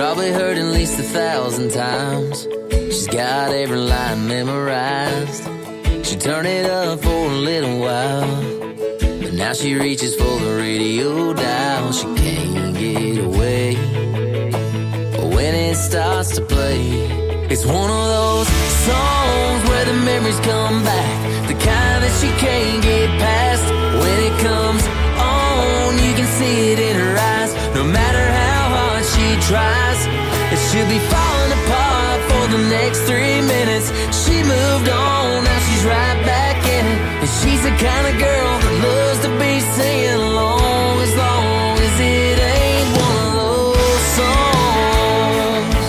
probably heard at least 1,000 times. She's got every line memorized. She turned it up for a little while, but now she reaches for the radio dial. She can't get away, but when it starts to play, it's one of those songs where the memories come back, the kind that she can't get past. When it comes on, you can see it in her eyes. No matter how hard she tries, it should be falling apart for the next 3 minutes. She moved on, now she's right back in it. And she's the kind of girl that loves to be singing along, as long as it ain't one of those songs.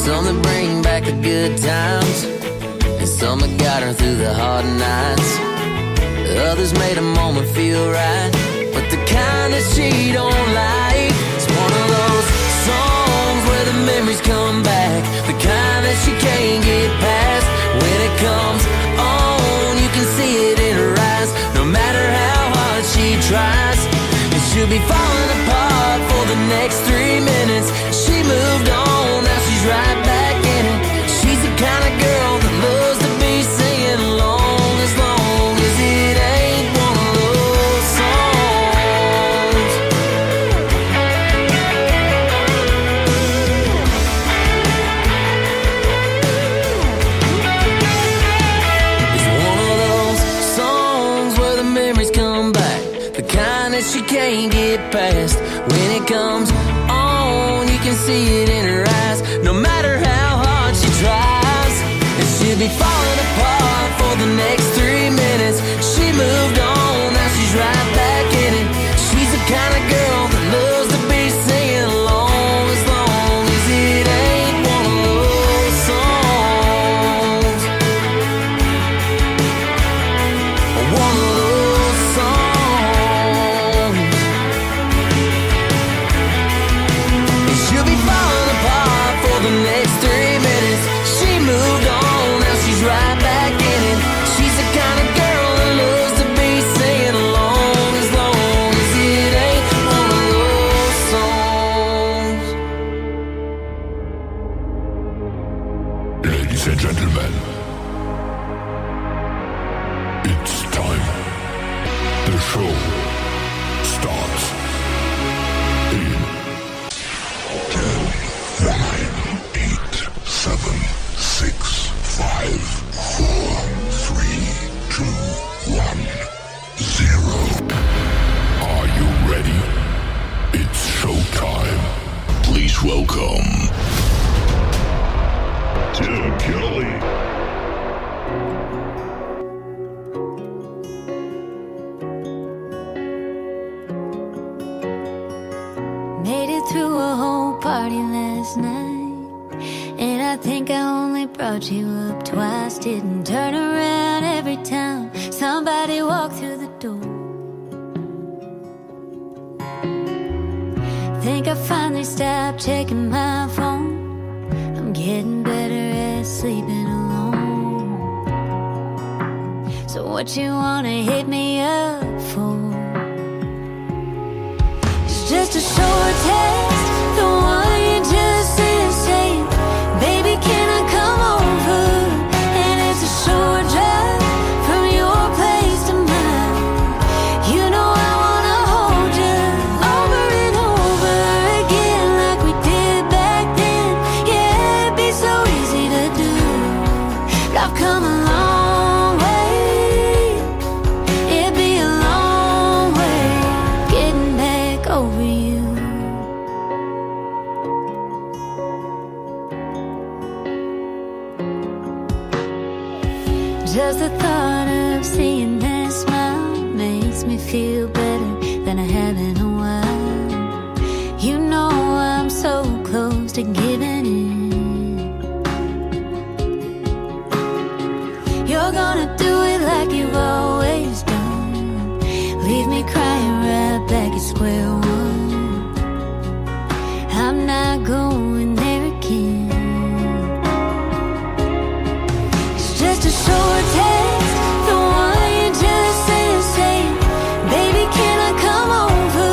Some that bring back the good times, and some that got her through the hard nights. Others made a moment feel right, but the kind that she don't like. It's one of those songs where the memories come back, the kind that she can't get past. When it comes on, you can see it in her eyes. No matter how hard she tries, it should be falling apart for the next 3 minutes. She moved on, now she's right back in it. She's the kind of girl that loves to be singing along, as long as it ain't one of those songs. It's one of those songs where the memories come back, the kind that she can't get past. When it comes on, you can see it in her eyes. No matter how hard she tries, it should be falling apart for the next 3 minutes. She moved on, now she's right back in it. She's the kind of girl that loves to be singing along, as long as it ain't one of those songs. One of those songs. It should be falling apart for the next 3 minutes. She moved on, now she's right back in it. She's the kind of girl that loves to be singing along, as long as it ain't one of those songs. Ladies and gentlemen, it's time. The show starts in 10, 9, 8, 7, 6, 5, 4, 3, 2, 1, 0. Are you ready? It's showtime. Please welcome Tim Kelly. Made it through a whole party last night, and I think I only brought you up twice. Didn't turn around every time somebody walked through the door. Think I finally stopped checking my phone. I'm getting better at sleeping alone. So what you wanna hit me up for? It's just a short text, the one you just sent saying, baby, can I come over? And it's a short drive from your place to mine. You know I wanna hold you over and over again, like we did back then. Yeah, it'd be so easy to do, but I've come a long way. It'd be a long way getting back over you. Just the thought of seeing that smile makes me feel better than I have in a while. You know I'm so close to giving in. You're gonna do it like you've always done, leave me crying right back at square one. I'm not going there again. It's just a short text, the one you just sent saying, baby, can I come over?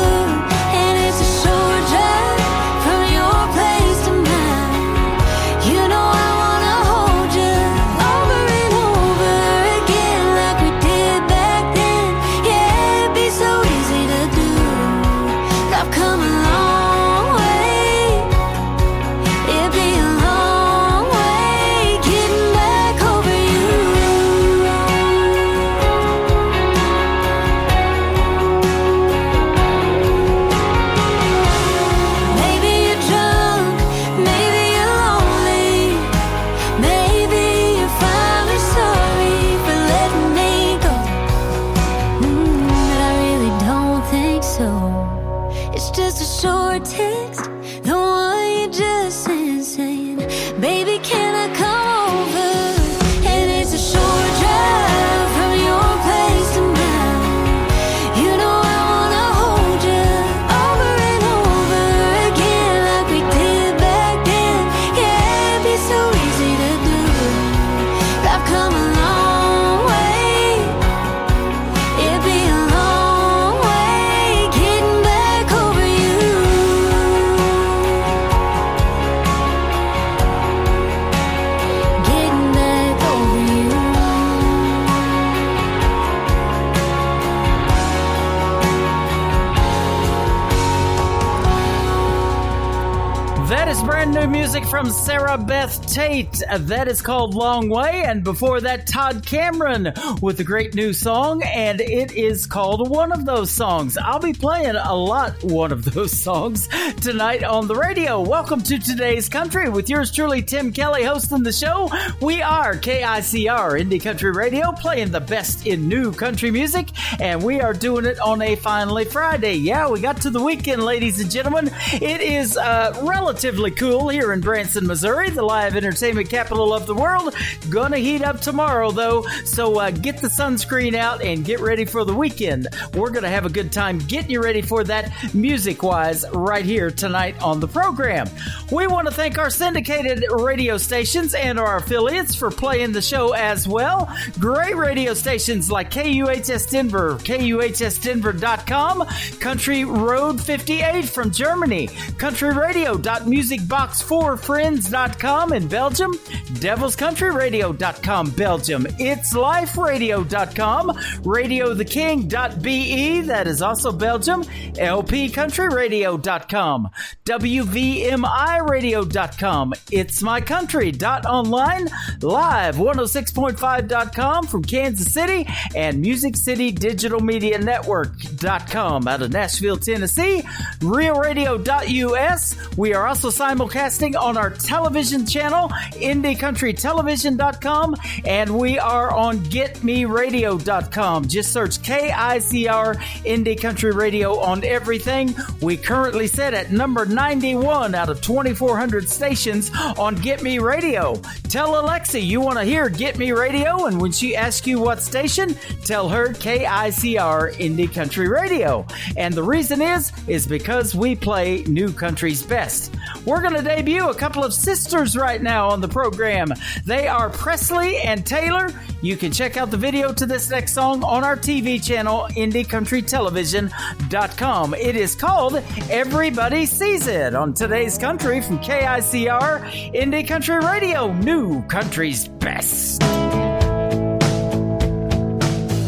music from Sarah Beth Tate. That is called Long Way. And before that, Todd Cameron with a great new song, and it is called One of Those Songs. I'll be playing a lot one of those songs tonight on the radio. Welcome to Today's Country with yours truly, Tim Kelly, hosting the show. We are KICR Indie Country Radio, playing the best in new country music, and we are doing it on a Finally Friday. Yeah, we got to the weekend, ladies and gentlemen. It is relatively cool here in Branson, Missouri, the live entertainment capital of the world. Gonna heat up tomorrow, though, so get the sunscreen out and get ready for the weekend. We're gonna have a good time getting you ready for that music-wise right here tonight on the program. We want to thank our syndicated radio stations and our affiliates for playing the show as well. Great radio stations like KUHS Denver, KUHSdenver.com, Country Road 58 from Germany, countryradio.musicbox4friends.com in Belgium, devilscountryradio.com Belgium, itsliferadio.com, radiotheking.be, that is also Belgium, lpcountryradio.com, wvmiradio.com, itsmycountry.online, live 106.5.com from Kansas City, and Music City Digital Media Network.com out of Nashville, Tennessee, realradio.us. We are also simulcasting on our television channel, IndieCountryTelevision.com, and we are on GetMeRadio.com. Just search KICR Indie Country Radio on everything. We currently sit at number 91 out of 2,400 stations on Get Me Radio. Tell Alexa you want to hear Get Me Radio, and when she asks you what station, tell her KICR Indie Country Radio. And the reason is because we play new country's best. We're going to debut a couple of sisters right now on the program. They are Presley and Taylor. You can check out the video to this next song on our TV channel, IndieCountryTelevision.com. It is called Everybody Sees It on Today's Country from KICR Indie Country Radio, new country's best.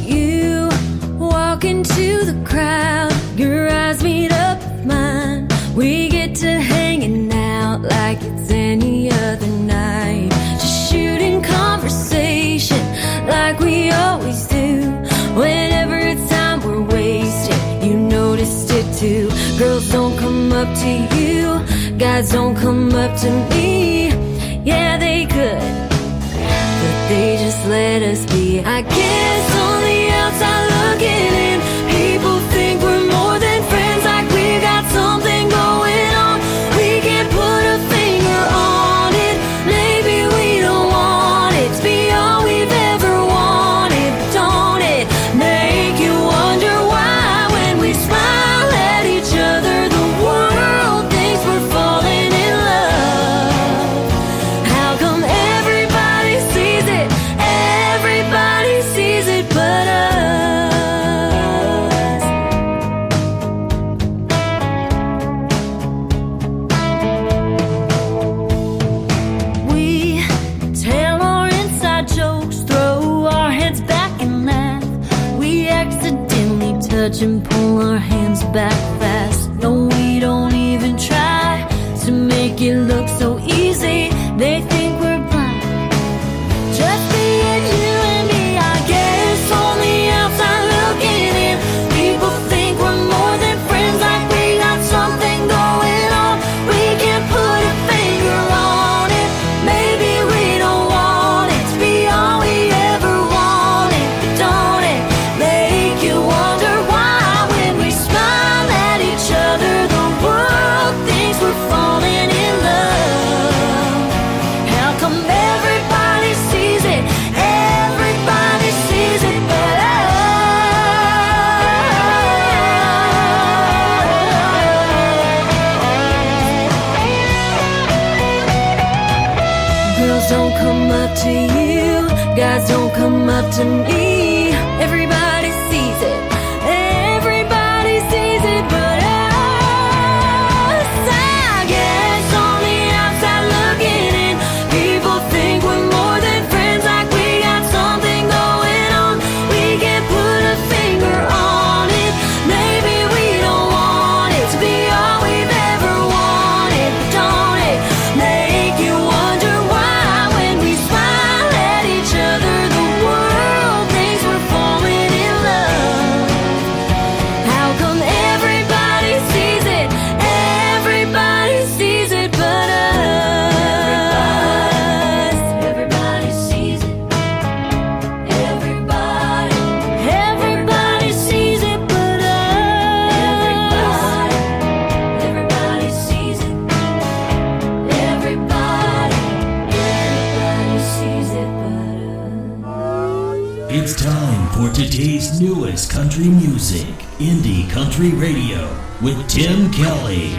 You walk into the crowd, your eyes meet up with mine. We get to hanging out like it's any other night, just shooting conversation like we always do. Whenever it's time we're wasted, you noticed it too. Girls don't come up to you, guys don't come up to me. Yeah, they could, but they just let us be. I guess on the outside looking in, people think we're more than friends, like we got something going on. We can't put a finger on it, maybe we don't want it to be all we've ever wanted. But don't it make you wonder why when we smile at each other, the world thinks we're falling in love? How come everybody sees it, everybody sees it but us? We tell our inside jokes, throw our heads back and laugh. We accidentally touch and pull our hands back fast. No, we don't even try to make it look so easy. They think we're blind, just being you and me. I guess on the outside looking in, people think we're more than friends, like we got something going on. We can't put a finger on it, maybe we don't want it to be all we ever wanted. But don't it make you wonder why when we smile at each other, the world thinks we're falling in love? How come everybody sees it, everybody sees it but us? Girls don't come up to you, guys don't come up to me. Everybody sees it, everybody sees it but us. I guess on the outside looking in, people think we're more than friends, like we got something going on. We can't put a finger on it, maybe we don't want it to be all we've ever wanted. But don't it make It's time for today's newest country music, Indie Country Radio, with Tim Kelly.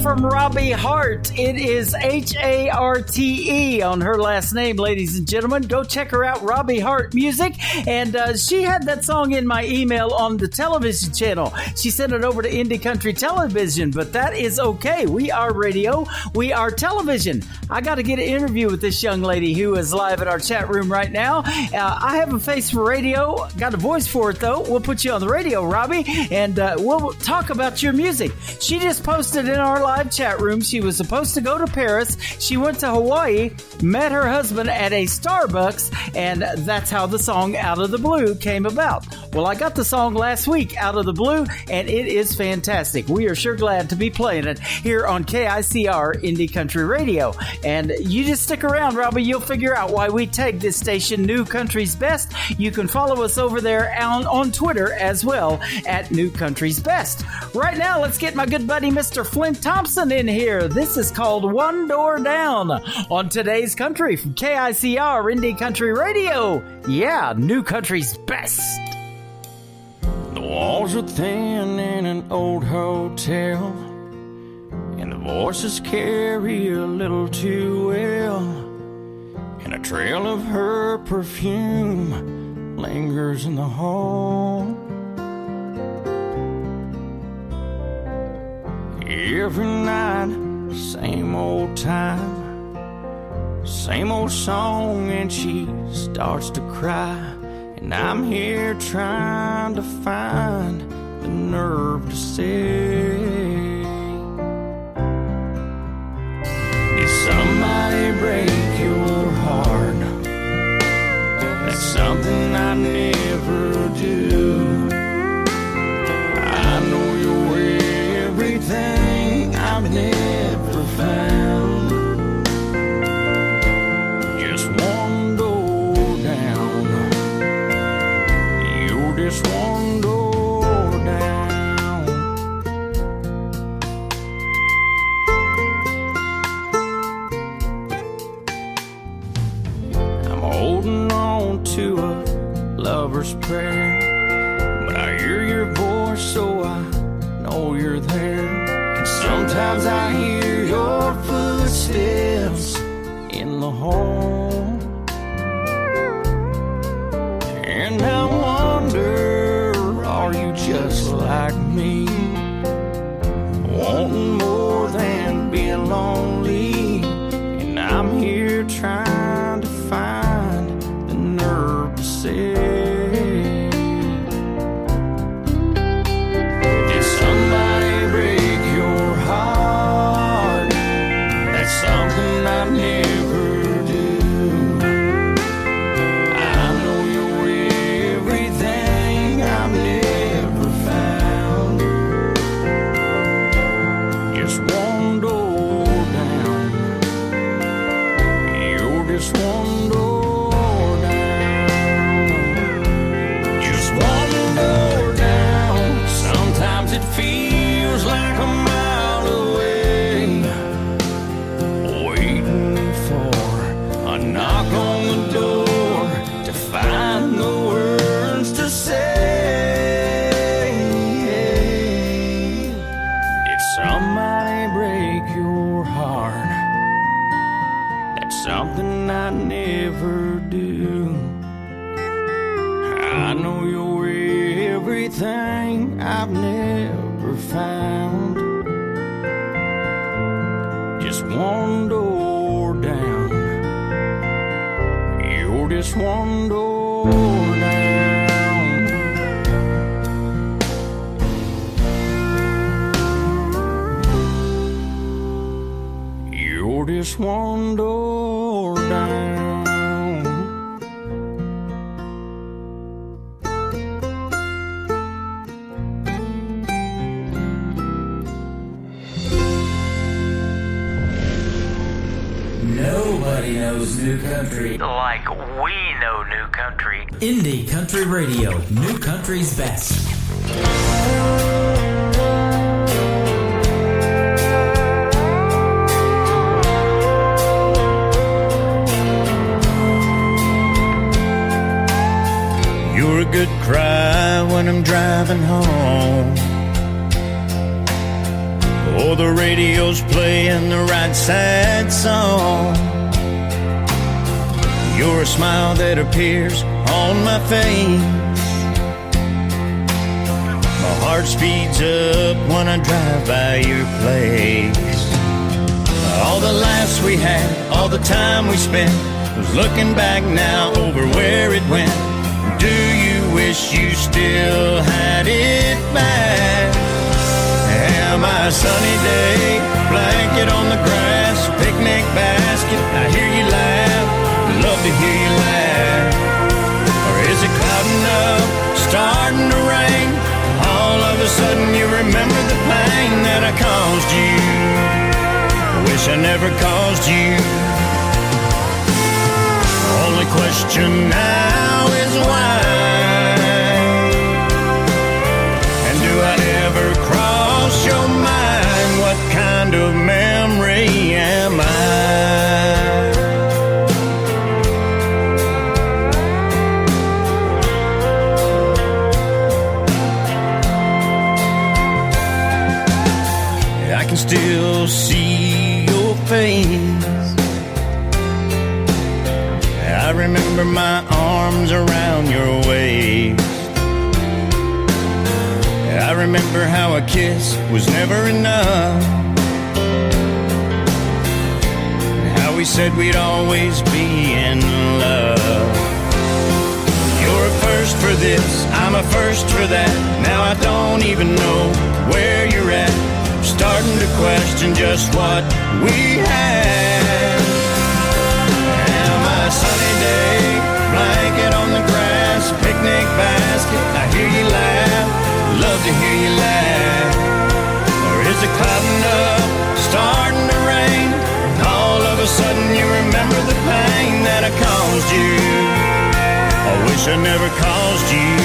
From Robbie Hart. It is Harte on her last name, ladies and gentlemen. Go check her out, Robbie Hart Music. And she had that song in my email on the television channel. She sent it over to Indie Country Television, but that is okay. We are radio. We are television. I got to get an interview with this young lady who is live at our chat room right now. I have a face for radio. Got a voice for it, though. We'll put you on the radio, Robbie, and we'll talk about your music. She just posted in our live chat room. She was supposed to go to Paris. She went to Hawaii, met her husband at a Starbucks, and that's how the song Out of the Blue came about. Well, I got the song last week, Out of the Blue, and it is fantastic. We are sure glad to be playing it here on KICR Indie Country Radio. And you just stick around, Robbie. You'll figure out why we tag this station New Country's Best. You can follow us over there on Twitter as well at New Country's Best. Right now, let's get my good buddy Mr. Flint Thompson in here. This is called One Door Down on Today's Country from KICR Indie Country Radio. Yeah, new country's best. The walls are thin in an old hotel, and the voices carry a little too well, and a trail of her perfume lingers in the hall. Every night, same old time, same old song, and she starts to cry. And I'm here trying to find the nerve to say, did somebody break your heart? That's something I never do. I know you're everything I've never found. Just one door down. You're just one door down. I'm holding on to a lover's prayer, but I hear your voice, so I know you're there. And sometimes I hear your footsteps in the hall, and I wonder, are you just like me, wanting more than being lonely? And I'm here trying to find the nerve to say, something I never do. I know you're everything I've never found. Just one door down. You're just one door down. Just one door down. Sometimes it feels like a mile away, knock on the door to find the words to say. Did somebody break your heart? That's something I never do. I know you're everything I've never found. Just one door down. Just one door down. You're just one door down. Nobody knows new country Like we know new country. Indie Country Radio, new country's best. You're a good cry when I'm driving home. Oh, the radio's playing the right sad song. You're a smile that appears on my face. My heart speeds up when I drive by your place. All the laughs we had, all the time we spent, was looking back now over where it went. Do you wish you still had it back? Am I a sunny day, blanket on the grass, picnic basket, I hear you laugh, love to hear you laugh. Or is it clouding up, starting to rain, all of a sudden you remember the pain that I caused you? I wish I never caused you. Only question now is why. And do I ever cross your mind? can still see your face. I remember my arms around your waist. I remember how a kiss was never enough, and how we said we'd always be in love. You're a first for this, I'm a first for that. Now I don't even know where you're at. I'm starting to question just what we had. Am I a sunny day, blanket on the grass, picnic basket, I hear you laugh, love to hear you laugh. Or is it clouding up, starting to rain, and all of a sudden you remember the pain that I caused you? I wish I never caused you.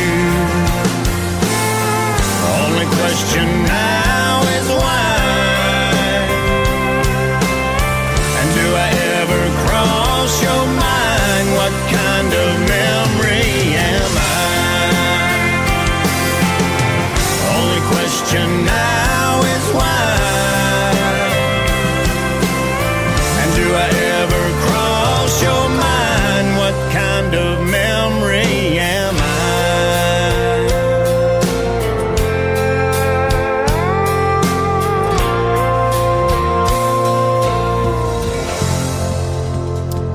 The only question now is why. And do I ever cross your mind? What kind of memory am I? The only question now is why. And do I ever cross your mind? What kind of memory am I?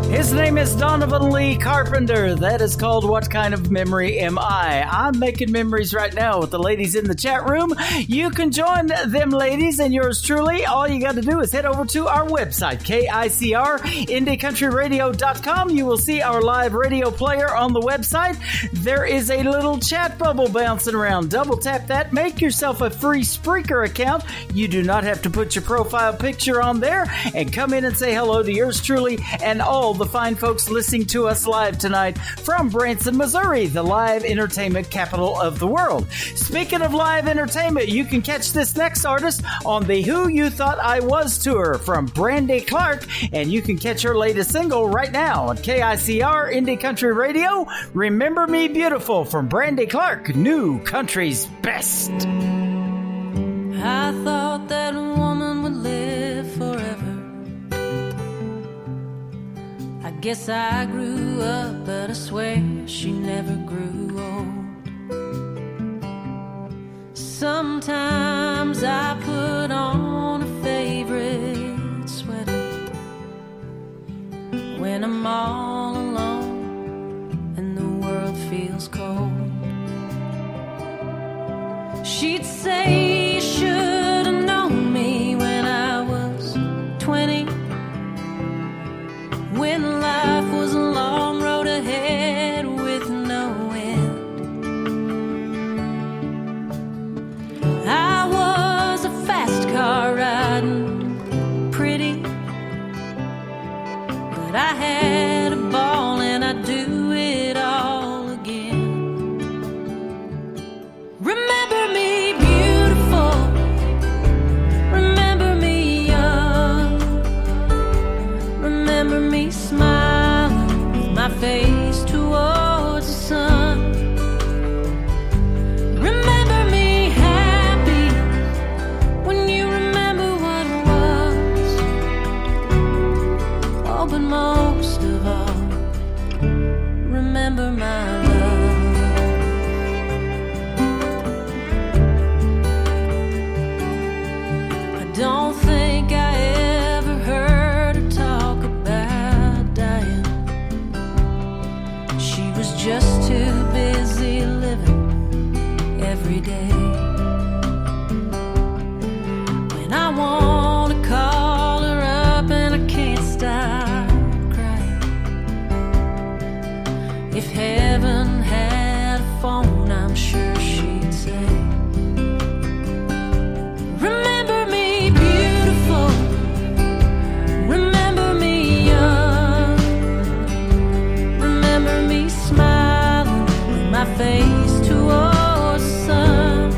His name is Donovan Lee Carpenter. That is called What Kind of Memory Am I? I'm making memories right now with the ladies in the chat room. You can join them ladies and yours truly. All you got to do is head over to our website, KICR, IndieCountryRadio.com. You will see our live radio player on the website. There is a little chat bubble bouncing around. Double tap that. Make yourself a free Spreaker account. You do not have to put your profile picture on there, and come in and say hello to yours truly and all the fine folks listening to us live tonight from Branson, Missouri, the live entertainment capital of the world. Speaking of live entertainment, you can catch this next artist on the Who You Thought I Was tour from Brandy Clark, and you can catch her latest single right now on KICR Indie Country Radio. Remember Me Beautiful from Brandy Clark, New Country's Best. I thought that a woman would live forever. I guess I grew up, but I swear she never grew old. Sometimes I put on a favorite sweater when I'm all alone and the world feels cold. She'd say you should have known me when I was 20, when life was a long road ahead with no end. I was a fast car riding pretty, but I had a ball and I'd do it all again. Remember me beautiful, remember me young, remember me smiling with my face towards the sun. Remember me happy when you remember what it was. Oh, but most of all, remember my love. I don't think I ever heard her talk about dying. She was just too busy living every day. When I want to call her up and I can't stop crying. If heaven had a phone, I'm sure she'd say, remember me beautiful, remember me young, remember me smiling with my face towards the sun.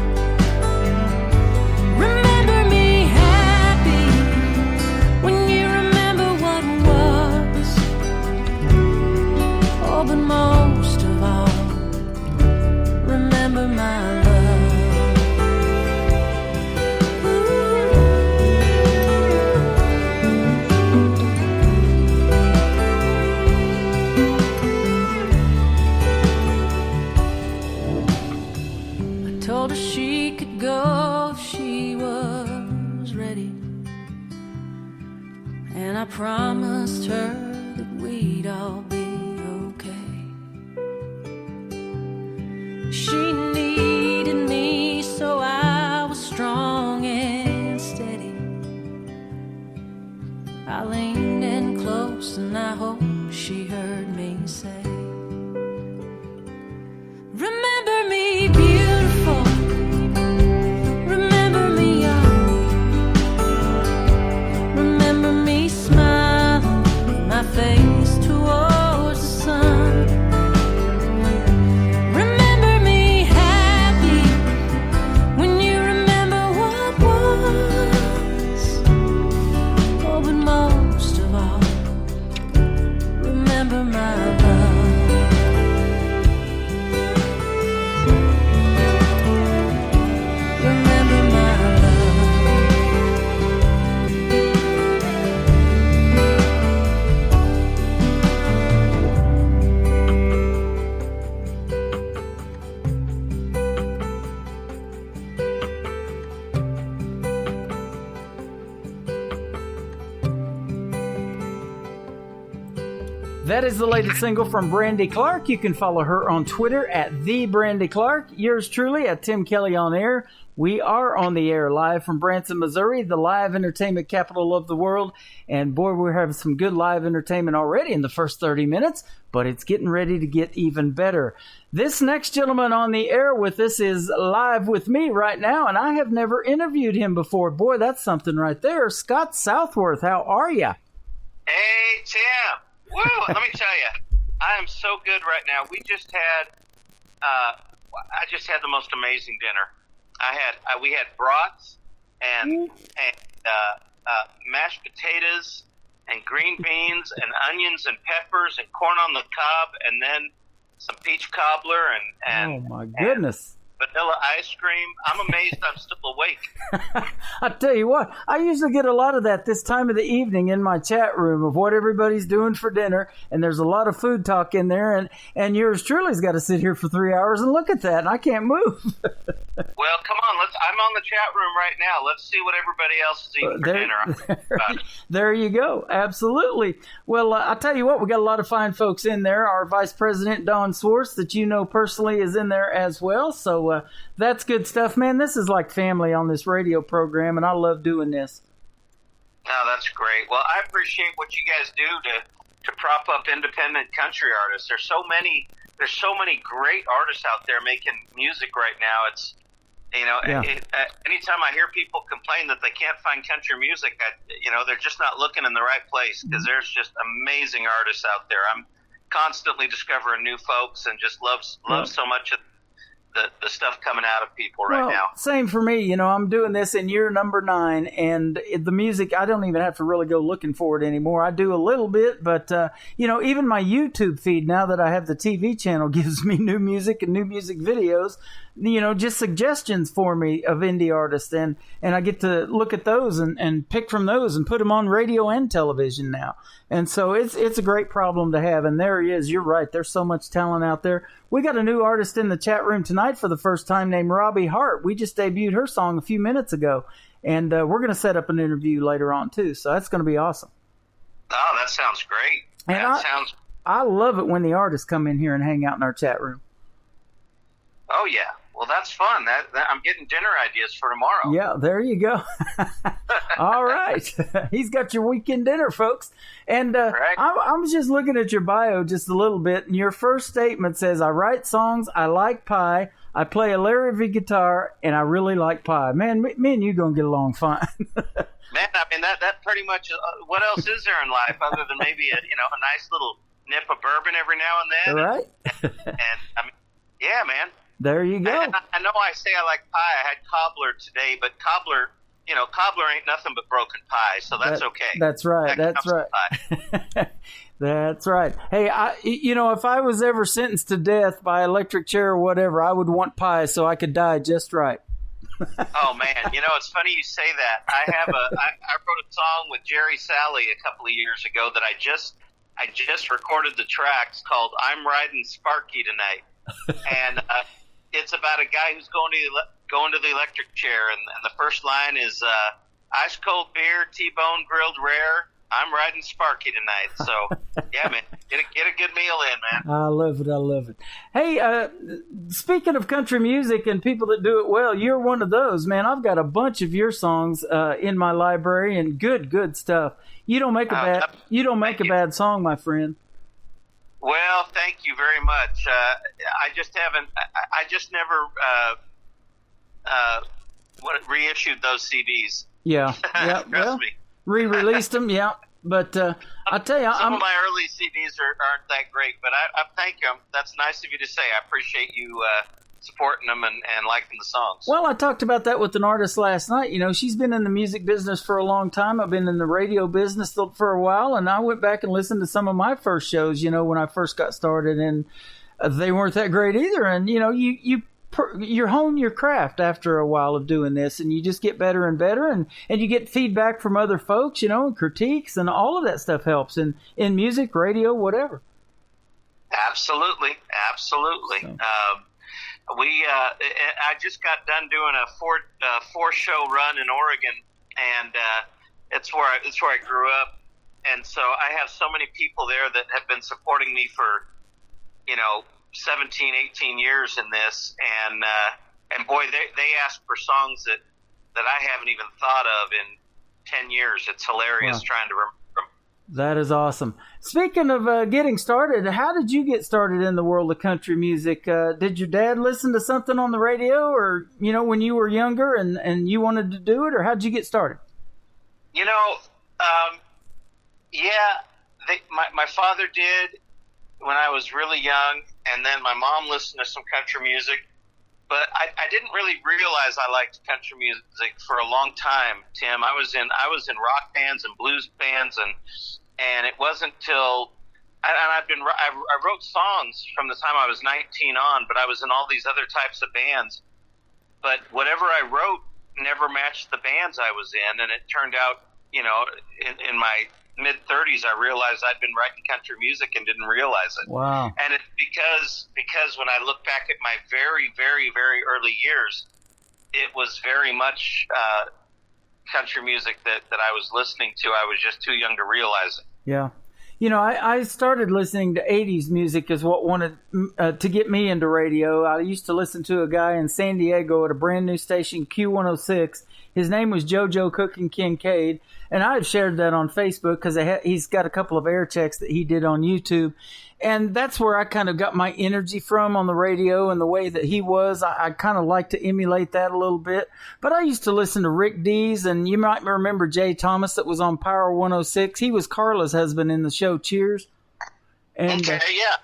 steady. And I promised her that we'd all be okay. She needed me, so I was strong and steady. I leaned in close and I hope she heard me say, remember me beautiful, remember me young, remember me smiling with my face towards the sun. Remember me happy when you remember what was. Oh, but most of all, remember my love. Remember my love. That is the latest single from Brandy Clark. You can follow her on Twitter at the Brandy Clark. Yours truly at Tim Kelly on Air. We are on the air live from Branson, Missouri, the live entertainment capital of the world. And boy, we're having some good live entertainment already in the first 30 minutes, but it's getting ready to get even better. This next gentleman on the air with us is live with me right now, and I have never interviewed him before. Boy, that's something right there. Scott Southworth, how are you? Hey, Tim. Woo! Let me tell you, I am so good right now. We just had, I just had the most amazing dinner. We had brats and mashed potatoes and green beans and onions and peppers and corn on the cob and then some peach cobbler and oh my goodness. Vanilla ice cream. I'm amazed I'm still awake. I tell you what, I usually get a lot of that this time of the evening in my chat room of what everybody's doing for dinner, and there's a lot of food talk in there, and yours truly's got to sit here for 3 hours and look at that, and I can't move. Well, come on, I'm on the chat room right now. Let's see what everybody else is eating for dinner. There you go. Absolutely. Well, I'll tell you what, we got a lot of fine folks in there. Our Vice President, Don Swartz, that you know personally, is in there as well, so that's good stuff, man. This is like family on this radio program, and I love doing this. Oh, that's great. Well, I appreciate what you guys do to prop up independent country artists. There's so many great artists out there making music right now. It's, you know, anytime I hear people complain that they can't find country music, they're just not looking in the right place, because there's just amazing artists out there. I'm constantly discovering new folks and just love so much of the stuff coming out of people right now. Same for me. You know, I'm doing this in year number 9, and the music, I don't even have to really go looking for it anymore. I do a little bit, but, even my YouTube feed, now that I have the TV channel, gives me new music and new music videos, just suggestions for me of indie artists, and I get to look at those and pick from those and put them on radio and television now. And so it's a great problem to have, and there he is. You're right. There's so much talent out there. We got a new artist in the chat room tonight for the first time named Robbie Hart. We just debuted her song a few minutes ago, and we're going to set up an interview later on too, so that's going to be awesome. Oh, that sounds great. And I love it when the artists come in here and hang out in our chat room. Oh, yeah. Well, that's fun. I'm getting dinner ideas for tomorrow. Yeah, there you go. All right. He's got your weekend dinner, folks. And right. I was just looking at your bio just a little bit, and your first statement says, I write songs, I like pie, I play a Larry V guitar, and I really like pie. Man, me and you going to get along fine. Man, I mean, that pretty much, what else is there in life other than maybe a nice little nip of bourbon every now and then? Right. And I mean, yeah, man. There you go. I know I say I like pie. I had cobbler today, but cobbler ain't nothing but broken pie, so that's okay. That's right. That's right. That's right. Hey, if I was ever sentenced to death by electric chair or whatever, I would want pie so I could die just right. Oh man, it's funny you say that. I wrote a song with Jerry Salley a couple of years ago that I just recorded the tracks called "I'm Riding Sparky Tonight," and it's about a guy who's going to the electric chair, and the first line is ice cold beer, T-bone grilled rare. I'm riding Sparky tonight. So, yeah, man, get a good meal in, man. I love it. I love it. Hey, speaking of country music and people that do it well, you're one of those, man. I've got a bunch of your songs in my library, and good stuff. You don't make a bad song, my friend. Well, thank you very much. I just haven't. I just never reissued those CDs. Yeah. Trust me. Re-released them, yeah. But I tell you, some of my early CDs aren't that great, but I thank you. That's nice of you to say. I appreciate you supporting them and liking the songs. Well, I talked about that with an artist last night. You know, she's been in the music business for a long time. I've been in the radio business for a while, and I went back and listened to some of my first shows, you know, when I first got started, and they weren't that great either. And, you know, you hone your craft after a while of doing this, and you just get better and better, and you get feedback from other folks, you know, and critiques, and all of that stuff helps in music, radio, whatever. Absolutely. So. I just got done doing a four show run in Oregon, and it's where I grew up, and so I have so many people there that have been supporting me for, you know, 17, 18 years in this, and boy, they ask for songs that I haven't even thought of in 10 years. It's hilarious trying to remember them. That is awesome. Speaking of getting started, how did you get started in the world of country music? Did your dad listen to something on the radio, or, you know, when you were younger and you wanted to do it, or how did you get started? You know, my father did when I was really young, and then my mom listened to some country music, but I didn't really realize I liked country music for a long time, Tim. I was in rock bands and blues bands, and it wasn't till I wrote songs from the time I was 19 on, but I was in all these other types of bands, but whatever I wrote never matched the bands I was in, and it turned out, you know, in my mid-30s, I realized I'd been writing country music and didn't realize it. Wow. And it's because when I look back at my very, very, very early years, it was very much country music that I was listening to. I was just too young to realize it. Yeah. You know, I started listening to 80s music is what wanted to get me into radio. I used to listen to a guy in San Diego at a brand new station, Q106. His name was JoJo Cooking Kincaid, and I've shared that on Facebook because he's got a couple of air checks that he did on YouTube. And that's where I kind of got my energy from on the radio, and the way that he was. I kind of like to emulate that a little bit. But I used to listen to Rick Dees, and you might remember Jay Thomas that was on Power 106. He was Carla's husband in the show Cheers. And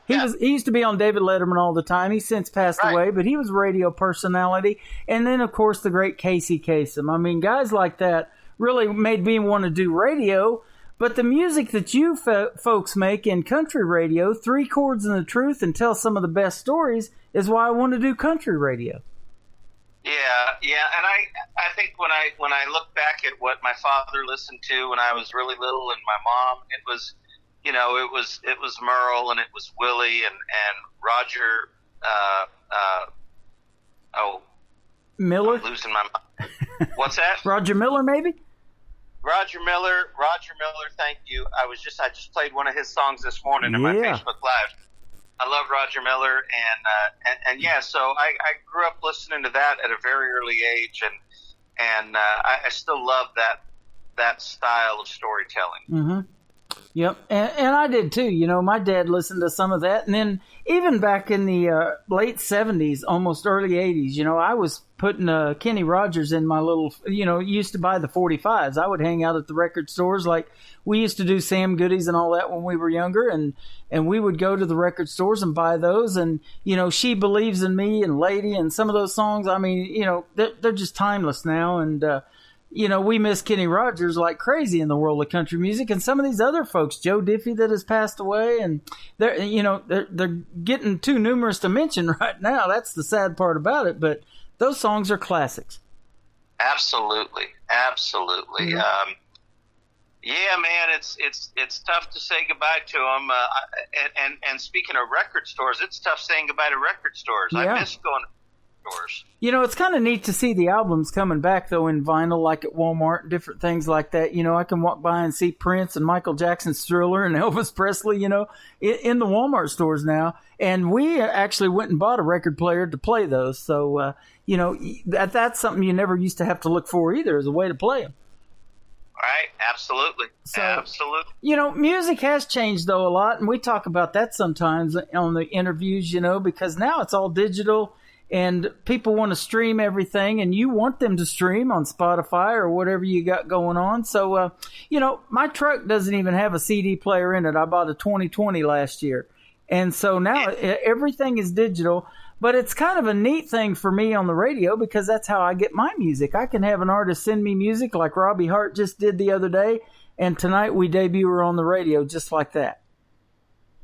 he used to be on David Letterman all the time. He's since passed away, but he was a radio personality. And then, of course, the great Casey Kasem. I mean, guys like that really made me want to do radio. But the music that you folks make in country radio, 3 Chords and the Truth, and tell some of the best stories, is why I want to do country radio. Yeah, and I think when I look back at what my father listened to when I was really little, and my mom, it was, you know, it was Merle, and it was Willie, and Roger. Miller. I'm losing my mind. What's that? Roger Miller, maybe. Roger Miller, thank you. I just played one of his songs this morning in my Facebook Live. I love Roger Miller, and yeah, so I grew up listening to that at a very early age, and I still love that style of storytelling. Mm-hmm. Yep, and I did too. You know, my dad listened to some of that, and then even back in the late 70s, almost early 80s, you know, I was putting Kenny Rogers in my little, you know, used to buy the 45s. I would hang out at the record stores like we used to do Sam Goodies and all that when we were younger, and we would go to the record stores and buy those, and, you know, She Believes in Me and Lady and some of those songs, I mean, you know, they're just timeless now, and you know, we miss Kenny Rogers like crazy in the world of country music, and some of these other folks, Joe Diffie that has passed away, and they're getting too numerous to mention right now. That's the sad part about it, but those songs are classics. Absolutely. Mm-hmm. Yeah, man, it's tough to say goodbye to them. And speaking of record stores, it's tough saying goodbye to record stores. Yeah. I miss going. stores. You know, it's kind of neat to see the albums coming back, though, in vinyl, like at Walmart and different things like that. You know, I can walk by and see Prince and Michael Jackson's Thriller and Elvis Presley, you know, in the Walmart stores now. And we actually went and bought a record player to play those. So, you know, that's something you never used to have to look for either, as a way to play them. Right, absolutely. So, absolutely. You know, music has changed, though, a lot, and we talk about that sometimes on the interviews, you know, because now it's all digital, and people want to stream everything, and you want them to stream on Spotify or whatever you got going on. So, you know, my truck doesn't even have a CD player in it. I bought a 2020 last year, and so now everything is digital. But it's kind of a neat thing for me on the radio because that's how I get my music. I can have an artist send me music like Robbie Hart just did the other day, and tonight we debut her on the radio just like that.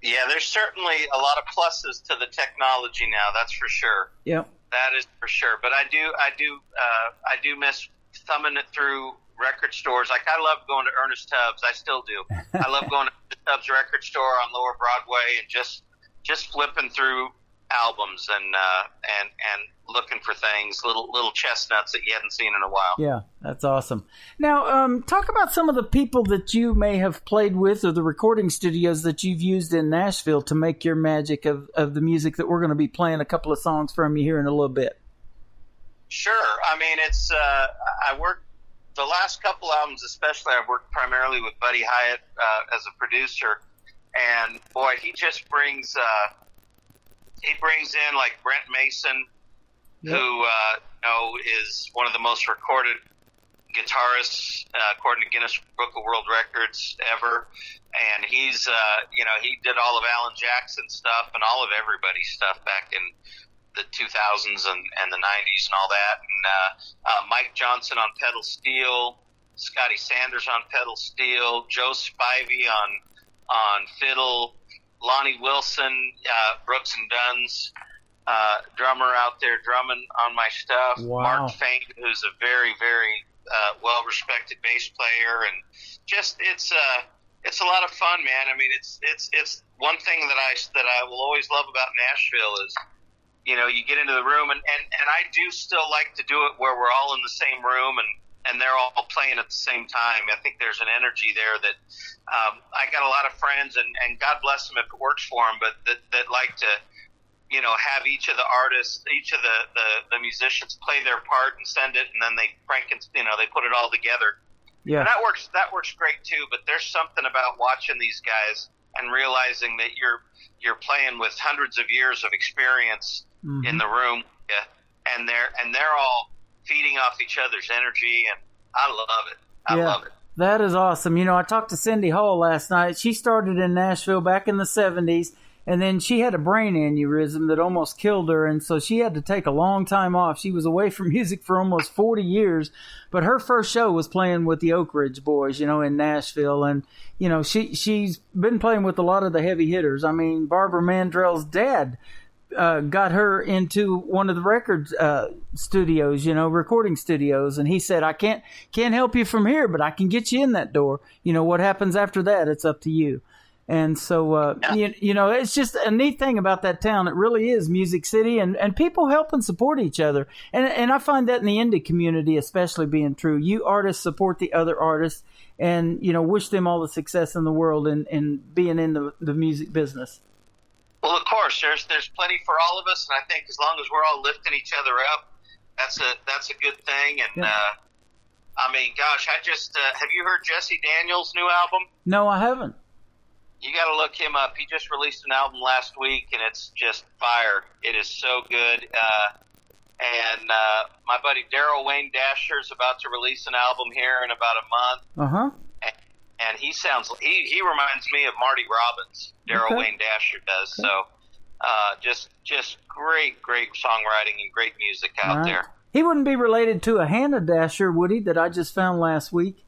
Yeah, there's certainly a lot of pluses to the technology now. That's for sure. Yep. That is for sure. But I do miss thumbing it through record stores. Like, I love going to Ernest Tubbs. I still do. I love going to Ernest Tubbs record store on Lower Broadway and just flipping through albums and looking for things, little chestnuts that you hadn't seen in a while. Yeah, that's awesome. Now, talk about some of the people that you may have played with or the recording studios that you've used in Nashville to make your magic of the music that we're going to be playing a couple of songs from you here in a little bit. Sure. I mean, it's I worked the last couple albums, especially. I've worked primarily with Buddy Hyatt as a producer, and boy, he just brings in like Brent Mason, yep, who is one of the most recorded guitarists according to Guinness Book of World Records ever, and he's he did all of Alan Jackson's stuff and all of everybody's stuff back in the 2000s and the 90s and all that, and Mike Johnson on pedal steel, Scotty Sanders on pedal steel, Joe Spivey on fiddle, Lonnie Wilson, Brooks and Dunn's drummer out there drumming on my stuff. Wow. Mark Fain, who's a very, very well-respected bass player, and just it's a lot of fun, man. I mean, it's one thing that I will always love about Nashville is, you know, you get into the room, and I do still like to do it where we're all in the same room and they're all playing at the same time. I think there's an energy there that I got a lot of friends, and God bless them if it works for them, but that like to, you know, have each of the artists, each of the musicians play their part and send it, and then they they put it all together. Yeah. And that works great too. But there's something about watching these guys and realizing that you're playing with hundreds of years of experience in the room, and they're all feeding off each other's energy, and I love it. I love it. That is awesome. You know, I talked to Cindy Hall last night. She started in Nashville back in the 70s, and then she had a brain aneurysm that almost killed her, and so she had to take a long time off. She was away from music for almost 40 years, but her first show was playing with the Oak Ridge Boys, you know, in Nashville, and, you know, she's been playing with a lot of the heavy hitters. I mean, Barbara Mandrell's dad got her into one of the record studios, you know, recording studios, and he said, I can't help you from here, but I can get you in that door. You know, what happens after that, it's up to you. And so, you know, it's just a neat thing about that town. It really is Music City, and people help and support each other. And I find that in the indie community especially being true. You artists support the other artists and, you know, wish them all the success in the world in being in the music business. Well, of course, there's plenty for all of us, and I think as long as we're all lifting each other up, that's a good thing. And I mean, gosh, I just have you heard Jesse Daniels' new album? No, I haven't. You got to look him up. He just released an album last week, and it's just fire. It is so good. And my buddy Daryl Wayne Dasher is about to release an album here in about a month. And he reminds me of Marty Robbins. Daryl Wayne Dasher does. Okay. So just great songwriting and great music out there. He wouldn't be related to a Hannah Dasher, would he, that I just found last week?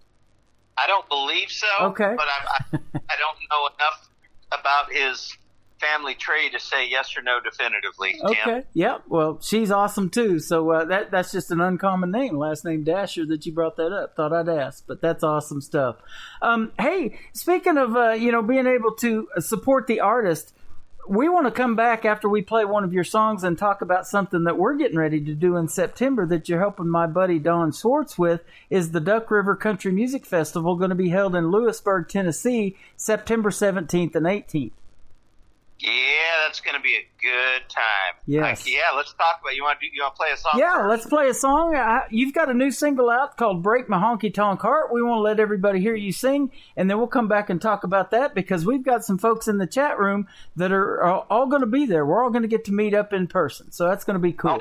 I don't believe so. Okay. But I don't know enough about his family tree to say yes or no definitively, Tim. Okay, yeah. Well, she's awesome too. So that's just an uncommon name, last name Dasher, that you brought that up. Thought I'd ask, but that's awesome stuff. Hey, speaking of being able to support the artist, we want to come back after we play one of your songs and talk about something that we're getting ready to do in September that you're helping my buddy Don Swartz with. Is the Duck River Country Music Festival, going to be held in Lewisburg, Tennessee, September 17th and 18th. Yeah, that's going to be a good time. Yes. Let's talk about it. You want to play a song? Yeah, first? let's play a song. You've got a new single out called Break My Honky Tonk Heart. We want to let everybody hear you sing, and then we'll come back and talk about that because we've got some folks in the chat room that are all going to be there. We're all going to get to meet up in person, so that's going to be cool. All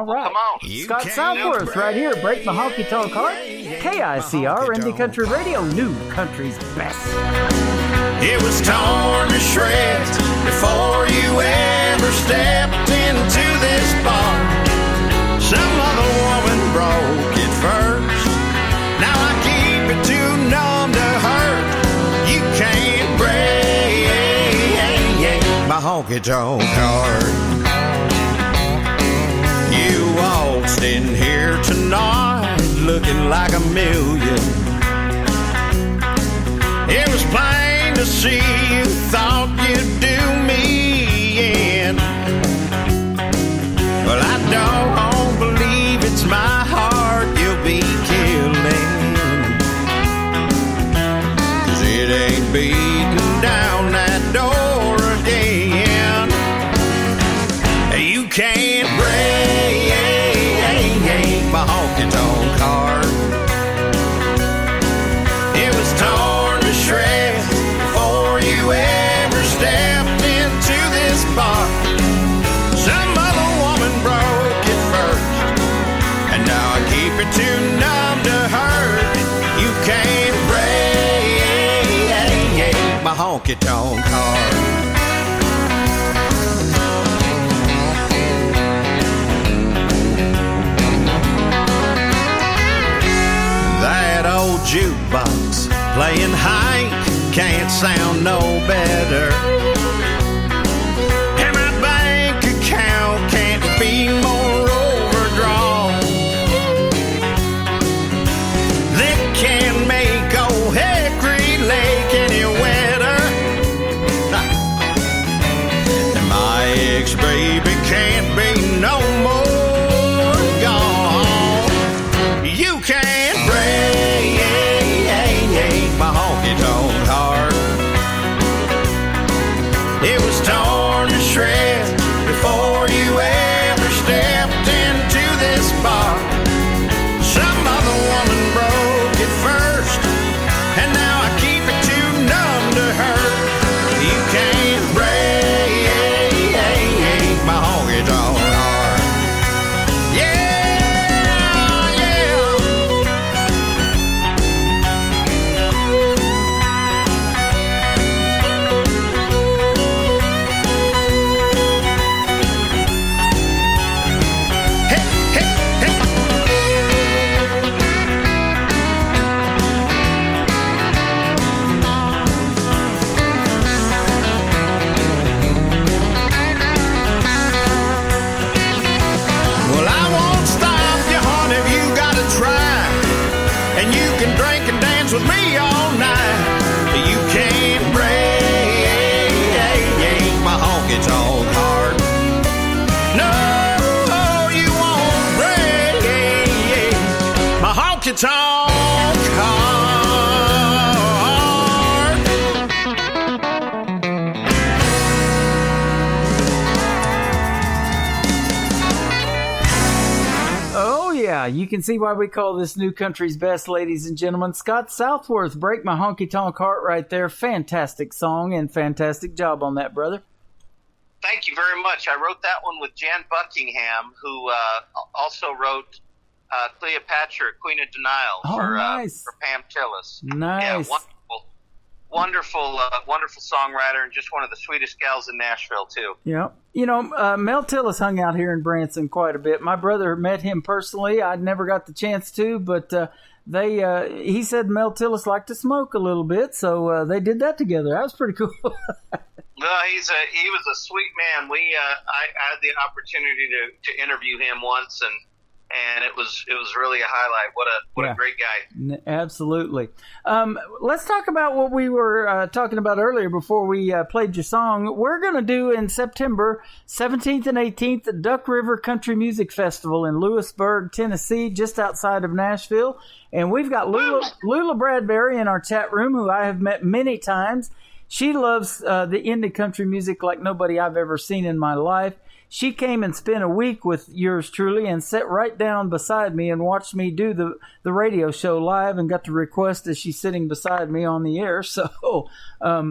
right. Come on. Scott Southworth right here, Break My Honky Tonk Heart. KICR, Indie Country Radio, New Country's Best. It was torn to shreds before you ever stepped into this bar. Some other woman broke it first. Now I keep it too numb to hurt. You can't break my honky-tonk heart. You waltzed in here tonight looking like a million. It was plain to see you thought you'd do me in. Well, I don't believe it's my heart you'll be killing, 'cause it ain't beating down that door again. You can't break my honky-tonk heart. It was torn to shreds before you ever stepped into this bar. Some other woman broke it first, and now I keep it too numb to hurt. You can't break my honky-tonk heart. That old jukebox playing Hank can't sound no better. And my bank account can't be more overdrawn. They can't make old Hickory Lake any wetter. And my ex-baby can't be no more gone. You can't break my honky-tonk heart. It was torn to shreds before you ever stepped into this bar. Some other woman broke it first, and now I keep it too numb to hurt. You can't break my honky-tonk heart. Well, I won't stop you, honey, if you gotta try. And you can drink and dance with me all night. You can't break my honky-tonk heart. No, you won't break my honky-tonk heart. Oh, yeah. You can see why we call this New Country's Best, ladies and gentlemen. Scott Southworth, Break My Honky Tonk Heart right there. Fantastic song and fantastic job on that, brother. Thank you very much. I wrote that one with Jan Buckingham, who also wrote Cleopatra, Queen of Denial, Nice. for Pam Tillis. Nice. Yeah, wonderful songwriter, and just one of the sweetest gals in Nashville, too. Yeah. You know, Mel Tillis hung out here in Branson quite a bit. My brother met him personally. I never got the chance to, but he said Mel Tillis liked to smoke a little bit, so they did that together. That was pretty cool. Well, he was a sweet man. I had the opportunity to interview him once, and and it was really a highlight. What a great guy. Absolutely. Let's talk about what we were talking about earlier before we played your song. We're going to do in September 17th and 18th the Duck River Country Music Festival in Lewisburg, Tennessee, just outside of Nashville. And we've got Lula Bradbury in our chat room, who I have met many times. She loves the indie country music like nobody I've ever seen in my life. She came and spent a week with yours truly and sat right down beside me and watched me do the radio show live and got the request as she's sitting beside me on the air. So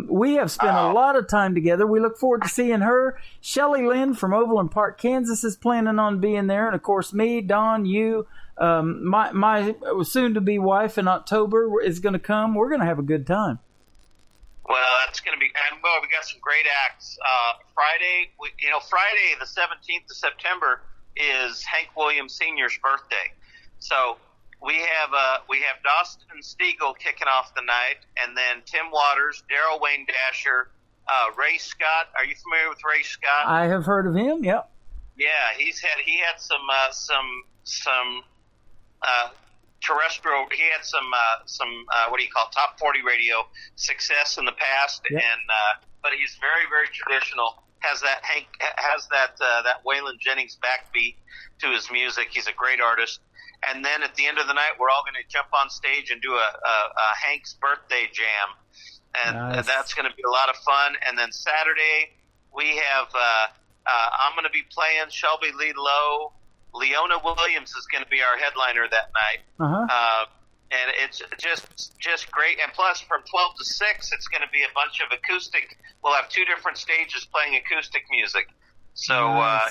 we have spent a lot of time together. We look forward to seeing her. Shelly Lynn from Overland Park, Kansas is planning on being there. And, of course, me, Don, you, my soon-to-be wife in October is going to come. We're going to have a good time. Well, that's going to be, and we got some great acts. Friday, the 17th of September is Hank Williams Sr.'s birthday. So we have Dawson Stiegel kicking off the night, and then Tim Waters, Daryl Wayne Dasher, Ray Scott. Are you familiar with Ray Scott? I have heard of him. Yep. Yeah, he had some terrestrial. He had some what do you call top 40 radio success in the past, Yep. and but he's very, very traditional. Has that Waylon Jennings backbeat to his music. He's a great artist. And then at the end of the night, we're all going to jump on stage and do a Hank's birthday jam, and that's going to be a lot of fun. And then Saturday we have I'm going to be playing Shelby Lee Lowe. Leona Williams is going to be our headliner that night. And it's just great. And plus, from 12 to 6, it's going to be a bunch of acoustic. We'll have 2 different stages playing acoustic music. So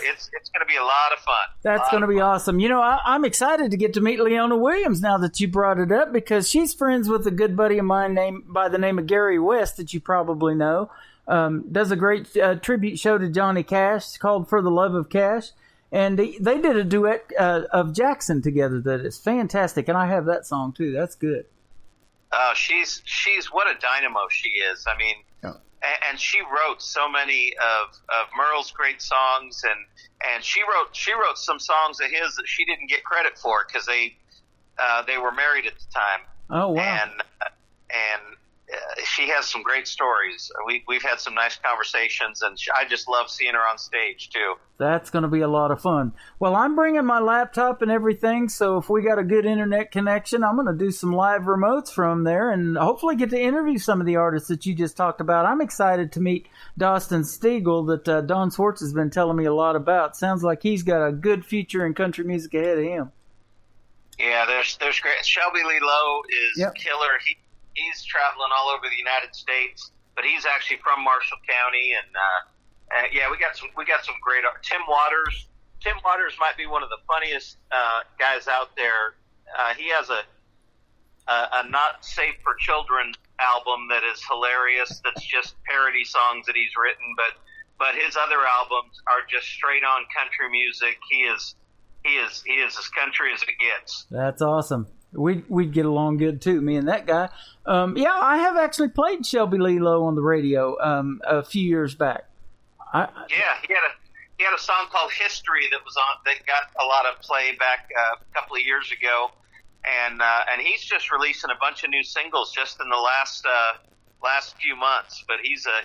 it's going to be a lot of fun. That's going to be awesome. You know, I'm excited to get to meet Leona Williams now that you brought it up, because she's friends with a good buddy of mine by the name of Gary West that you probably know. Does a great tribute show to Johnny Cash called For the Love of Cash. And they did a duet of Jackson together that is fantastic, and I have that song too. That's good. She's what a dynamo she is. I mean, and she wrote so many of Merle's great songs, and she wrote some songs of his that she didn't get credit for because they were married at the time. Oh wow! And she has some great stories. We've had some nice conversations, and I just love seeing her on stage too. That's going to be a lot of fun. Well, I'm bringing my laptop and everything, so if we got a good internet connection, I'm going to do some live remotes from there and hopefully get to interview some of the artists that you just talked about. I'm excited to meet Dawson Stiegel that Don Swartz has been telling me a lot about. Sounds like he's got a good future in country music ahead of him. Yeah, there's great. Shelby Lee Lowe is killer. He's traveling all over the United States, but he's actually from Marshall County, and we got some great art. Tim Waters might be one of the funniest guys out there. He has a Not Safe for Children album that is hilarious. That's just parody songs that he's written, but his other albums are just straight on country music. He is as country as it gets. That's awesome. We'd get along good too, me and that guy. I have actually played Shelby Lee Lowe on the radio a few years back. He had a song called History that got a lot of play back a couple of years ago, and he's just releasing a bunch of new singles just in the last few months. But he's a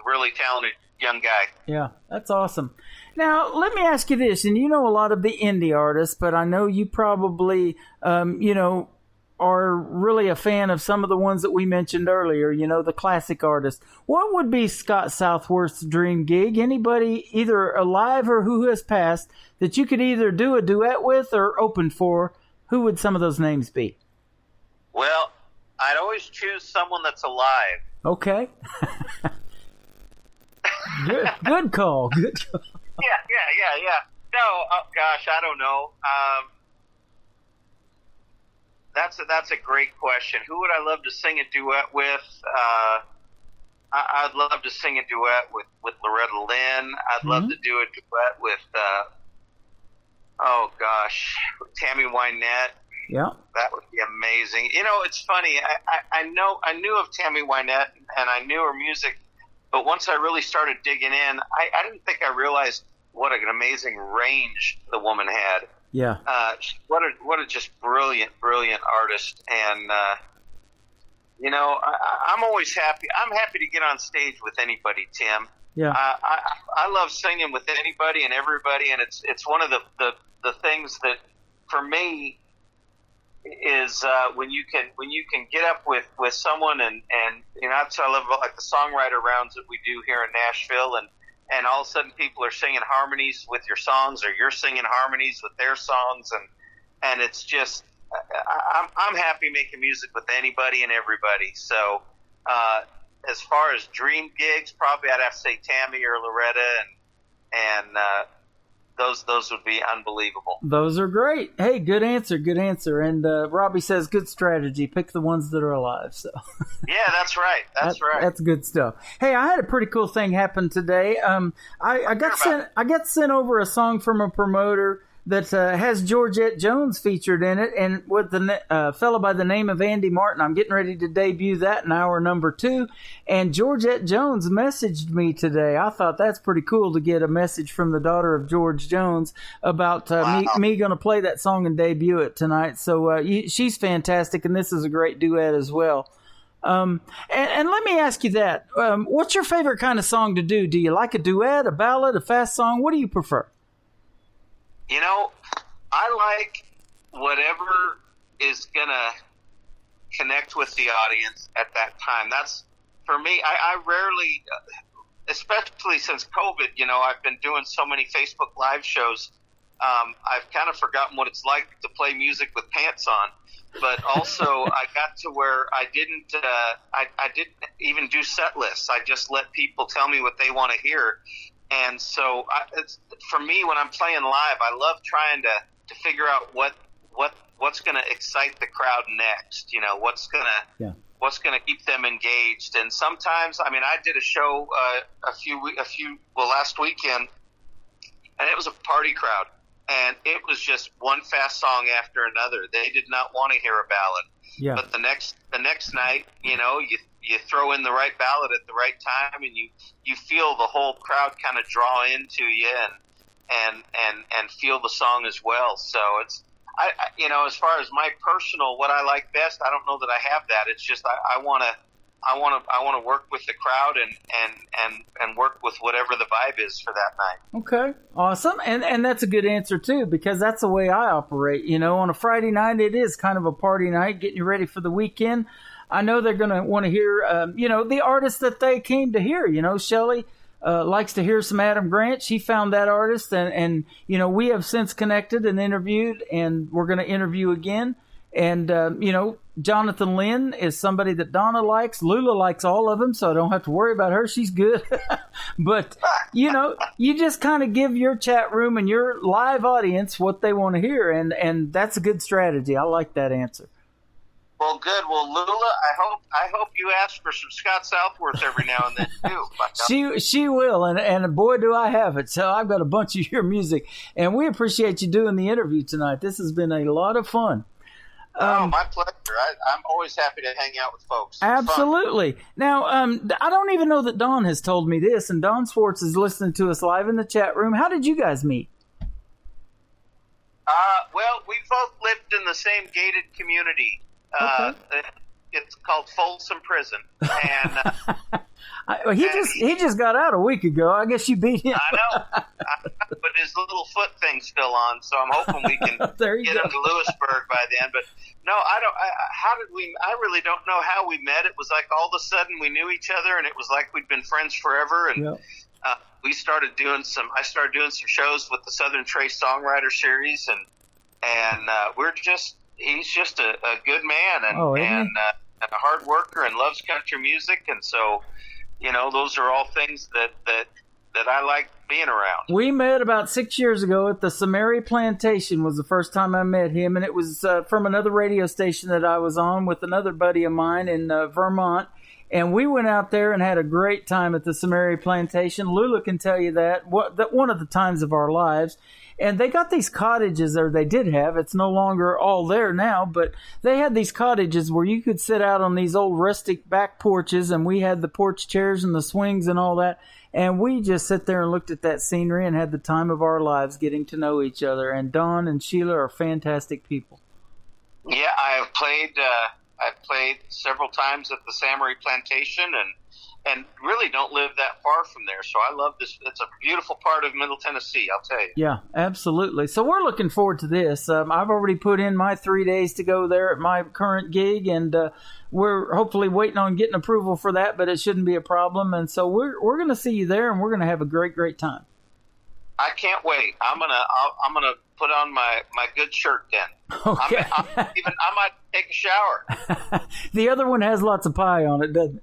really talented young guy. Yeah, that's awesome. Now, let me ask you this, and you know a lot of the indie artists, but I know you probably, are really a fan of some of the ones that we mentioned earlier, the classic artists. What would be Scott Southworth's dream gig? Anybody, either alive or who has passed, that you could either do a duet with or open for? Who would some of those names be? Well, I'd always choose someone that's alive. Okay. Good call. Good call. Yeah. No, oh gosh, I don't know. That's a great question. Who would I love to sing a duet with? I'd love to sing a duet with Loretta Lynn. I'd love to do a duet with Tammy Wynette. Yeah, that would be amazing. It's funny. I knew of Tammy Wynette and I knew her music, but once I really started digging in, I didn't think I realized what an amazing range the woman had. Yeah. What a just brilliant artist. And, I'm always happy. I'm happy to get on stage with anybody, Tim. Yeah. I love singing with anybody and everybody. And it's one of the things that for me is, when you can get up with someone and that's what I love about like the songwriter rounds that we do here in Nashville, and all of a sudden people are singing harmonies with your songs, or you're singing harmonies with their songs, and it's just I'm happy making music with anybody and everybody. So as far as dream gigs, probably I'd have to say Tammy or Loretta, and those would be unbelievable. Those are great. Hey, good answer. And Robbie says good strategy. Pick the ones that are alive. So yeah, that's right. That's good stuff. Hey, I had a pretty cool thing happen today. I got sent over a song from a promoter that has Georgette Jones featured in it, and with the fellow by the name of Andy Martin. I'm getting ready to debut that in hour number 2, and Georgette Jones messaged me today. I thought that's pretty cool to get a message from the daughter of George Jones about me going to play that song and debut it tonight. So she's fantastic, and this is a great duet as well. And let me ask you that. What's your favorite kind of song to do? Do you like a duet, a ballad, a fast song? What do you prefer? I like whatever is going to connect with the audience at that time. That's, for me, I rarely, especially since COVID, I've been doing so many Facebook Live shows. I've kind of forgotten what it's like to play music with pants on. But also, I got to where I didn't even do set lists. I just let people tell me what they want to hear. And so, for me, when I'm playing live, I love trying to figure out what's going to excite the crowd next. What's going to keep them engaged. And sometimes, I did a show last weekend, and it was a party crowd, and it was just one fast song after another. They did not want to hear a ballad. Yeah. But the next night, you throw in the right ballad at the right time, and you feel the whole crowd kind of draw into you and feel the song as well. So it's, as far as my personal, what I like best, I don't know that I have that. It's just, I want to work with the crowd and work with whatever the vibe is for that night. Okay. Awesome. And that's a good answer too, because that's the way I operate. On a Friday night, it is kind of a party night, getting you ready for the weekend. I know they're going to want to hear, the artist that they came to hear. Shelley likes to hear some Adam Grant. She found that artist, and we have since connected and interviewed, and we're going to interview again. And, Jonathan Lynn is somebody that Donna likes. Lula likes all of them, so I don't have to worry about her. She's good. But, you just kind of give your chat room and your live audience what they want to hear, and that's a good strategy. I like that answer. Well, good. Well, Lula, I hope you ask for some Scott Southworth every now and then too. She will, and boy, do I have it. So I've got a bunch of your music, and we appreciate you doing the interview tonight. This has been a lot of fun. My pleasure. I'm always happy to hang out with folks. It's absolutely. fun. Now, I don't even know that Dawn has told me this, and Dawn Swartz is listening to us live in the chat room. How did you guys meet? Well, we both lived in the same gated community. Okay. It's called Folsom Prison, and he just got out a week ago. I guess you beat him. I know, but his little foot thing's still on, so I'm hoping we can get him to Lewisburg by then. But no, I don't. How did we? I really don't know how we met. It was like all of a sudden we knew each other, and it was like we'd been friends forever. And we started doing some. I started doing some shows with the Southern Trace Songwriter Series, and we're just. He's just a good man and a hard worker and loves country music, and so those are all things that I like being around. We met about 6 years ago at the Samari Plantation. Was the first time I met him, and it was from another radio station that I was on with another buddy of mine in Vermont. And we went out there and had a great time at the Samari Plantation. Lula can tell you that one of the times of our lives. And they got these cottages, or they did have, it's no longer all there now, but they had these cottages where you could sit out on these old rustic back porches, and we had the porch chairs and the swings and all that. And we just sit there and looked at that scenery and had the time of our lives getting to know each other. And Don and Sheila are fantastic people. Yeah, I've played several times at the Samory Plantation, and really don't live that far from there. So I love this. It's a beautiful part of Middle Tennessee, I'll tell you. Yeah, absolutely. So we're looking forward to this. I've already put in my 3 days to go there at my current gig, and we're hopefully waiting on getting approval for that, but it shouldn't be a problem. And so we're going to see you there, and we're going to have a great time. I can't wait. I'm gonna put on my good shirt then. Okay. I might take a shower. The other one has lots of pie on it, doesn't it?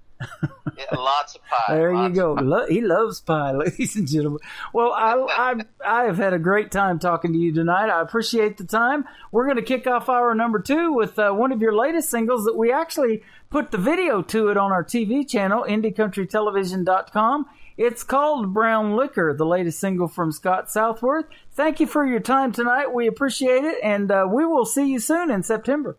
Yeah, lots of pie. There you go. He loves pie, ladies and gentlemen. Well, I have had a great time talking to you tonight. I appreciate the time. We're going to kick off hour number 2 with one of your latest singles that we actually put the video to it on our TV channel, IndieCountryTelevision.com. It's called Brown Liquor, the latest single from Scott Southworth. Thank you for your time tonight. We appreciate it, and we will see you soon in September.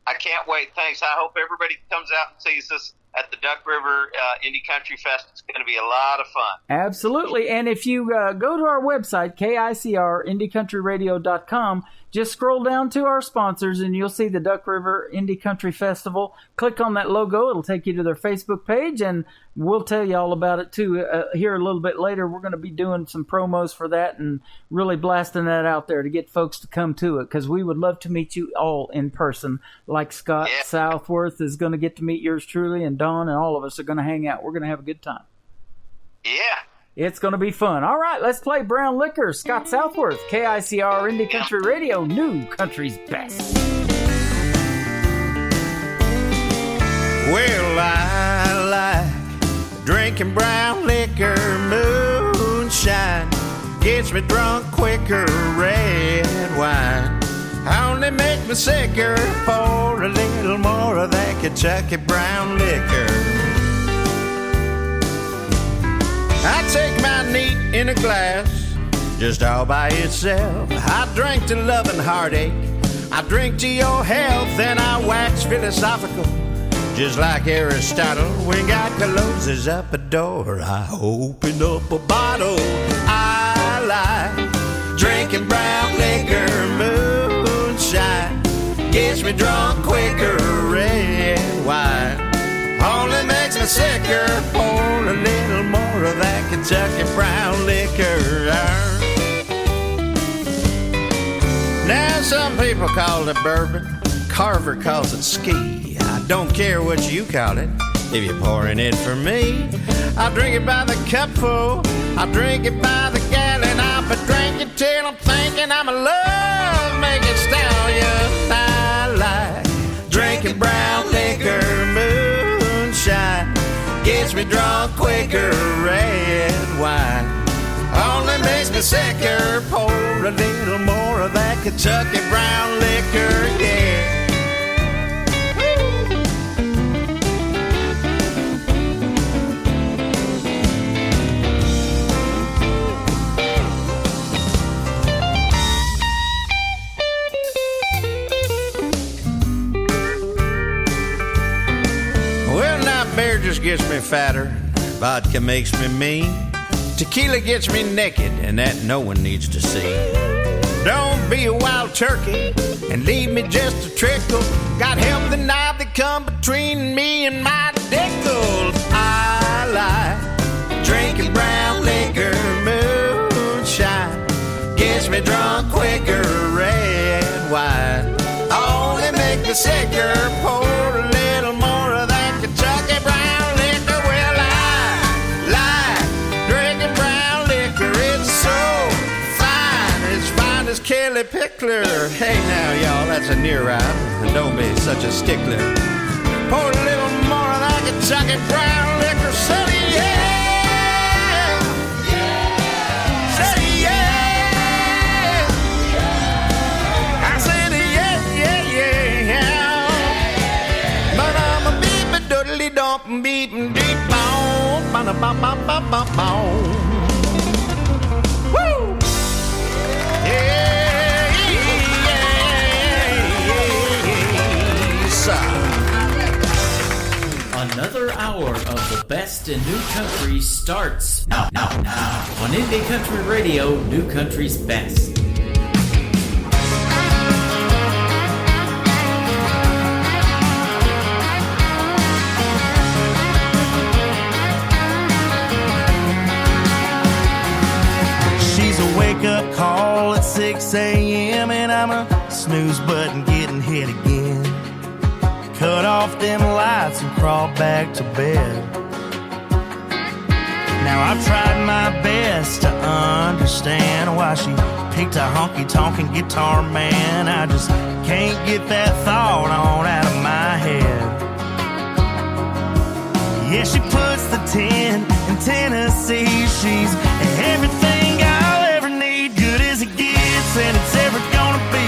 I can't wait. Thanks. I hope everybody comes out and sees us at the Duck River Indie Country Fest. It's going to be a lot of fun. Absolutely. And if you go to our website, KICR, IndieCountryRadio.com, just scroll down to our sponsors and you'll see the Duck River Indie Country Festival. Click on that logo. It'll take you to their Facebook page, and we'll tell you all about it too here a little bit later. We're going to be doing some promos for that and really blasting that out there to get folks to come to it, because we would love to meet you all in person, like Scott Southworth is going to get to meet yours truly, and Don and all of us are going to hang out. We're going to have a good time. Yeah. It's going to be fun. All right, let's play Brown Liquor. Scott Southworth, KICR Indie Country Radio, New Country's Best. Well, I like drinking brown liquor, moonshine gets me drunk quicker, red wine only make me sicker, pour a little more of that Kentucky brown liquor. I take my neat in a glass, just all by itself. I drink to love and heartache, I drink to your health, and I wax philosophical, just like Aristotle. When God closes up a door, I open up a bottle. I like drinking brown liquor, moonshine gets me drunk quicker, red wine only makes me sicker, pour a little more of that Kentucky brown liquor. Now some people call it bourbon, Carver calls it ski. I don't care what you call it, if you're pouring it for me. I drink it by the cupful, I drink it by the gallon. I'll be drinking till I'm thinking I'm a love-making stallion. I like drinking brown liquor, moonshine gets me drunk quicker, red wine only makes me sicker, pour a little more of that Kentucky brown liquor, yeah. Well, now beer just gets me fatter, vodka makes me mean, tequila gets me naked, and that no one needs to see. Don't be a wild turkey and leave me just a trickle. God help the knob that come between me and my dickle. I like drinking brown liquor, moonshine gets me drunk quicker, red wine only make me sicker, pour a little more of that Kentucky brown liquor. Well, I like drinking brown liquor, it's so fine, it's fine as Kelly Pickler. Hey now, y'all, that's a near rhyme, don't be such a stickler. Pour a little more of that Kentucky brown liquor, sonny, yeah. Say yeah. I said yeah. But I'm a beep a doodly dump beep deep bone. Woo! Another hour of the best in new country starts now. On Indie Country Radio, New Country's Best. She's a wake-up call at 6 a.m. and I'm a snooze button getting hit again. Cut off them lights and crawl back to bed. Now I've tried my best to understand why she picked a honky-tonkin' guitar man. I just can't get that thought on out of my head. Yeah, she puts the 10 in Tennessee. She's everything I'll ever need, good as it gets, and it's ever gonna be.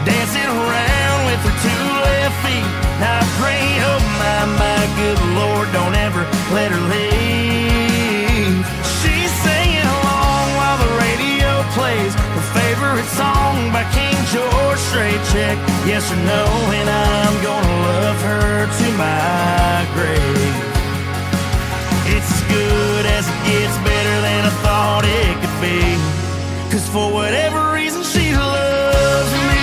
Dancing around with her two left feet. Now I pray, oh my good Lord, don't ever let her leave. She's singing along while the radio plays her favorite song by King George. Straight check, yes or no, and I'm gonna love her to my grave. It's as good as it gets, better than I thought it could be. 'Cause for whatever reason she loves me.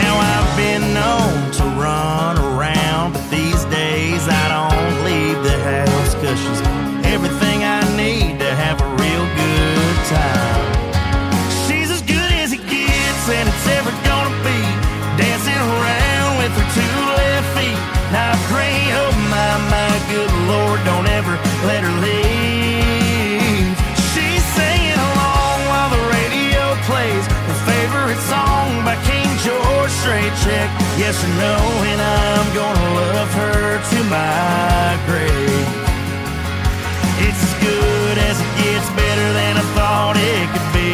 Now I've been known to run around, but these days I don't leave the house, 'cause she's everything I need to have a real good time. She's as good as it gets, and it's ever gonna be. Dancing around with her two left feet. Now I pray, oh my good Lord, don't ever let her leave. She's singing along while the radio plays her favorite song by King George. Straight check, yes or no, and I'm gonna love her to my grave. It's as good as it gets, better than I thought it could be.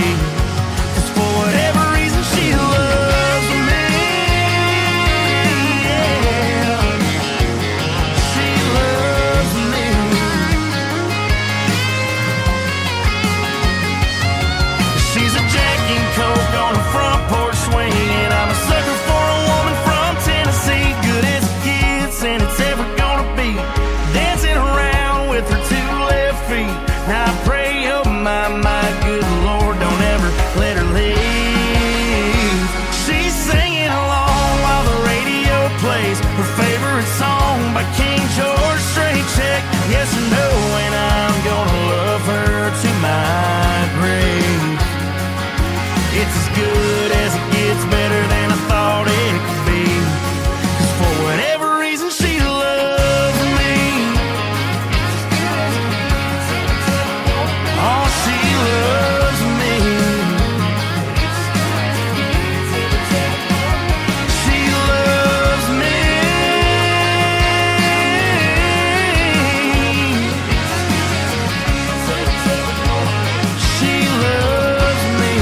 'Cause for whatever reason she loves me. Yeah, she loves me. She's a Jack and Coke on a front porch swing, and I'm a sucker for a woman from Tennessee. Good as it gets, and it's ever gonna be. Dancing around with her two left feet. Now I pray, oh my good Lord, don't ever let her leave. She's singing along while the radio plays her favorite song by King George. Straight check, yes or no, and I'm gonna love her to my grave. It's as good as it gets, better than I thought it could be. 'Cause for whatever reason she loves me. Oh, she loves me. She loves me. She loves me.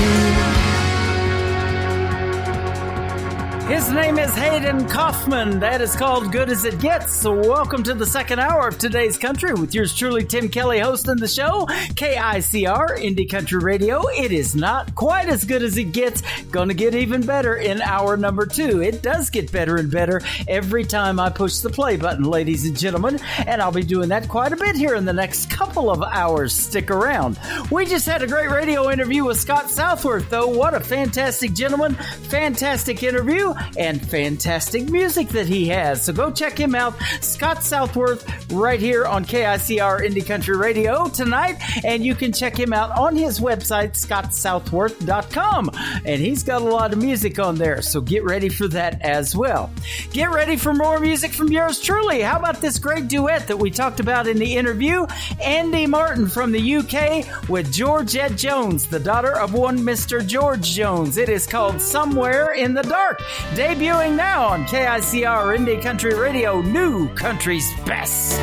His name is Hayden Kaufman. That is called Good As It Gets. So welcome to the second hour of today's country with yours truly, Tim Kelly, hosting the show. KICR, Indie Country Radio. It is not quite as good as it gets. Gonna get even better in hour number 2. It does get better and better every time I push the play button, ladies and gentlemen. And I'll be doing that quite a bit here in the next couple of hours. Stick around. We just had a great radio interview with Scott Southworth, though. What a fantastic gentleman. Fantastic interview and fantastic music that he has. So go check him out, Scott Southworth, right here on KICR Indie Country Radio tonight. And you can check him out on his website, scottsouthworth.com. And he's got a lot of music on there, so get ready for that as well. Get ready for more music from yours truly. How about this great duet that we talked about in the interview? Andy Martin from the UK with Georgette Jones, the daughter of one Mr. George Jones. It is called Somewhere in the Dark. Debuting now on KICR Indie Country Radio, New Country's Best.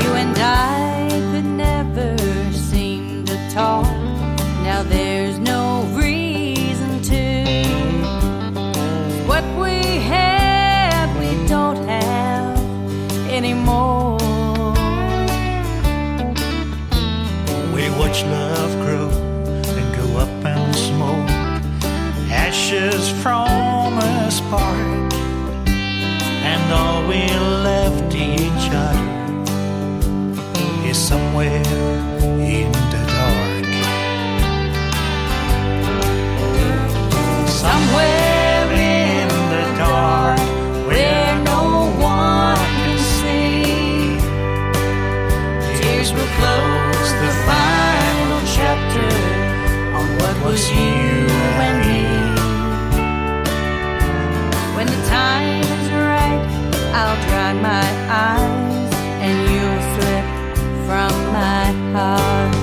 You and I could never seem to talk. Now there's no reason to. What we had, we don't have anymore. We watch love grow and go up somewhere in the dark. Somewhere in the dark where no one can see. Tears will close the final chapter on what was you and me. When the time is right, I'll dry my eyes and you'll slip from my heart.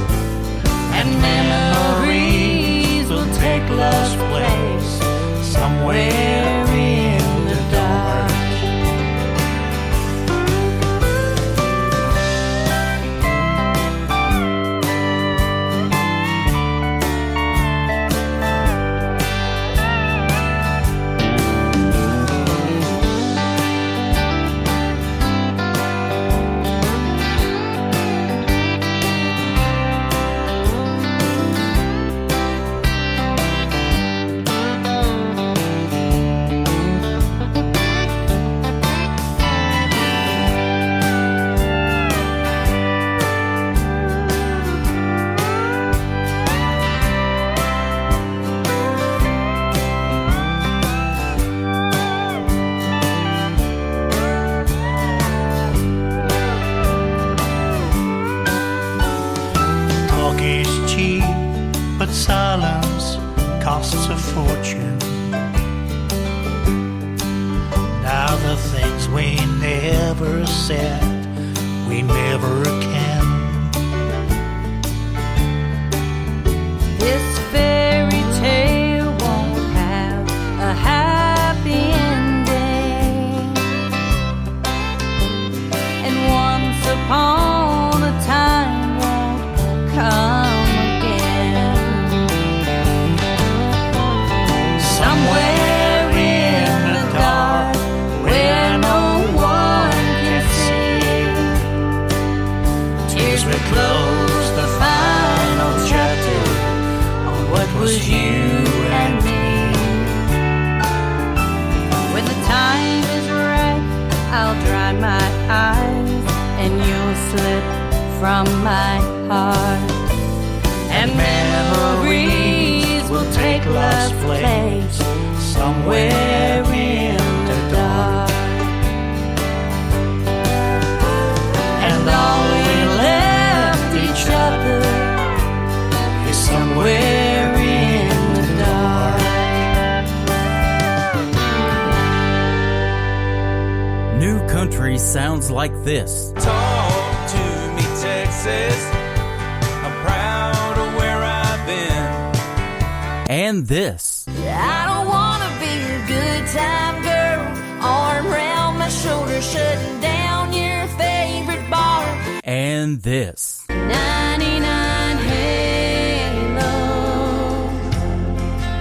And memories will take love's place somewhere in the dark. Talk is cheap, but silence costs a fortune. Now the things we never said, we never can. This fairy tale won't have a happy ending. And once upon a time won't come again. Somewhere in the dark where no one can see. Tears will close the final chapter on what was you and me. When the time is right, I'll dry my eyes and you'll slip from my heart. And memories will take love's place somewhere in the dark. And all we left each other is somewhere in the dark. New country sounds like this. Talk to me, Texas. I'm proud of where I've been. And this. I don't wanna be a good time girl, arm around my shoulder, shutting down your favorite bar. And this. 99 Halo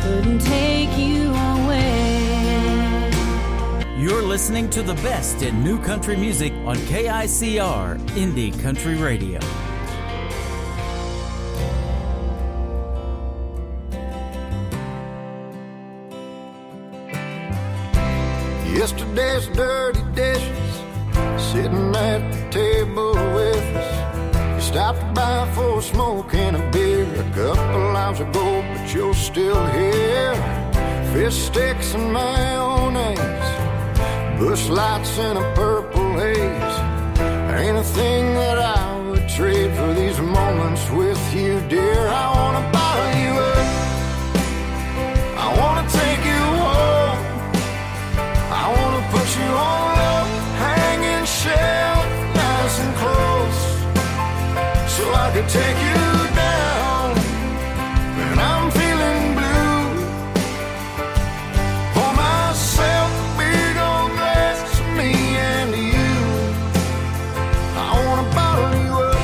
couldn't take you away. You're listening to the best in new country music on KICR Indie Country Radio. Yesterday's dirty dishes sitting at the table with us. You stopped by for a smoke and a beer a couple hours ago, but you're still here. Fish sticks and mayonnaise, bush lights in a purple haze. Ain't a thing that I would trade for these moments with you, dear. I wanna bottle you up, I wanna take you home, I wanna put you on a hanging shelf, nice and close, so I could take you down when I'm feeling blue. Pour myself a big old glass of me and you. I wanna bottle you up.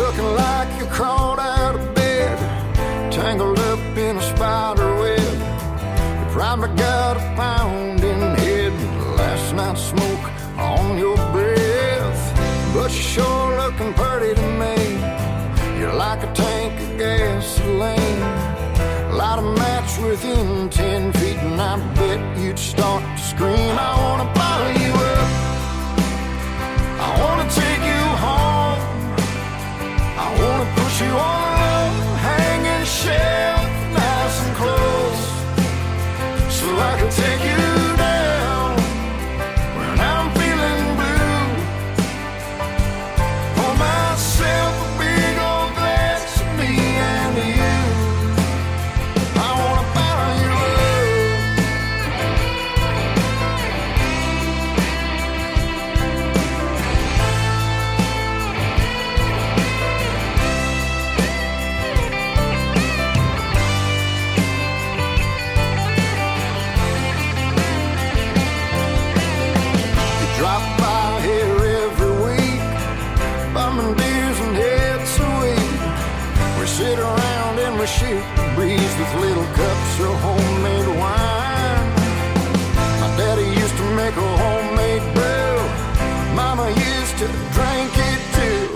Looking like you crawled out of bed, tangled up in a spider web. You probably got a pounding head, last night's smoke on your breath. But you're sure looking pretty to me. You're like a tank of gasoline. Light a match within 10 feet and and I bet you'd start to scream. I wanna bottle you up, I wanna take you home, I wanna push you on a hanging shelf, nice and close, so I can take you down when I'm feeling blue. Pour myself a big old glass of me and you. I wanna bottle you drop by here every week, bumming beers and heads sweet. We sit around and we shoot the breeze with little cups of homemade wine. My daddy used to make a homemade brew, Mama used to drink it too.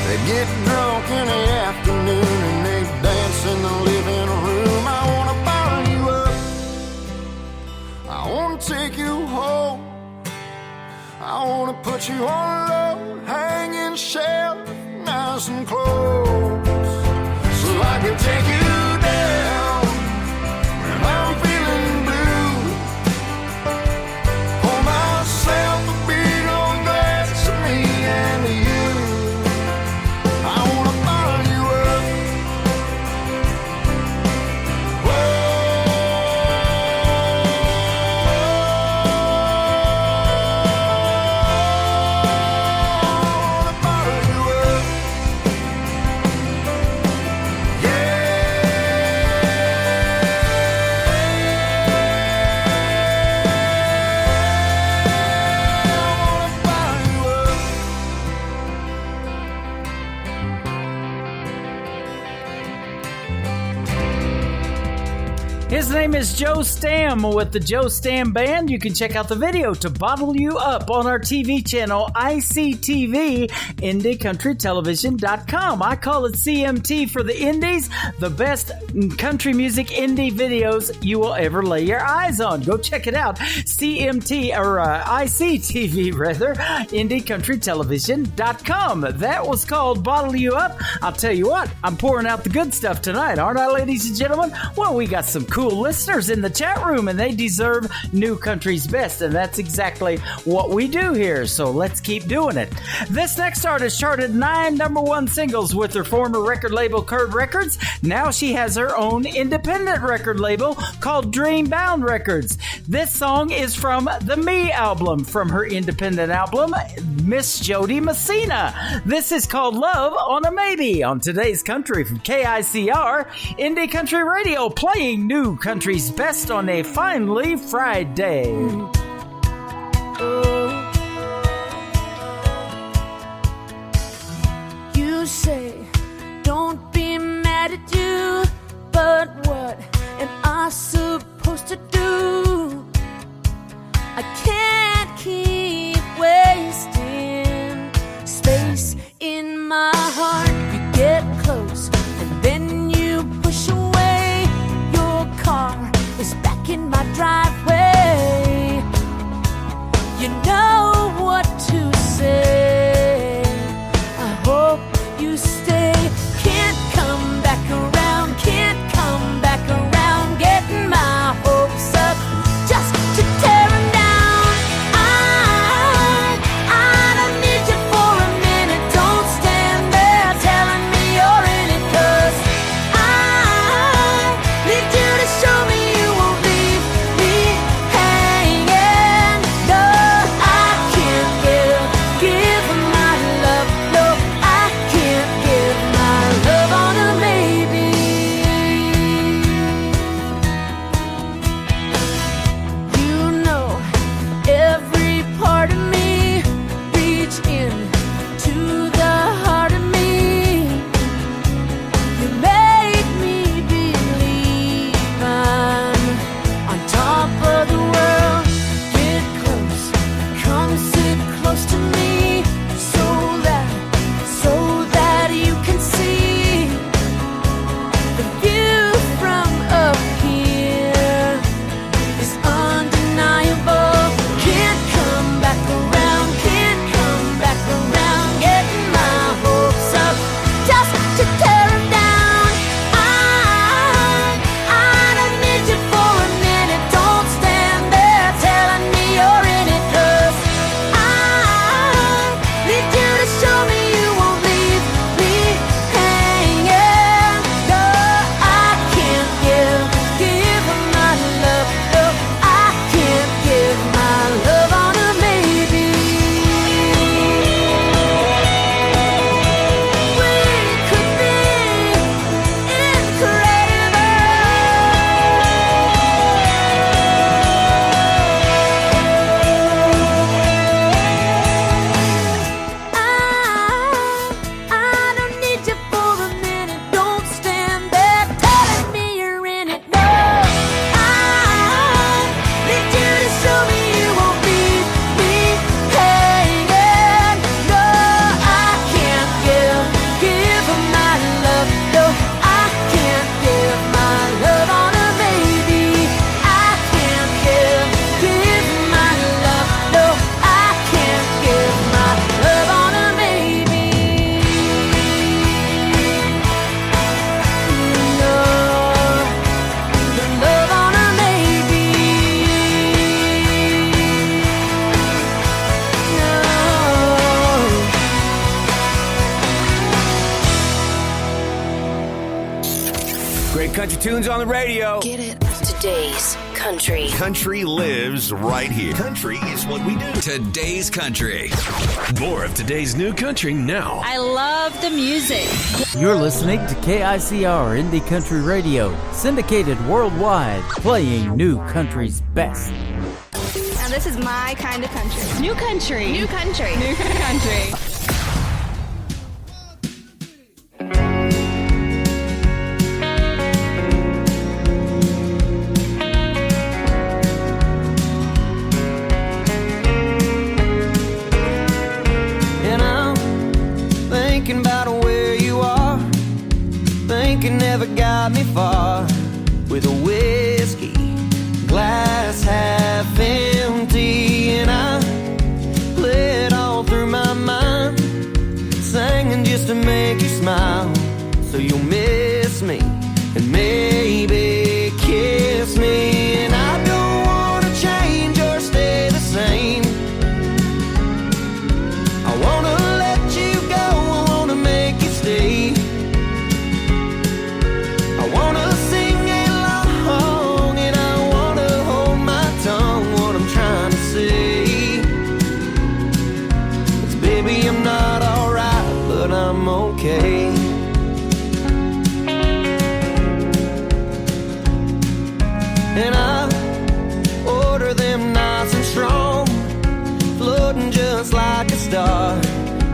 They get drunk in the afternoon and they dance in the living room. I wanna bottle you up, I wanna take you home, I wanna put you on a low hanging shelf, nice and close, so I can take you down when I'm feeling blue. Pour myself a big old glass of me and you. I wanna bottle you up. His name is Joe Stam with the Joe Stam Band. You can check out the video to Bottle You Up on our TV channel, ICTV, IndieCountryTelevision.com. I call it CMT for the Indies, the best country music indie videos you will ever lay your eyes on. Go check it out. CMT, or ICTV rather, IndieCountryTelevision.com. That was called Bottle You Up. I'll tell you what, I'm pouring out the good stuff tonight, aren't I, ladies and gentlemen? Well, we got some cool listeners in the chat room, and they deserve New Country's best, and that's exactly what we do here, so let's keep doing it. This next artist charted 9 #1 singles with her former record label Curve Records. Now she has her own independent record label called Dreambound Records. This song is from the Me album, from her independent album, Miss Jody Messina. This is called Love on a Maybe on today's Country from KICR, Indie Country Radio, playing New Country's best on a finally Friday. You say, don't be mad at you, but what am I supposed to do? I can't keep wasting space in my heart. You get close and then you push away. Your car is back in my driveway. country tunes on the radio. Get it. Today's country. Country lives right here. Country is what we do. Today's country. More of today's new country now. I love the music. You're listening to KICR Indie Country Radio, syndicated worldwide, playing new country's best. Now this is my kind of country. New country. New country. New country. Never got me far with a whiskey glass half empty, and I play it all through my mind, singing just to make you smile, so you'll miss me and maybe kiss me. And I don't want to change or stay the same. I want to let you go, I want to make you stay. I wanna sing along and I wanna hold my tongue, what I'm trying to say. 'Cause baby, I'm not alright, but I'm okay. And I order them nice and strong, floating just like a star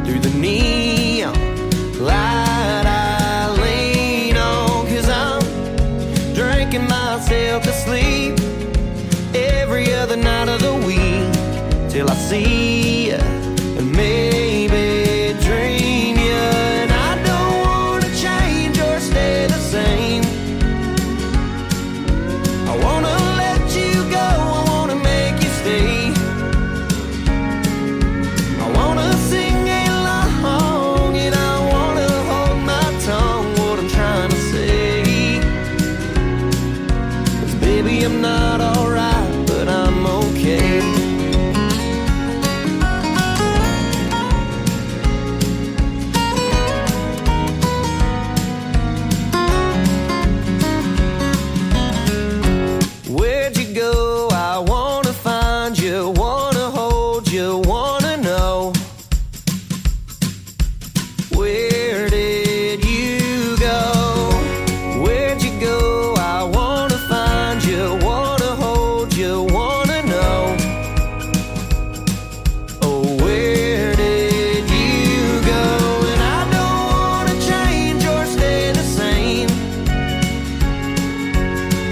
through the neon light I lean on. 'Cause I'm drinking myself to sleep every other night of the week till I see you and maybe dream you. And I don't want to change or stay the same. I want to let you go, I want to make you stay. I want to sing along and I want to hold my tongue, what I'm trying to say. 'Cause baby, I'm not alright, but I'm okay. Where'd you go? I wanna find you, wanna hold you, wanna know. Where did you go? Where'd you go? I wanna find you, wanna hold you, wanna know. Oh, where did you go? And I don't wanna change or stay the same.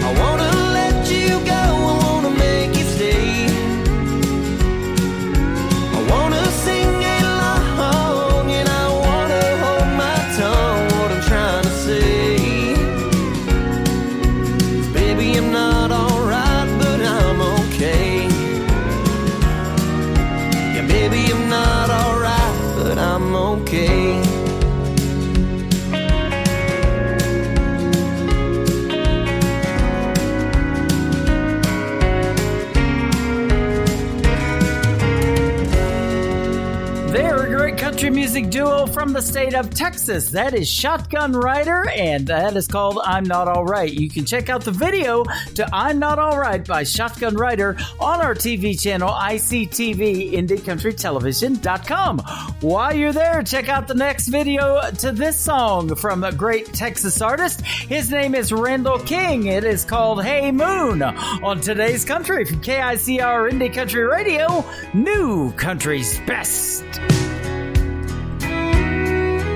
I wanna let you go, I wanna make you stay. I wanna sing along and I wanna hold my tongue, what I'm trying to say. 'Cause baby, I'm not alright, but I'm okay. Yeah, baby, I'm not alright, but I'm okay. They're a great country music duo from the state of Texas. That is Shotgun Rider, and that is called I'm Not Alright. You can check out the video to I'm Not Alright by Shotgun Rider on our TV channel, ICTV, IndieCountryTelevision.com. While you're there, check out the next video to this song from a great Texas artist. His name is Randall King. It is called Hey Moon on Today's Country from KICR Indie Country Radio, new country's best.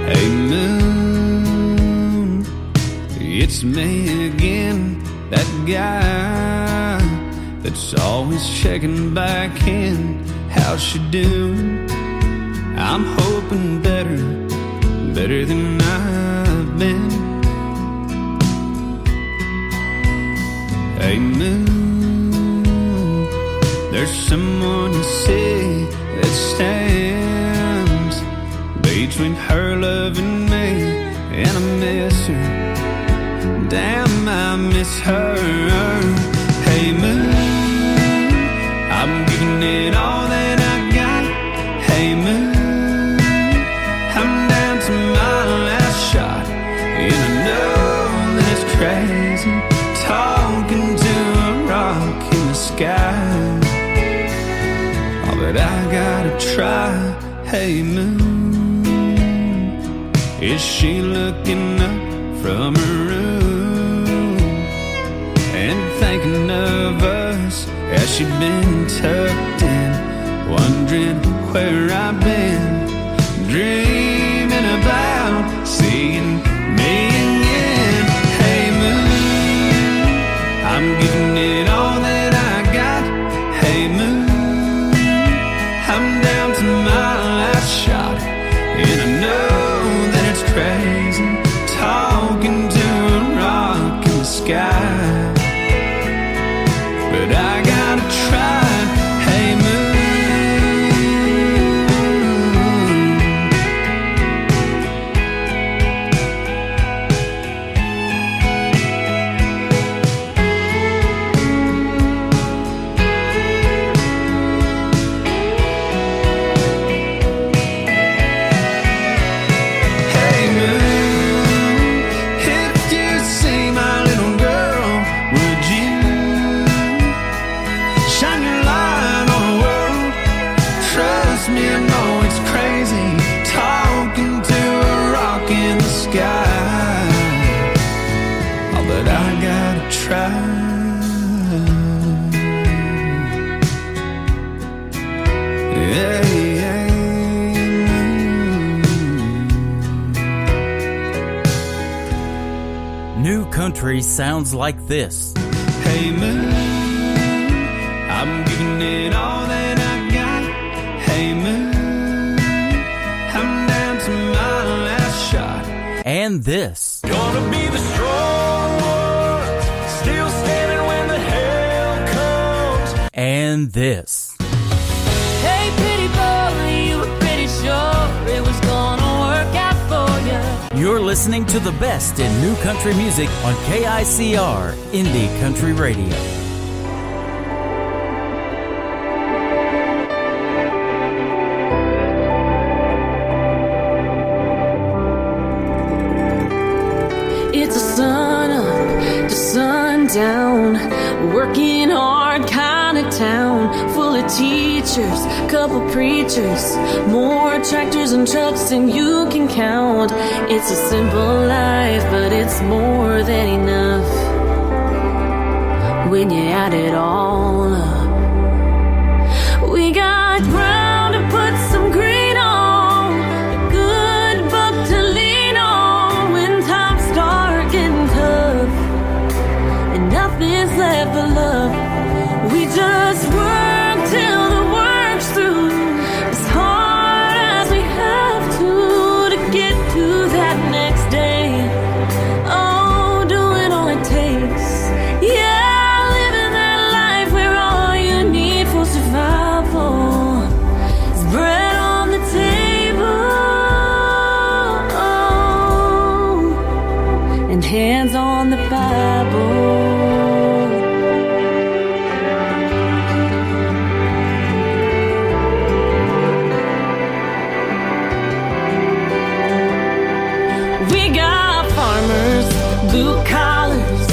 Hey moon, it's me again, that guy that's always checking back in. How's she doing? I'm hoping better than I've been. Hey moon, there's someone you see that stands between her love and me, and I miss her. Damn, I miss her. Hey moon, I'm giving it all that I got. Hey moon, I'm down to my last shot, and I know that it's crazy. try. Hey moon, is she looking up from her room and thinking of us as she been tucked in, wondering where I've been, dreaming about seeing me again. Hey moon, I'm giving it all that I got. Hey moon, I'm down to my last shot, and I know that it's crazy talking to a rock in the sky, but I gotta try. Hey moon, Country sounds like this. Hey moon, I'm giving it all that I got. Hey moon, I'm down to my last shot. And this. Gonna be the strong one, still standing when the hell comes. And this. Hey pretty boy, you were pretty sure it was gonna work out for you. You're listening to the best in new country music on KICR, Indie Country Radio. It's a sun up to sundown, working hard kind of town, full of teachers, couple preachers, more tractors and trucks than you can count. It's a simple life, but it's more than enough when you add it all up. We got ground to put some green on, a good book to lean on when times start getting tough and nothing's left but love. We just work till the work's through, as hard as we have to get to that next day. Oh, doing all it takes. Yeah, living that life where all you need for survival is bread on the table and hands on the Bible. Blue collars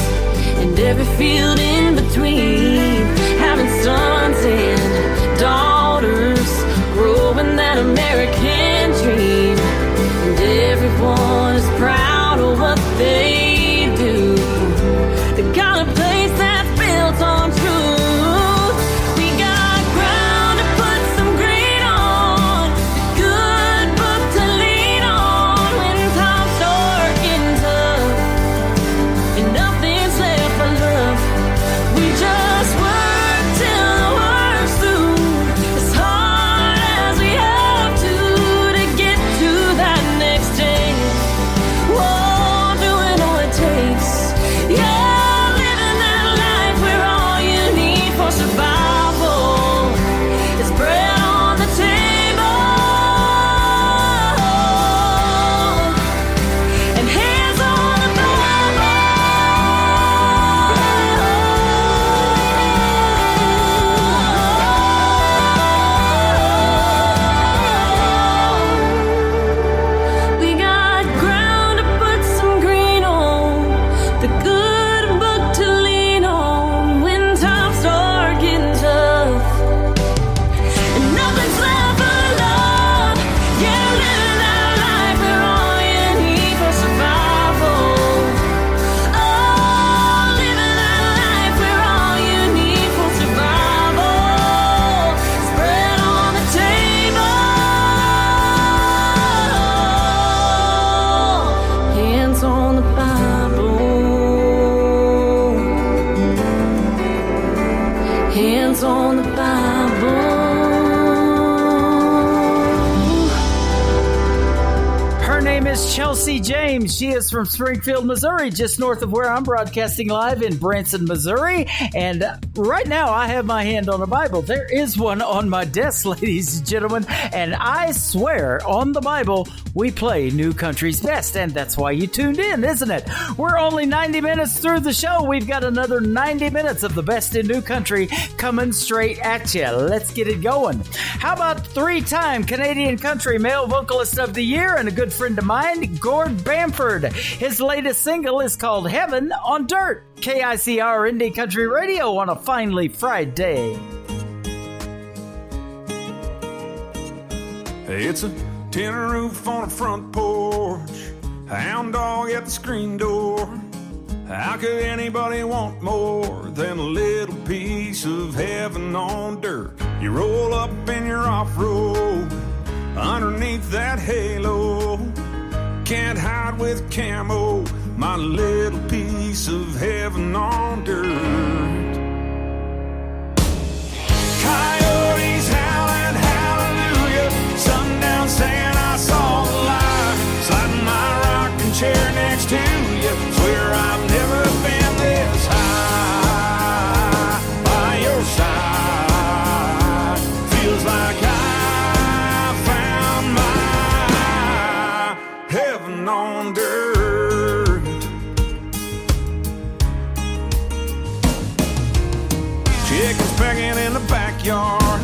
and every field in between, having sons and daughters, growing that American dream, and everyone is proud of what they do. They got a place that's built on truth. We got ground to put some green on, a good book to lean on when times start getting tough. Nothing's left but love. We just Her name is Chelsea James. She is from Springfield, Missouri, just north of where I'm broadcasting live in Branson, Missouri. And right now I have my hand on a Bible. There is one on my desk, ladies and gentlemen. And I swear on the Bible, we play New Country's Best. And that's why you tuned in, isn't it? We're only 90 minutes through the show. We've got another 90 minutes of the best in New Country coming straight at you. Let's get it going. How about three-time Canadian country male vocalist of the year and a good friend of mine, Gord Bamford. His latest single is called Heaven on Dirt. KICR Indie Country Radio on a finely Friday. It's a tin roof on a front porch, a hound dog at the screen door. How could anybody want more than a little piece of heaven on dirt? You roll up in your off-road underneath that halo. Can't hide with camo, my little piece of heaven on dirt. Coyotes howling hallelujah, sundown saying I saw the light, sliding my rocking chair next to you. Swear I've never been this high by your side. Feels like I found my heaven on dirt. Chickens pecking in the backyard,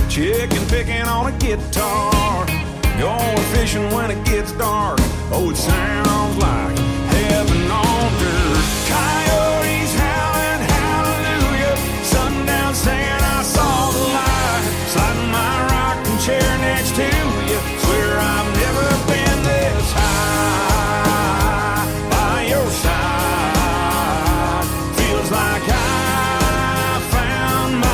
chicken picking on a guitar, going fishing when it gets dark. Oh, it sounds like heaven on dirt. Coyotes howling hallelujah, sundown saying I saw the light, sliding my rocking chair next to you. Swear I've never been this high by your side. Feels like I found my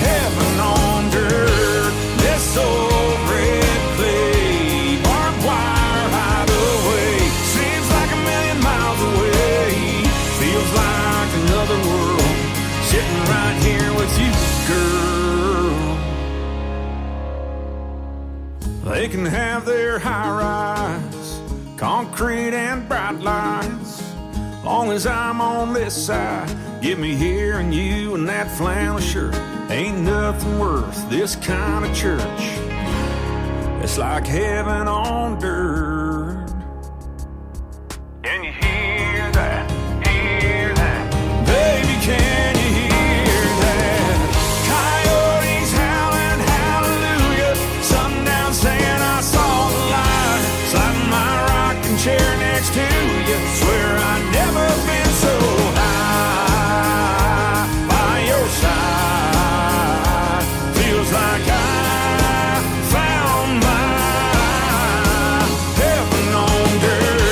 heaven on dirt. This old red clay barbed wire hideaway seems like a million miles away. Feels like another world sitting right here with you, girl. They can have their high-rise, concrete and bright lights. Long as I'm on this side, get me here and you and that flannel shirt. Ain't nothing worth this kind of church. It's like heaven on dirt. Can you hear that? Hear that? Baby, can you hear that? Coyotes howling hallelujah, sundown saying I saw the light, sliding my rocking chair next to you. Swear I'd never been so high by your side. Feels like I found my heaven on dirt.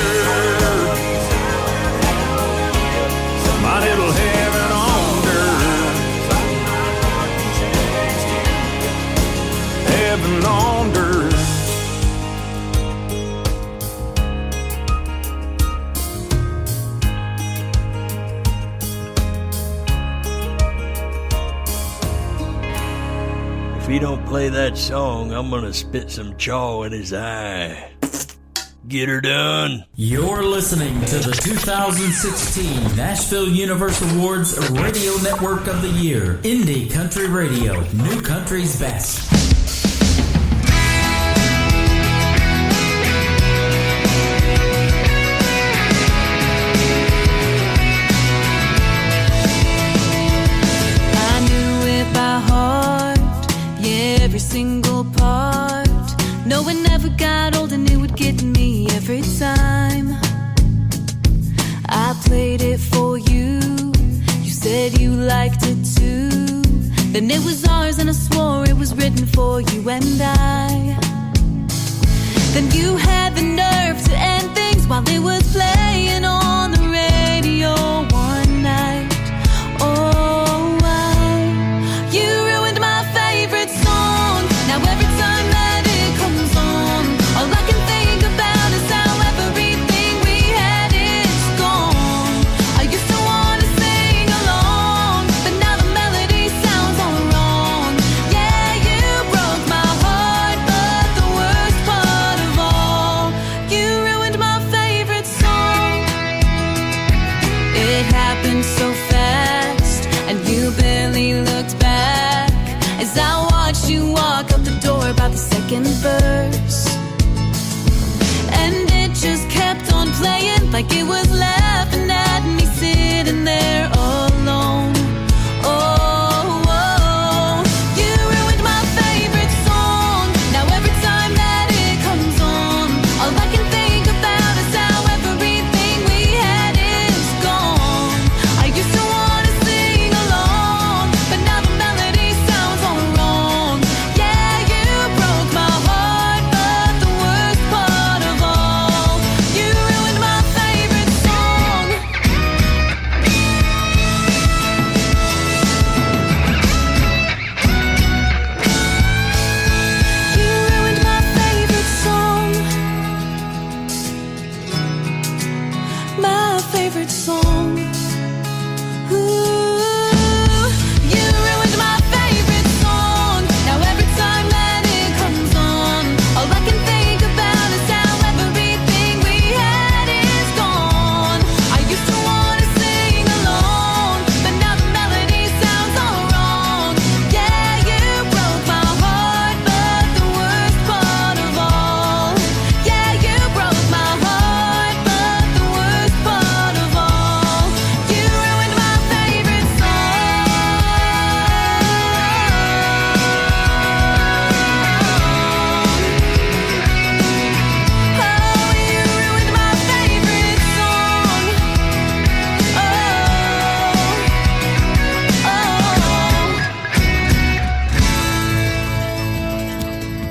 My little heaven on dirt. Heaven on dirt. If he don't play that song, I'm gonna spit some chaw in his eye. Get her done. You're listening to the 2016 Nashville Universe Awards Radio Network of the Year. Indie Country Radio, New Country's Best. I knew it by heart, yeah, every single part. No, it never got old and it would get me every time. I played it for you, you said you liked it too. Then it was ours and I swore it was written for you and I. Then you had the nerve to end things while it was playing on the radio one night. Oh, why? You ruined my favorite song. Now every time that it comes on, all I can think about is how everything we had is gone. I used to want to sing along, but now the melody sounds all wrong. Yeah, you broke my heart, but the worst part of second verse. And it just kept on playing like it was laughing at me sitting there alone. Oh, oh, you ruined my favorite song. Now every time that it comes on, all I can think about is how everything we had is gone. I used to wanna sing along, but now the melody sounds all wrong. Yeah, you broke my heart, but the worst part of all, you ruined my favorite song. You ruined my favorite song. My favorite song. Ooh, you ruined my favorite song. Now every time that it comes on, all I can think about is how everything we had is gone. I used to wanna sing along, but now the melody sounds all wrong. Yeah, you broke my heart, but the worst part of all, yeah, you broke my heart, but the worst part of all, you ruined my favorite song. Oh, you ruined my favorite song.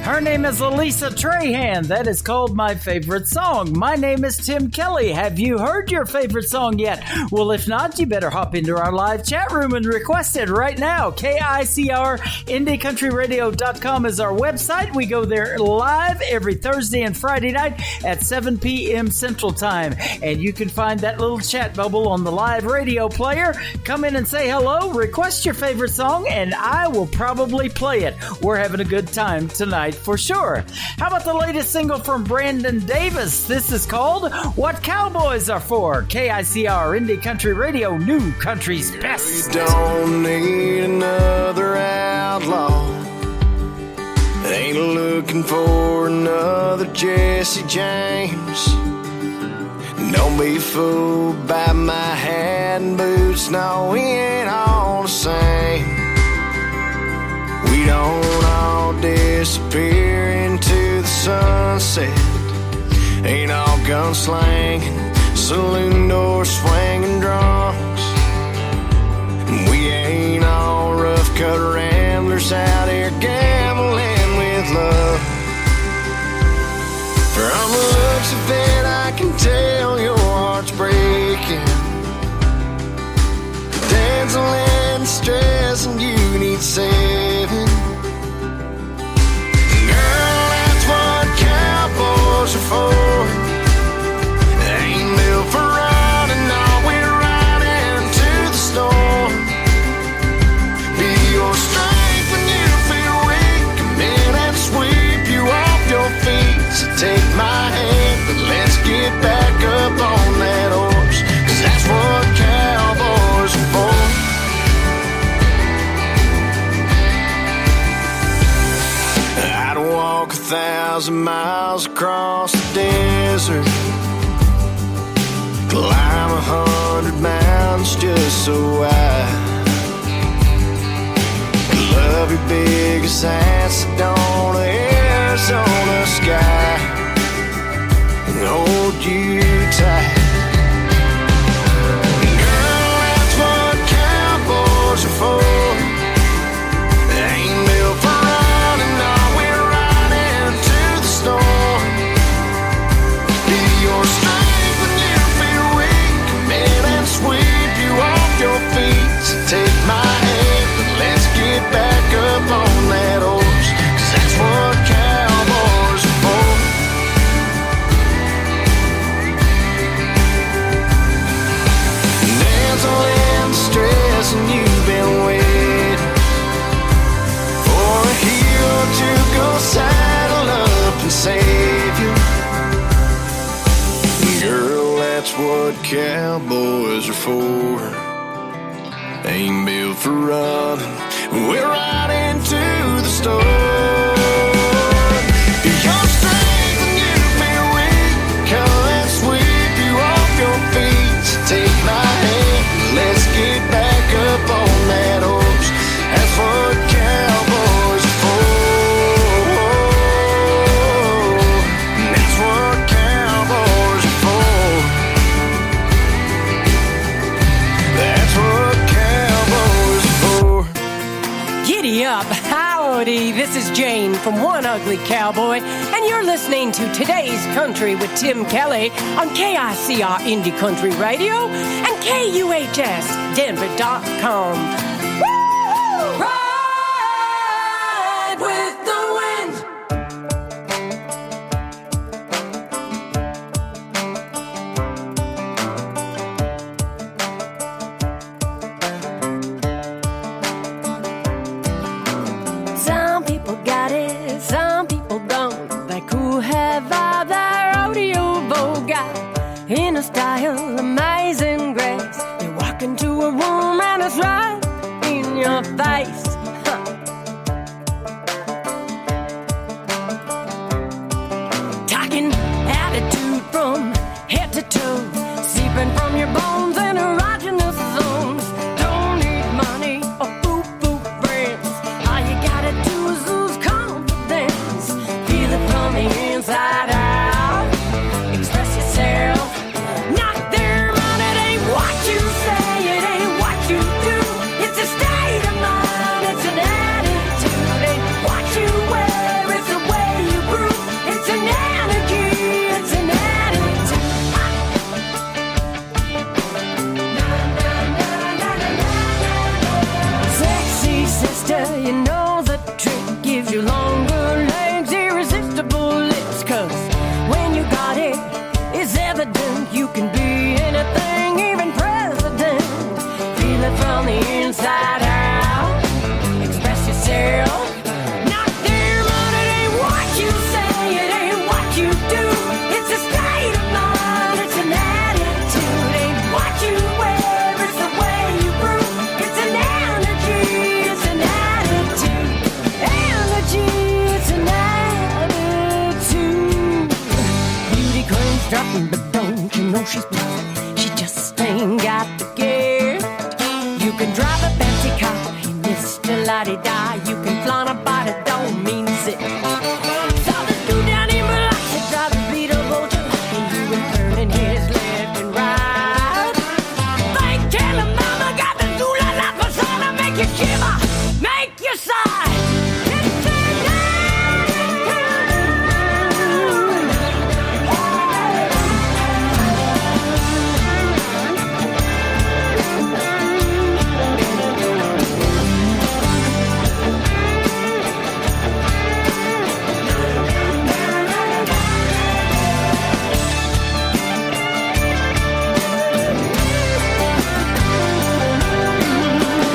Her name is Elisa Trahan. That is called My Favorite Song. My name is Tim Kelly. Have you heard your favorite song yet? Well, if not, you better hop into our live chat room and request it right now. KICR IndieCountryRadio.com is our website. We go there live every Thursday and Friday night at 7 p.m. Central Time. And you can find that little chat bubble on the live radio player. Come in and say hello, request your favorite song, and I will probably play it. We're having a good time tonight for sure. How about the latest single from Brandon Davis? This is called What Cowboys Are For. KICR Indie Country Radio, New Country's Best. You don't need another outlaw. Ain't looking for another Jesse James. Don't be fooled by my hat and boots. No, we ain't all the same. We don't all disappear into the sunset. Ain't all gunslanging, saloon door swinging drunks. We ain't all rough cut ramblers out here gambling with love. From the looks of it, I can tell your heart's breaking. Dancing and stressing, you need saving. Girl, that's what cowboys are for. Ain't built for running, no, we're riding to the storm. Be your strength when you feel weak. Come in and sweep you off your feet. So take my hand, but let's get back up on that horse. 'Cause that's what cowboys are for. I'd walk 1,000 miles across the desert, climb 100 mountains just so I love your biggest ass on the Arizona sky and hold you tight. Girl, that's what cowboys are for. Ain't built for running, no, we're riding to the storm. Be your strength when you feel weak. Come in and sweep you off your feet. So take my hand, but let's get back up on that horse. 'Cause that's what cowboys are for. Dancing in the stress and you've been waiting for a hero to go saddle up and save you. Girl, that's what cowboys are for. Ain't built for running, we're riding to the store. from One Ugly Cowboy, and you're listening to Today's Country with Tim Kelly on KICR Indie Country Radio and KUHSDenver.com. Woo-hoo! Ride with the wind. Some people got it, some people don't. They cool have vibe, that rodeo vogue got in a style, amazing grace. They walk into a room and it's right in your face. Huh. Talking attitude from head to toe, seeping from your bones and erogenous zones. Don't need money or boo-boo friends. All you gotta do is lose confidence. Feel it from the inside out. Express yourself. Not their mind. It ain't what you say. It ain't what you do. It's a state of mind. It's an attitude. Ain't what you wear. It's the way you grew. It's an energy. It's an attitude. Sexy sister, you know the trick. Gives you longer legs, irresistible lips. 'Cause when you got it, it's evident you can be anything, even president. Feel it from the inside out. Express yourself. Not their mind. It ain't what you say. It ain't what you do. It's a state of mind. It's an attitude. Ain't what you wear. It's the way you grew. It's an energy. It's an attitude. Energy. It's an attitude. Beauty queen's dropping, but don't you know she's blind? She just ain't got the gift. You can drive a fancy car, hey, Mr. La-di-da. You can flaunt a body, don't mean zip. Saw this dude down in Biloxi, try to beat a vulture. And you were turning his left and right. Think telling mama got the ooh-la-la persona, make you shiver, make you sigh. It's an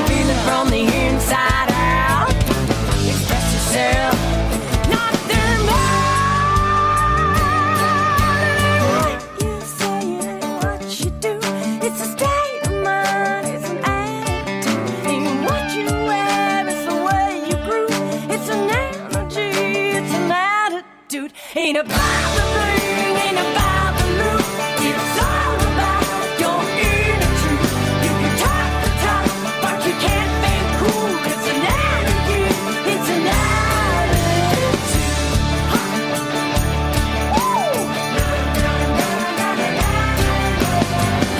Feel it from the inside out. Express yourself. Not their mind. What you say, it ain't what you do. It's a state of mind. It's an attitude. Ain't what you wear. It's the way you grew. It's an energy. It's an attitude. Ain't about the bling. Ain't about the look. It's all about your inner truth. You can talk the talk, but you can't think cool. It's an energy. It's an attitude. Woo!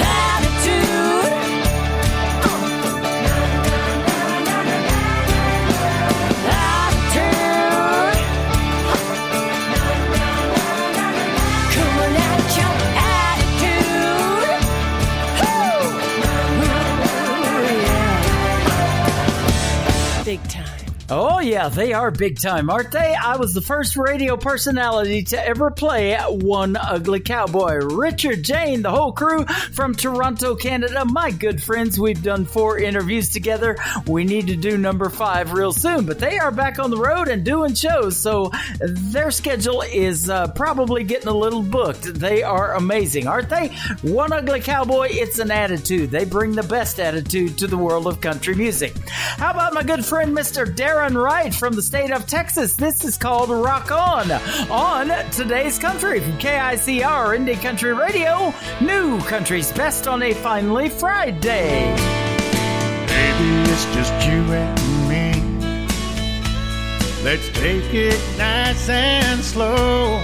Attitude. Attitude. Coming at your attitude. Woo! Big time. Oh, yeah, they are big time, aren't they? I was the first radio personality to ever play One Ugly Cowboy. Richard, Jane, the whole crew from Toronto, Canada, my good friends. We've done 4 interviews together. We need to do number 5 real soon, but they are back on the road and doing shows, so their schedule is probably getting a little booked. They are amazing, aren't they? One Ugly Cowboy, it's an attitude. They bring the best attitude to the world of country music. How about my good friend, Mr. Darren Wright from the state of Texas? This is called Rock On Today's Country from KICR Indie Country Radio, New Country's Best on a Finally Friday. Baby, it's just you and me. Let's take it nice and slow.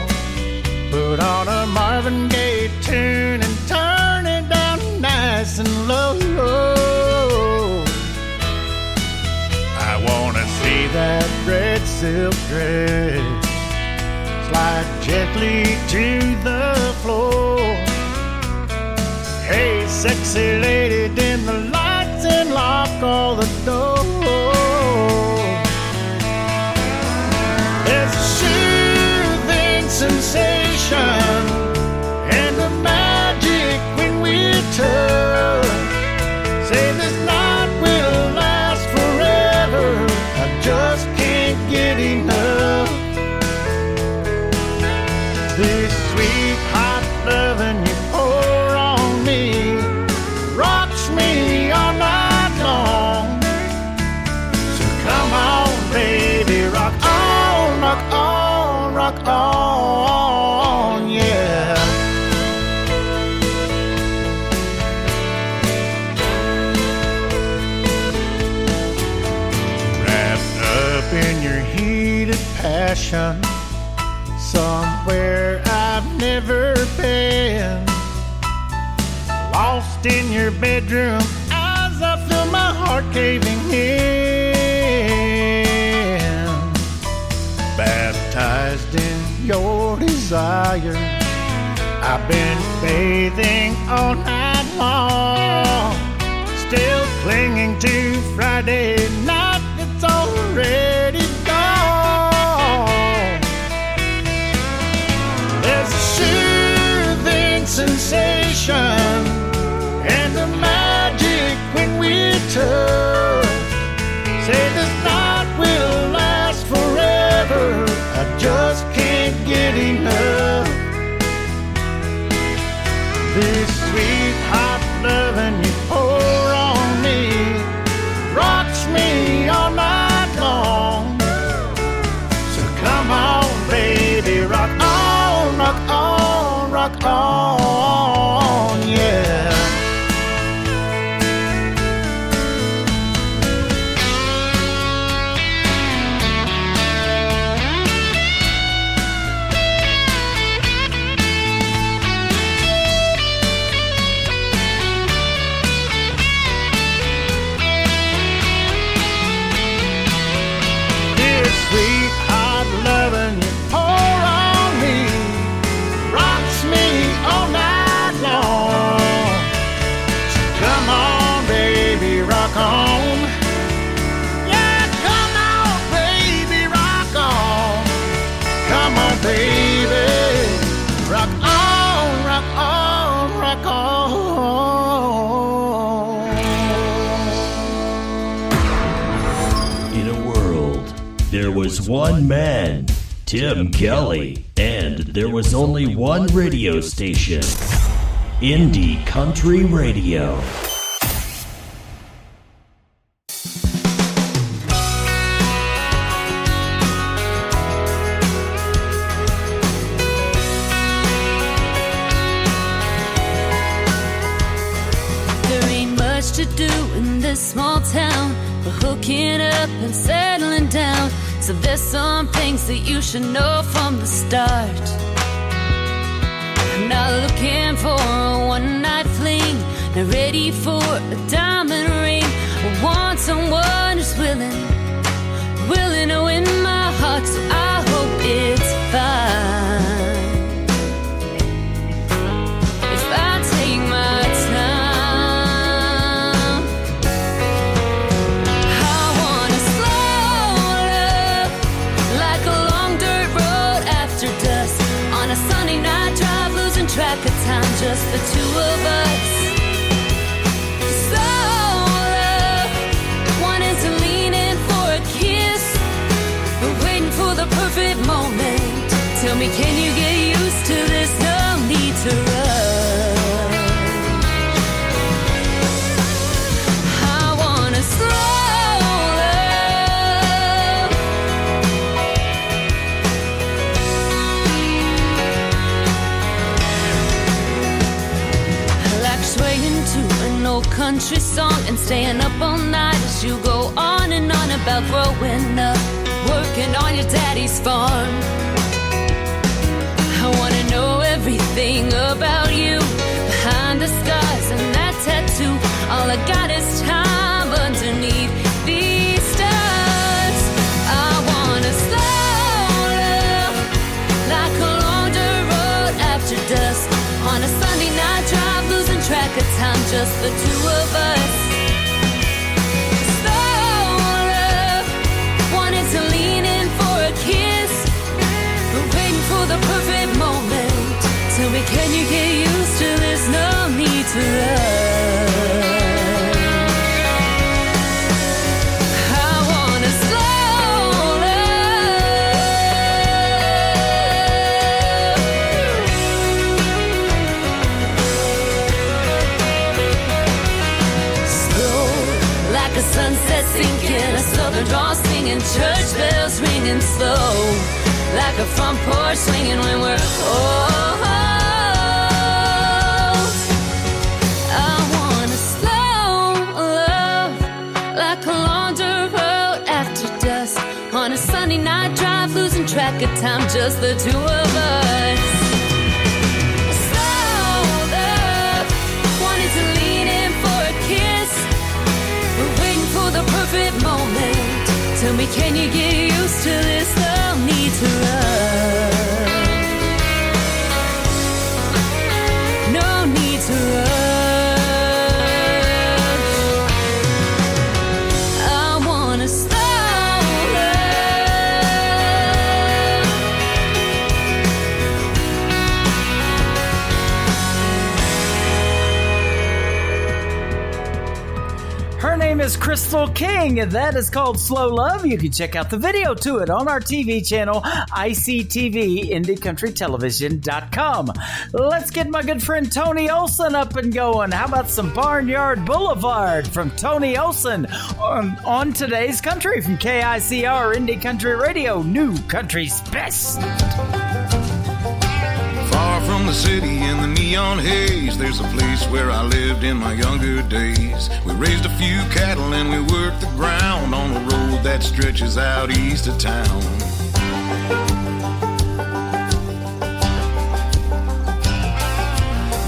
Put on a Marvin Gaye tune and turn it down nice and low. I wanna see that red silk dress slide gently to the floor. Hey, sexy lady, dim the lights and lock all the doors. There's a soothing sensation and a magic when we touch. Say this night will last forever. I just can't get enough. This sweet hot loving you pour on me rocks me all night long. So come on, baby, rock on, rock on, rock on, yeah. Wrapped up in your heated passion, somewhere I've never been. Lost in your bedroom as I feel my heart caving in. Baptized in your desire, I've been bathing all night long. Still clinging to Friday night that's already gone. There's a soothing sensation and a magic when we touch. Say this night will last forever. I just can't get enough. This sweet hot loving you pour on me rocks me all night long. So come on, baby, rock on, rock on, rock on, yeah. This sweet hot loving you pour on me rocks me all night long. So come on, baby, rock on. Yeah, come on, baby, rock on. Come on, baby, rock on, rock on, rock on. In a world, there was one man, Tim Kelly, and there was only one radio station, Indie Country Radio. There ain't much to do in this small town, but hooking up and settling down. So there's some things that you should know from the start. I'm not looking for a one-night fling, not ready for a diamond ring. I want someone who's willing to win my heart, so I hope it's fine if I take my time. I wanna slow love like a long dirt road after dusk, on a Sunday night drive, losing track of time just the two of us. Slow love, wanting to lean in for a kiss, but waiting for the perfect moment. Tell me, can you get used to this? No need to rush. I wanna slow love. I like swaying to an old country song and staying up all night as you go on and on about growing up, working on your daddy's farm. I wanna know everything about you, behind the scars and that tattoo. All I got is time underneath these stars. I wanna slow just the two of us. Slow love, wanted to lean in for a kiss, but waiting for the perfect moment. Tell me, can you get used to this? No need to rush. I wanna slow love. Slow, like a sunset sinking, a southern draw singing, church bells ringing. Slow, like a front porch swinging when we're old. I wanna slow love, like a longer road after dusk. On a Sunday night drive, losing track of time, just the two of us. Slow love, wanted to lean in for a kiss, we're waiting for the perfect moment. Tell me, can you get used to this? No need to rush. No need to rush. I wanna slow love. Her name is Crystal King, and that is called Slow Love. You can check out the video to it on our TV channel, ICTV, IndieCountryTelevision.com. Let's get my good friend Tony Olson up and going. How about some Barnyard Boulevard from Tony Olson on today's country from KICR Indie Country Radio, New Country's Best. Far from the city in the neon haze, there's a place where I lived in my younger days. We raised a few cattle and we worked the ground on a road that stretches out east of town.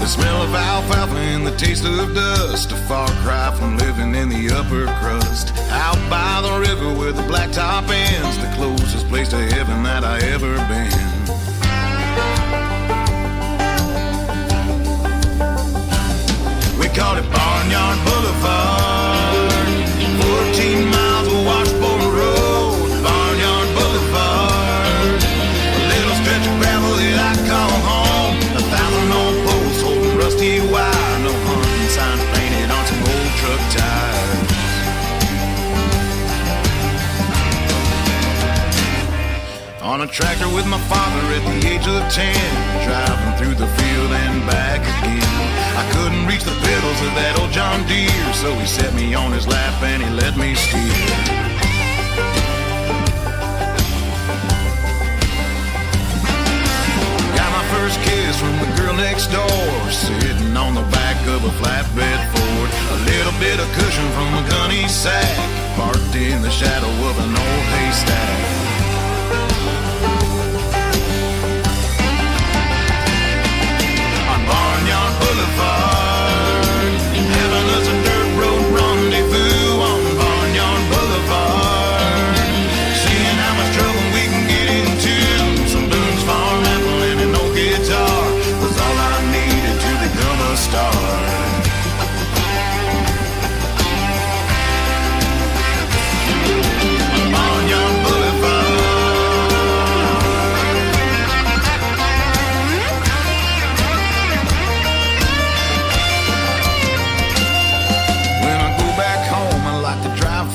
The smell of alfalfa and the taste of dust, a far cry from living in the upper crust. Out by the river where the blacktop ends, the closest place to heaven that I ever been. We called it Barnyard Boulevard, 14 miles of washboard road. Barnyard Boulevard, a little stretch of gravel that I call home. 1,000 old posts holding rusty wire, no hunting signs painted on some old truck tires. On a tractor with my father at the age of 10, driving through the field and back again. I couldn't reach the pedals of that old John Deere, so he set me on his lap and he let me steer. Got my first kiss from the girl next door, sitting on the back of a flatbed Ford. A little bit of cushion from a gunny sack, parked in the shadow of an old haystack. Barnyard Boulevard, having us a dirt road rendezvous on Barnyard Boulevard. Seeing how much trouble we can get into. Some Boone's Farm apple and an old guitar was all I needed to become a star. Barnyard Boulevard.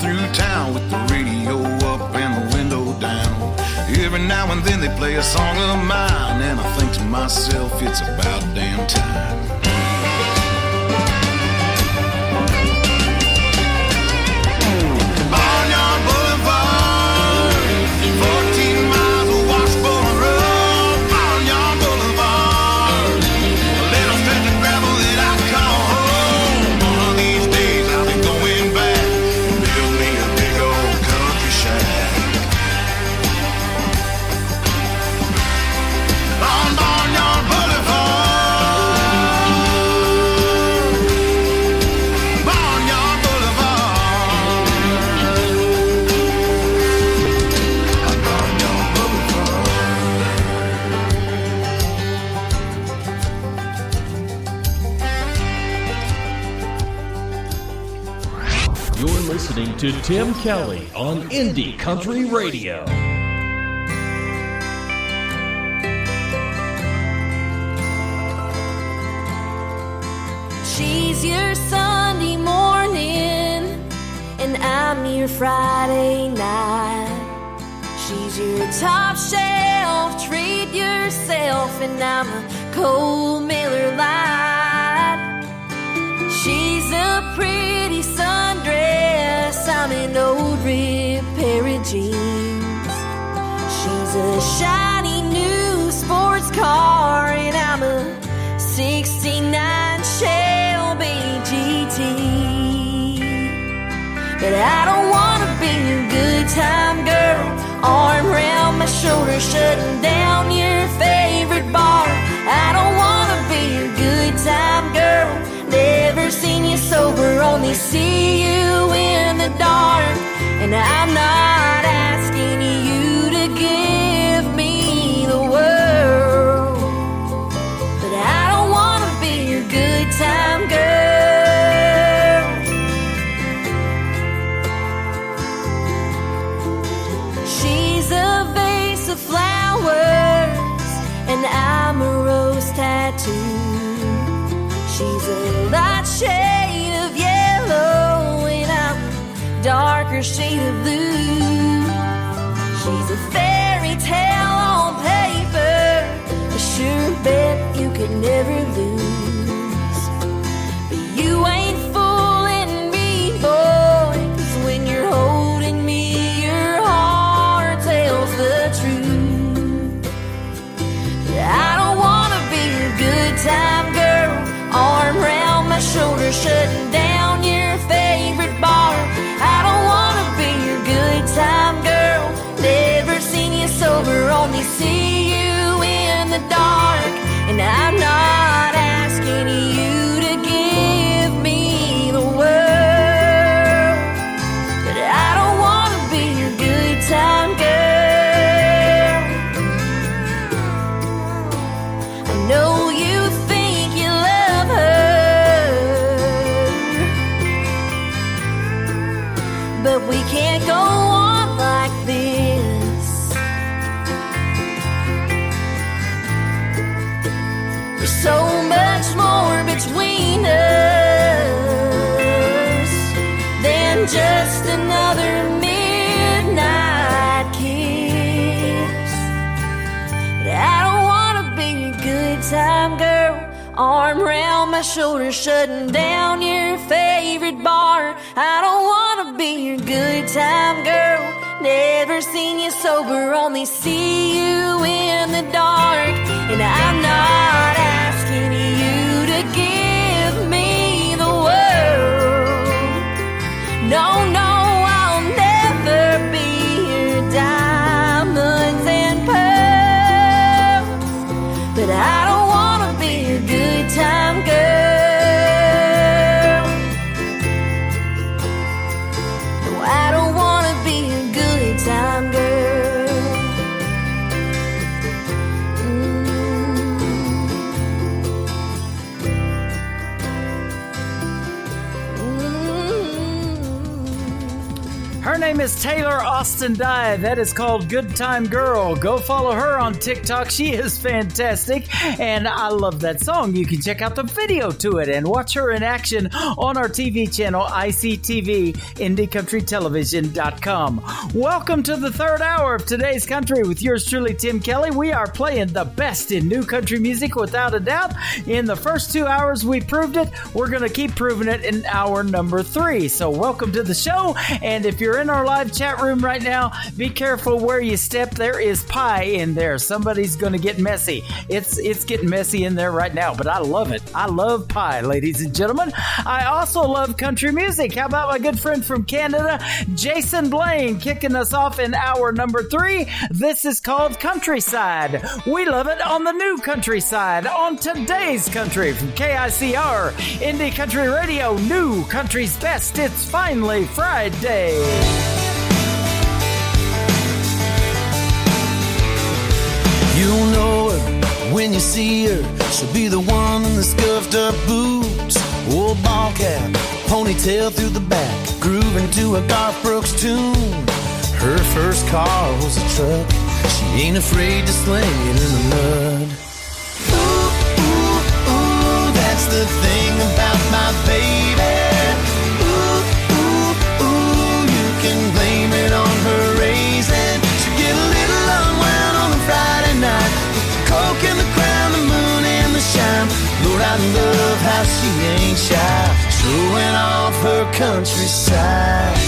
Through town with the radio up and the window down. Every now and then they play a song of mine, and I think to myself, it's about damn time. Barnyard Boulevard, 14 miles of washboard road. Barnyard Boulevard, a little stretch of gravel that I call home. One of these days I'll be going back. On Barnyard Boulevard. listening to Tim Kelly on Indie Country Radio. She's your Sunday morning, and I'm your Friday night. She's your top shelf, treat yourself, and I'm a cold Miller Lite. She's a pretty sundress, I'm an old ripped pair of jeans. She's a shiny new sports car, and I'm a 69 Shelby GT. But I don't wanna be a good time girl, arm around my shoulder, shutting down your favorite bar. I don't wanna be a good time girl, never seen you sober, only see you in the dark. And I'm not asking you to give me the world, but I don't wanna be a good time girl. She's a vase of flowers, and I'm a rose tattoo. She's a light shade of yellow, and I'm a darker shade of blue. She's a fairy tale on paper, a sure bet you could never lose. But you ain't fooling me, boy, 'cause when you're holding me, your heart tells the truth. I don't wanna be a good time girl, arm around my shoulder, shutting down your favorite bar. I don't wanna be your good time girl, never seen you sober, only see you in the dark. And I'm not asking you to give me the world, but I don't wanna be your good time girl. I know you think you love her, but we can't go on like this. There's so much more between us than just another midnight kiss. But I don't wanna be a good time girl, arm around my shoulder, shutting down your favorite bar. I don't wanna be your good time girl, never seen you sober, only see you in the dark. And I'm not asking you to give me the world. No, no, I'll never be your diamonds and pearls, but I don't wanna be your good time girl. No, I don't wanna be a good time girl. Her name is Taylor Austin Dye. That is called Good Time Girl. Go follow her on TikTok. She is fantastic, and I love that song. You can check out the video to it and watch her in action on our TV channel, ICTV, IndieCountryTelevision.com. Welcome to the third hour of today's country with yours truly, Tim Kelly. We are playing the best in new country music without a doubt. In the first 2 hours, we proved it. We're going to keep proving it in hour number 3. So welcome to the show, and if you're in our live chat room right now, be careful where you step. There is pie in there. Somebody's going to get messy. It's getting messy in there right now, but I love it. I love pie, ladies and gentlemen. I also love country music. How about my good friend from Canada, Jason Blaine, kicking us off in hour number 3. This is called Countryside. We love it on the new countryside, on today's country from KICR, Indie Country Radio, new country's best. It's finally Friday. You'll know her when you see her. She'll be the one in the scuffed up boots, Old ball cap, ponytail through the back, grooving to a Garth Brooks tune. Her first car was a truck. She ain't afraid to sling it in the mud. Ooh, ooh, ooh, that's the thing about my baby. Ooh, ooh, ooh, you can blame it on her raising. She get a little unwound on a Friday night with the coke and the crown, the moon and the shine. Lord, I love how she ain't shy, showing off her countryside.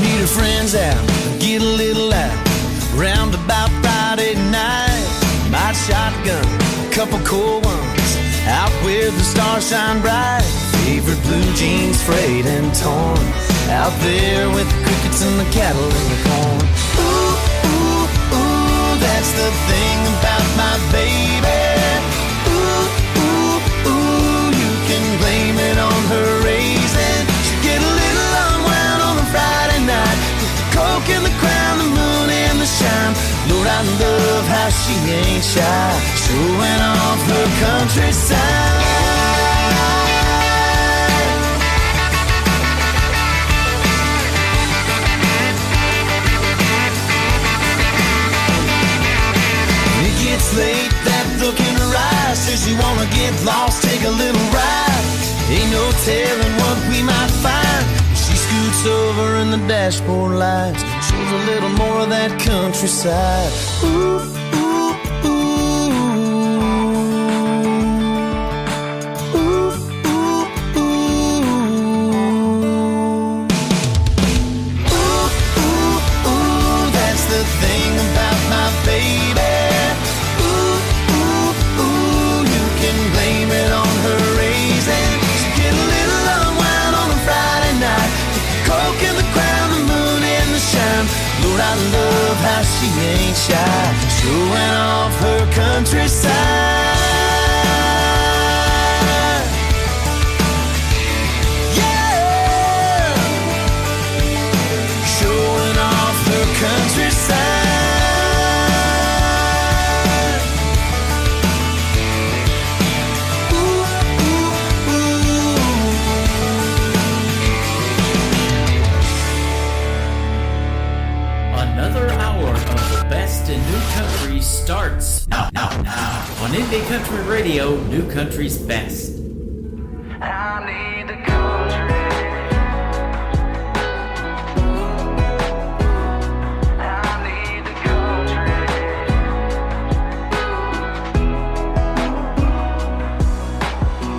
Meet her friends out, get a little out, round about Friday night. Might shotgun, a couple cool ones, out where the stars shine bright. Favorite blue jeans frayed and torn, out there with the crickets and the cattle and the corn. Ooh, ooh, ooh, that's the thing about my baby. Ooh, ooh, ooh, you can blame it on her raising. She get a little unwound on a Friday night with the coke and the crown, the moon and the shine. Lord, I love how she ain't shy, showing off her countryside. It's late, that look in her eyes says you wanna get lost, take a little ride. Ain't no telling what we might find. She scoots over and the dashboard lights shows a little more of that countryside. Ooh, ooh, ooh. Ooh, ooh, ooh. Ooh, ooh, ooh, that's the thing about my baby. Blame it on her raising. She get a little unwound on a Friday night with the coke and the crown, the moon and the shine. Lord, I love how she ain't shy, showing off her countryside. Yeah, showing off her countryside. Another hour of the best in new country starts now on Indie Country Radio, New Country's Best. I need the country. I need the country.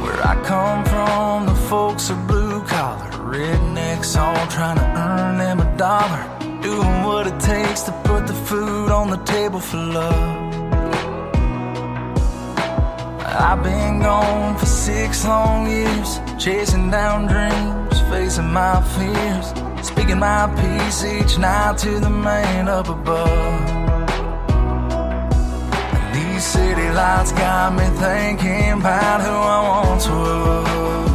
Where I come from, the folks are blue collar, rednecks all trying to earn them a dollar. Doing what it takes to put the food on the table for love. I've been gone for 6 long years, chasing down dreams, facing my fears, speaking my peace each night to the man up above. And these city lights got me thinking about who I once was.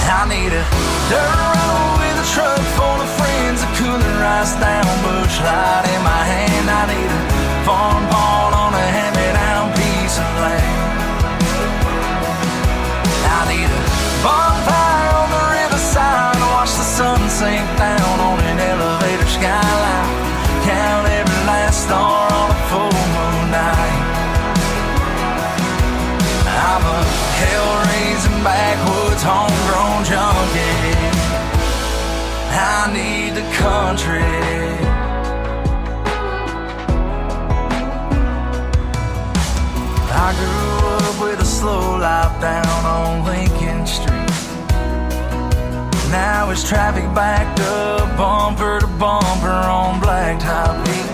I need a dirt road with a truck full of friends, a cooler rice down, bush light in my hand. I need a farm pawn on a hand-me-down piece of land. I need a bonfire on the riverside to watch the sun sink down on an elevator skyline. Count every last star on a full moon night. I'm a hell-raising backwoods homegrown junkie. I need the country. I grew up with a slow life down on Lincoln Street. Now it's traffic backed up bumper to bumper on Blacktop Heat.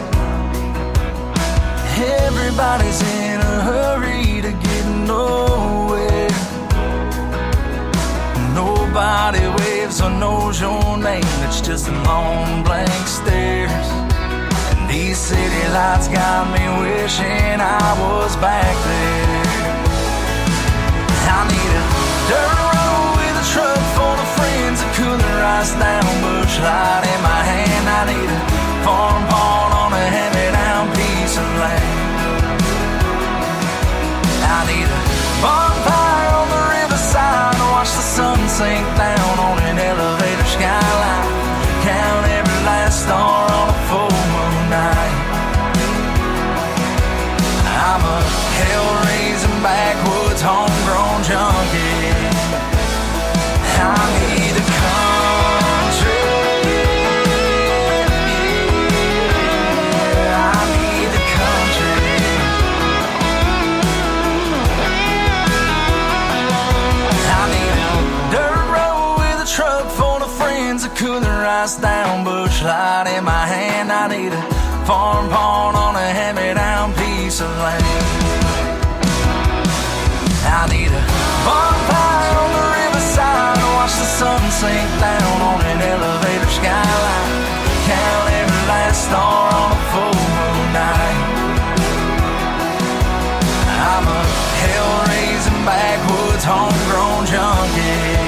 Everybody's in a hurry to get nowhere. Nobody waves or knows your name. It's just a long blank stares. And these city lights got me wishing I was back there. I need a dirt road with a truck full of friends, a cooler rice down, bush light in my hand. I sink down on an elevator skyline. Count every last star on a full moon night. I'm a hell-raising backwoods homegrown junkie. I need the country. I need the country. I need a dirt road with a truck full of friends, a cooler ice down, bush light in my hand. I need a farm pond on a hand-me-down piece of land. I need a bonfire on the riverside, watch the sun sink down on an elevator skyline. Count every last star on a full moon night. I'm a hell-raising backwoods homegrown junkie.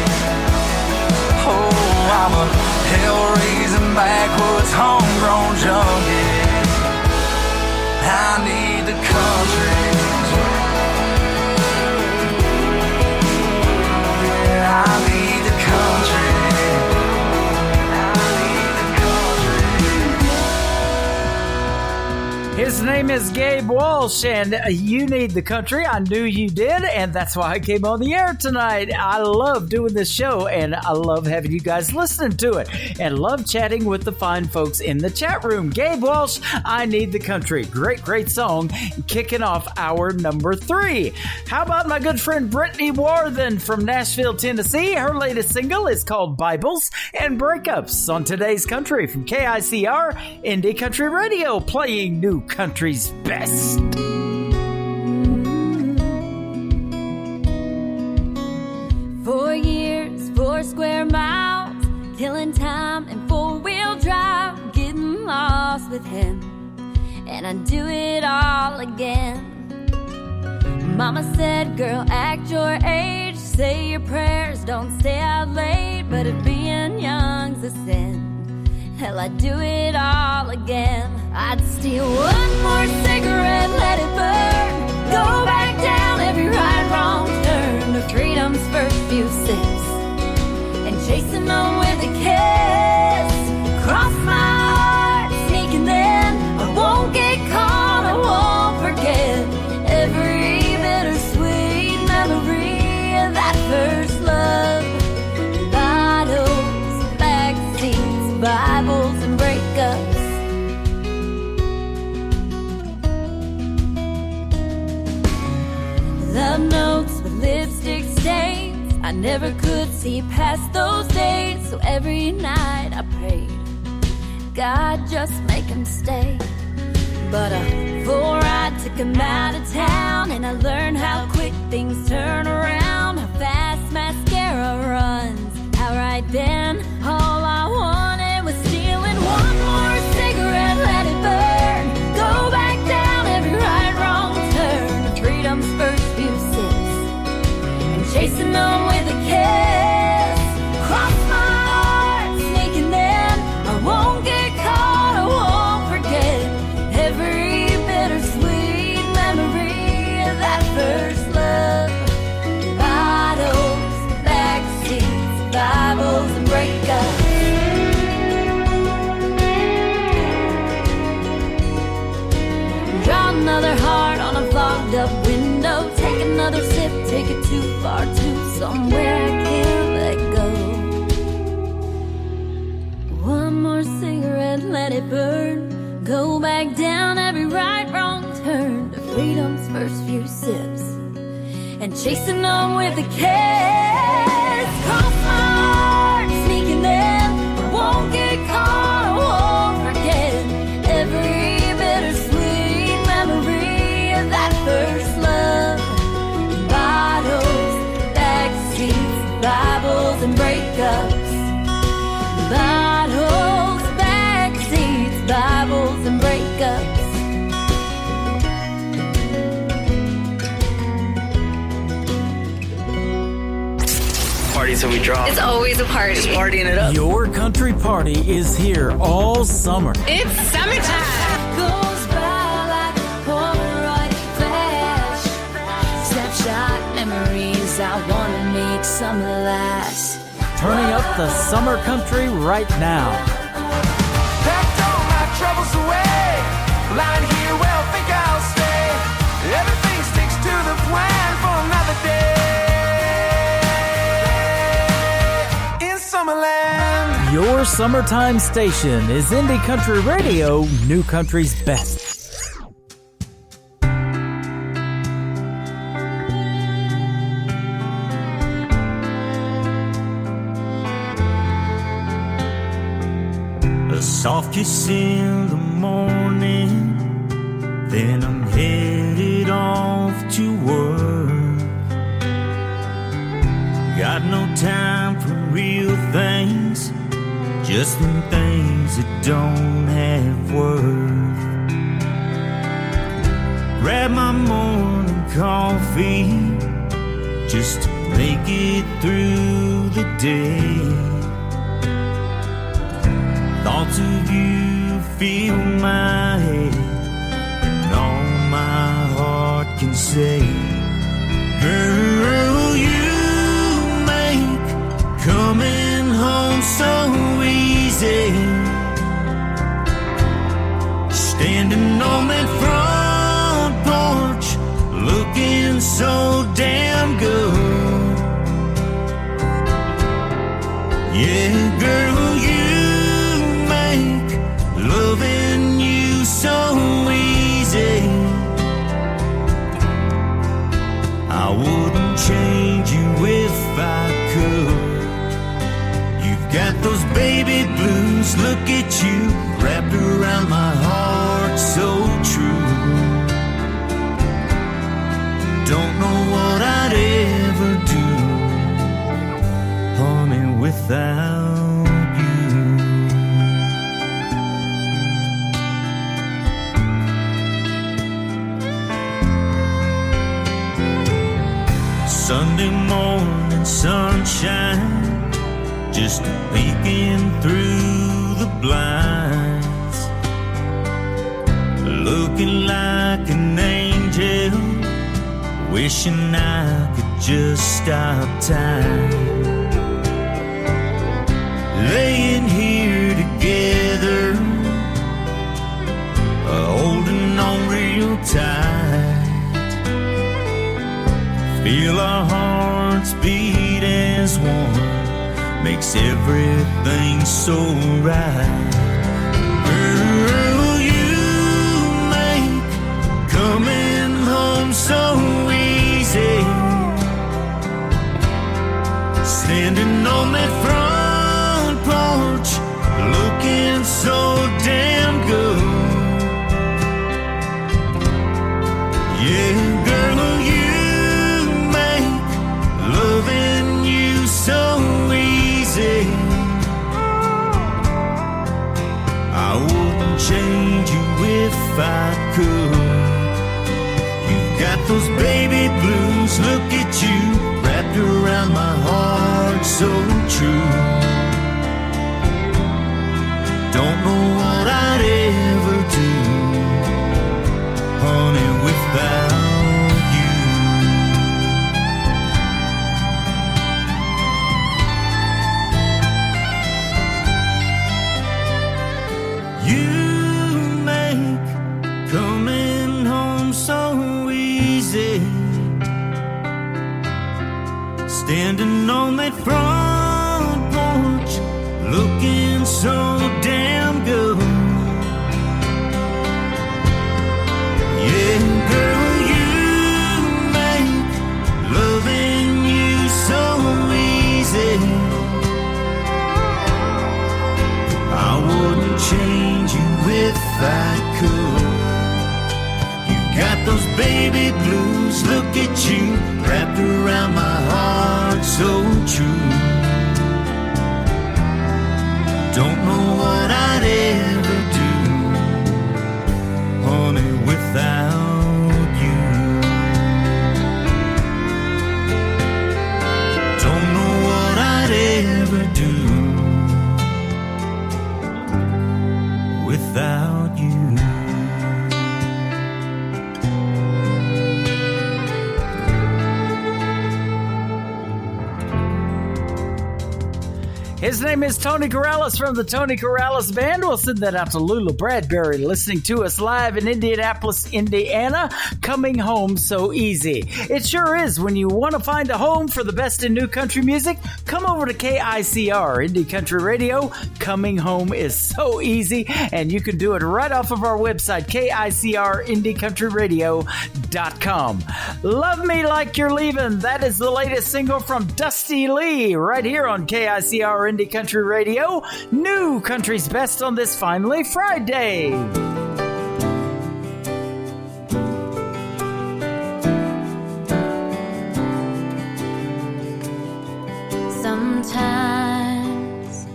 Oh, I'm a hell-raising backwoods homegrown junkie. I need the country. I need the country. His name is Gabe Walsh, and you need the country. I knew you did, and that's why I came on the air tonight. I love doing this show, and I love having you guys listening to it, and love chatting with the fine folks in the chat room. Gabe Walsh, I Need the Country. Great, great song, kicking off hour number 3. How about my good friend Brittany Warthen from Nashville, Tennessee? Her latest single is called Bibles and Breakups on today's country from KICR Indie Country Radio, playing new country's best. 4 years, 4 square miles, killing time in 4-wheel drive, getting lost with him, and I do it all again. Mama said, girl, act your age, say your prayers, don't stay out late, but if being young's a sin, hell, I'd do it all again. I'd steal one more cigarette, let it burn, go back down every right, wrong turn to freedom's first few sips, and chasing on with a kiss. Cross my heart, sneaking in, I won't get caught, I won't forget every bittersweet memory of that first love. Bottles, backseats, Bibles and breakups. Love notes with lipstick stains, I never could see past those days, so every night I prayed, God, just make him stay. But before I took him out of town, and I learned how quick things turn around, how fast mascara runs, how right then all I wanted was stealing one more cigarette, let it burn, go back down every right, wrong turn to freedom's first few sips, and chasing on with a kiss. Cross my heart, sneaking in, I won't get caught, I won't forget every bittersweet memory of that first love. Bottles, backseats, Bibles and breakups. Draw another heart on a fogged up window, take another sip, take it too far to somewhere I can't let go. One more cigarette, let it burn, go back down every right, wrong turn to freedom's first few sips, and chasing on with a kiss. Cross my heart, sneaking in, I won't get caught, I won't forget every bittersweet memory of that first love. Bottles, backseats, Bibles and breakups. Bottles, backseats, Bibles and breakups. Party till we drop. It's always a party. Just partying it up. Your country party is here all summer. It's summertime. Goes by like a Polaroid flash. Snapshot memories, I wanna make some last. turning up the summer country right now. Packed all my troubles away. Lying here, well, think I'll stay. Everything sticks to the plan for another day in Summerland. Your summertime station is Indie Country Radio, New Country's best. A soft kiss in the morning, then I'm headed off to work. Got no time for real things, just them things that don't have worth. Grab my morning coffee just to make it through the day. Thoughts of you fill my head, and all my heart can say, girl, you make coming home so easy. Standing on that front porch, looking so damn good. Yeah, girl, you loving you so easy. I wouldn't change you if I could. You've got those baby blues, look at you, wrapped around my heart so true. Don't know what I'd ever do, honey, without Sunday morning sunshine, just peeking through the blinds, looking like an angel, wishing I could just stop time. Laying here together, holding on real tight. Feel our hearts beat as one, makes everything so right. Girl, you make coming home so easy. Standing on that front porch, looking so damn good. Yeah, girl, you loving you so easy. I wouldn't change you if I could. You've got those baby blues, look at you, wrapped around my heart so true. Don't know what I'd ever do, honey, without standing on that front porch, looking so damn good. Yeah, girl, you make loving you so easy. I wouldn't change you if I could. You got those baby blues, look at you, wrapped around my heart so true. Don't know what I'd ever do, honey, without you. Don't know what I'd ever do without you. His name is Tony Corrales from the Tony Corrales Band. We'll send that out to Lula Bradbury, listening to us live in Indianapolis, Indiana. Coming home so easy. It sure is. When you want to find a home for the best in new country music, come over to KICR, Indie Country Radio. Coming home is so easy, and you can do it right off of our website, KICRIndieCountryRadio.com. Love Me Like You're Leaving. That is the latest single from Dusty Lee, right here on KICR Indie Country Radio. New country's best on this Finally Friday. Sometimes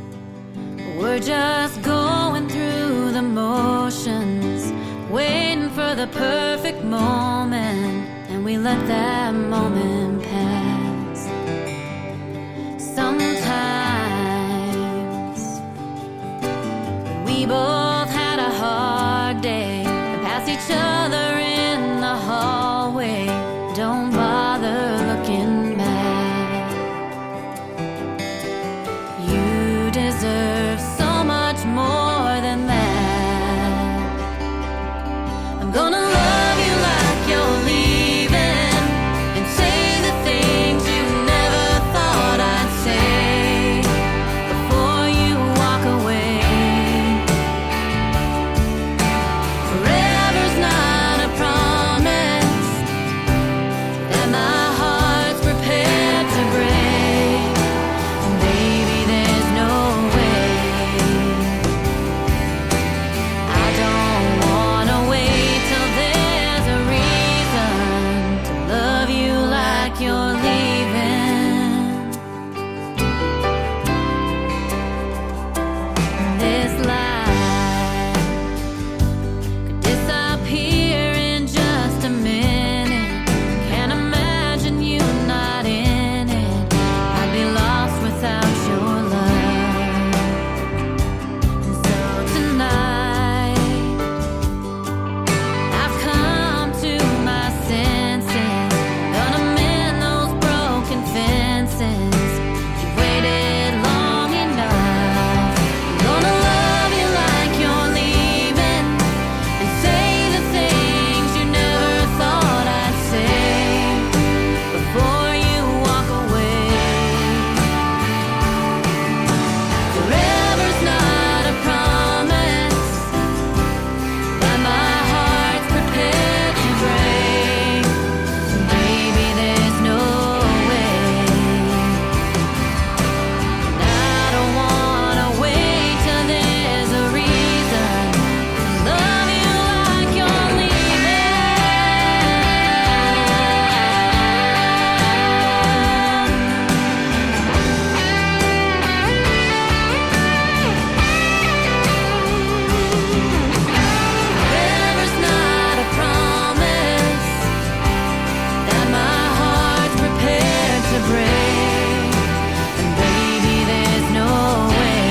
we're just going through the motions, waiting for the perfect moment, and we let that moment pass. Sometimes we both had a hard day and passed each other in the hallway. Don't bother looking back. You deserve so much more than that. I'm gonna love you like you're leaving and say the things you never thought I'd say before you walk away. Forever's not a promise that my heart's prepared to break. And baby, there's no way. I don't wanna wait till there's a reason to love you like you're leaving. This life could disappear in just a minute. Can't imagine you not in it. I'd be lost without your love. And so tonight I've come to my senses, gonna mend those broken fences. You waited long enough. I'm gonna love you like you're leaving and say the things you never thought I'd say before you walk away. Forever's not a promise that my heart's prepared to break. Baby, there's no way. And I don't wanna wait till there's a reason to love you like you're leaving. Forever's not a promise that my heart's prepared to break. And baby, there's no way.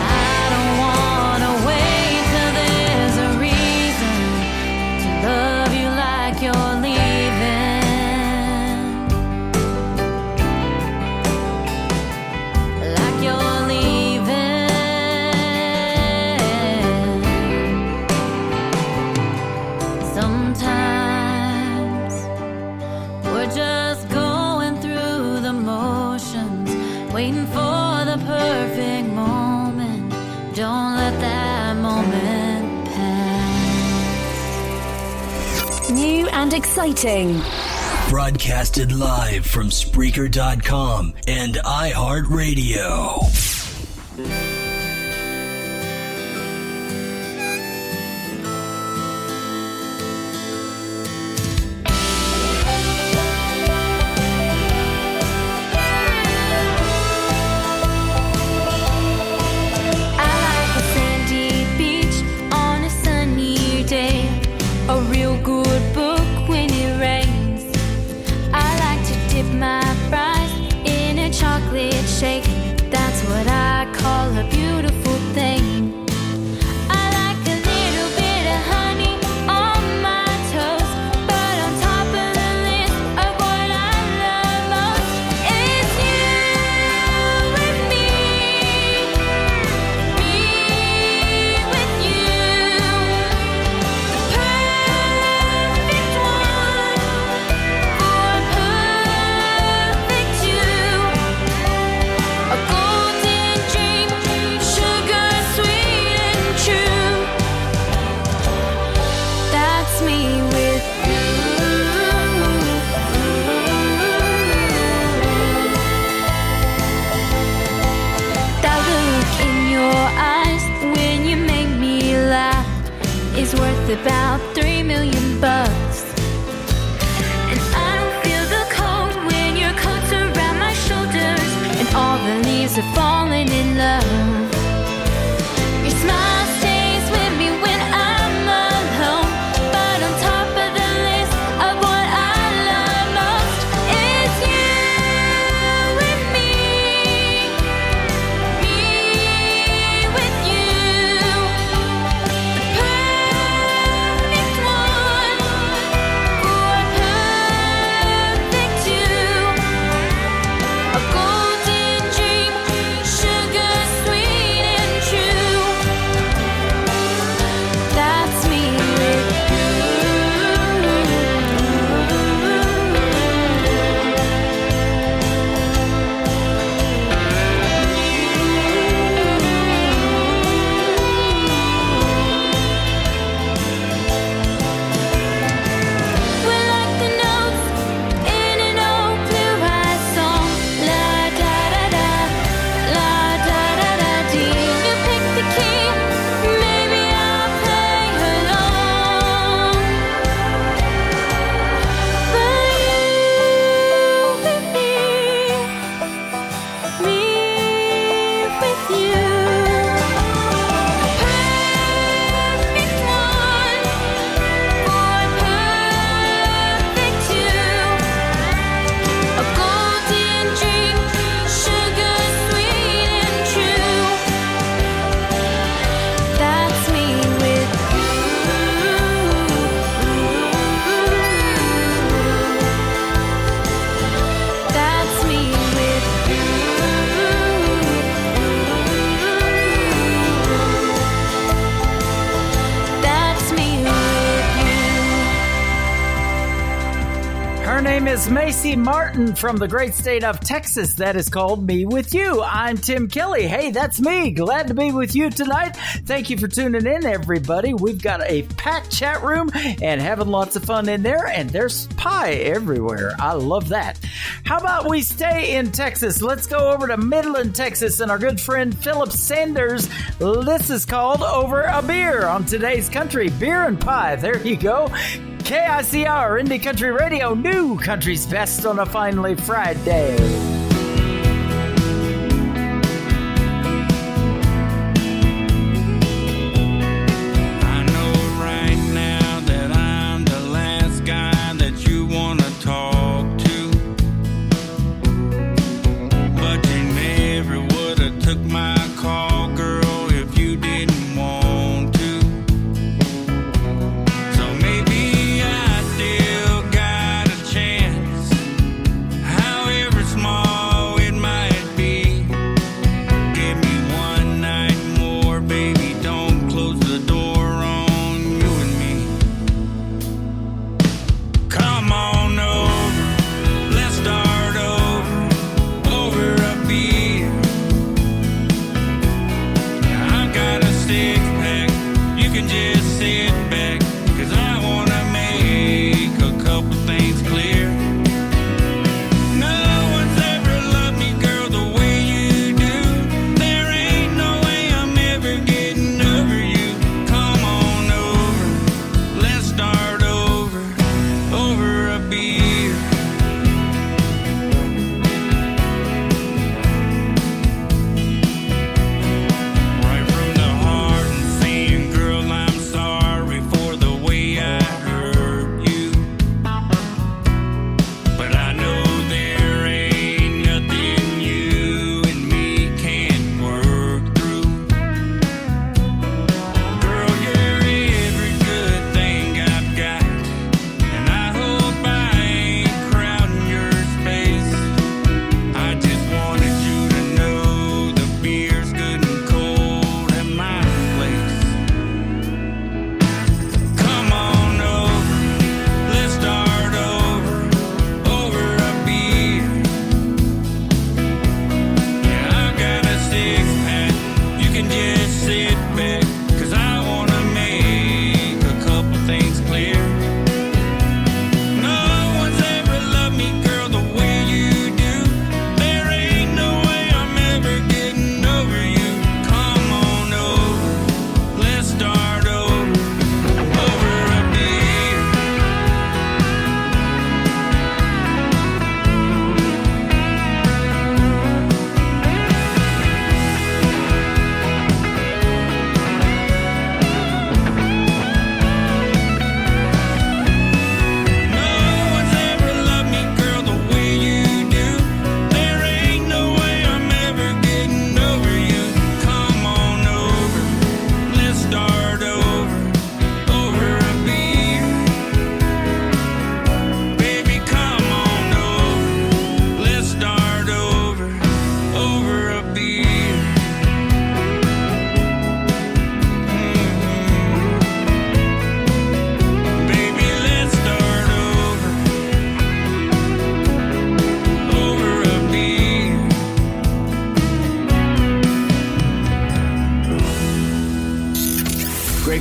I don't wanna wait till there's a reason to love you like you're leaving. Like you're leaving. Sometimes we're just going through the motions, waiting for the perfect moment. Don't let that moment pass. New and exciting. Broadcasted live from Spreaker.com and iHeartRadio. I like a sandy beach on a sunny day, a real good book when it rains. I like to dip my fries in a chocolate shake. That's what I call a He's worth about $3 million bucks. And I don't feel the cold when your coat's around my shoulders and all the leaves are falling in love. Your smile stays with me when I'm alone, but on top of the list of what I love most is you and me with you. The perfect one for perfect two. A golden dream, sugar sweet and true. That's me with we're like the notes in an old blue-eyed song. La da da da, la da da da dee. You pick the key, maybe I'll play along. But you with me with you. Perfect one for perfect two. A golden dream, sugar sweet and true. That's me with you. That's me with you. That's me with you. Her name is Macy Martin from the great state of Texas. That is called Me With You. I'm Tim Kelly. Hey, that's me. Glad to be with you tonight. Thank you for tuning in, everybody. We've got a packed chat room and having lots of fun in there, and there's pie everywhere. I love that. How about we stay in Texas? Let's go over to Midland, Texas, and our good friend Philip Sanders. This is called Over a Beer on today's country. Beer and pie. There you go. KICR, Indie Country Radio, new country's best on a finally Friday. I know right now that I'm the last guy that you wanna talk to, but you never would've took my call, girl, if you didn't want to. So maybe I still got a chance, however small.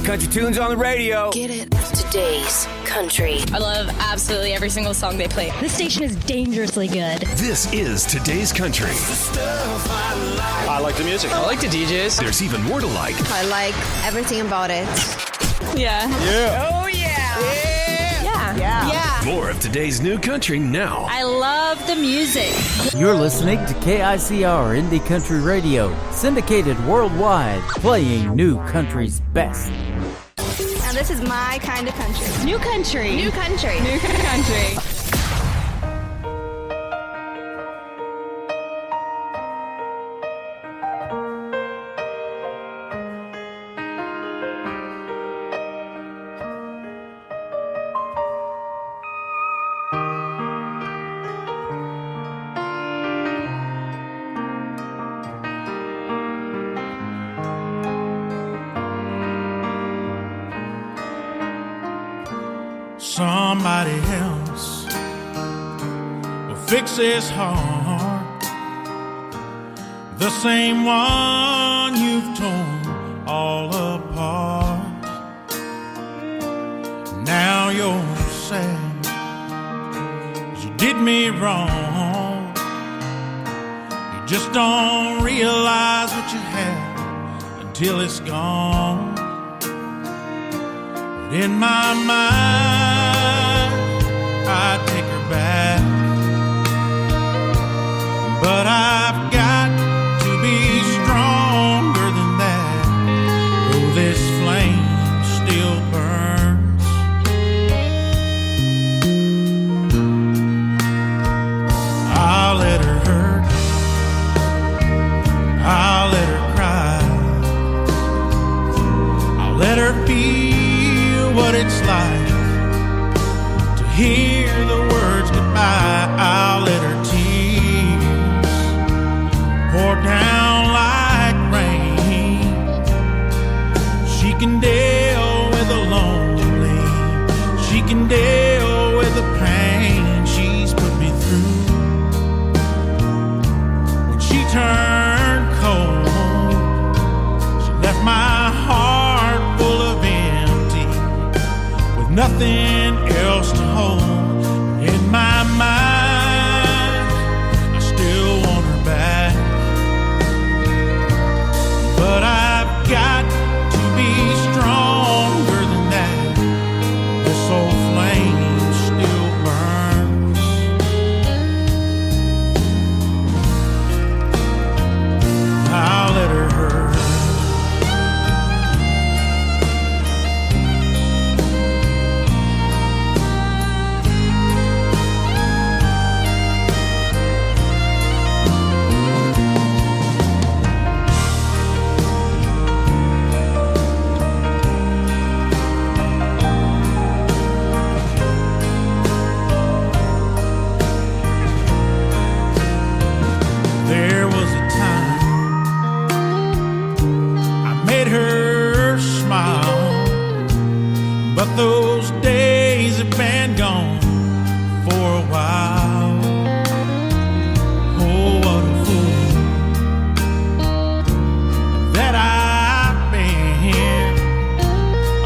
country tunes on the radio. Get it? Today's country. I love absolutely every single song they play. This station is dangerously good. This is Today's Country. I like the music. I like the DJs. There's even more to like. I like everything about it. Yeah. Yeah. Oh, yeah. Yeah. More of today's new country now. I love the music. You're listening to KICR Indie Country Radio, syndicated worldwide, playing new country's best. Now this is my kind of country. New country. New country. New country. Somebody else will fix this heart, the same one you've torn all apart. Now you're sad 'cause you did me wrong. You just don't realize what you have until it's gone. But in my mind, I take her back, but I've got to be stronger than that. Though this flame still burns, I'll let her hurt, I'll let her cry, I'll let her feel what it's like to hear the words goodbye. I'll let her tears pour down like rain. She can deal with the lonely, she can deal with the pain she's put me through. When she turned cold, she left my heart full of empty, with nothing else to hold. In my mind, I still want her back, but I've got to be stronger than that. This old flame still burns. I'll let her hurt, there was a time I made her smile, but those days have been gone for a while. Oh, what a fool that I've been,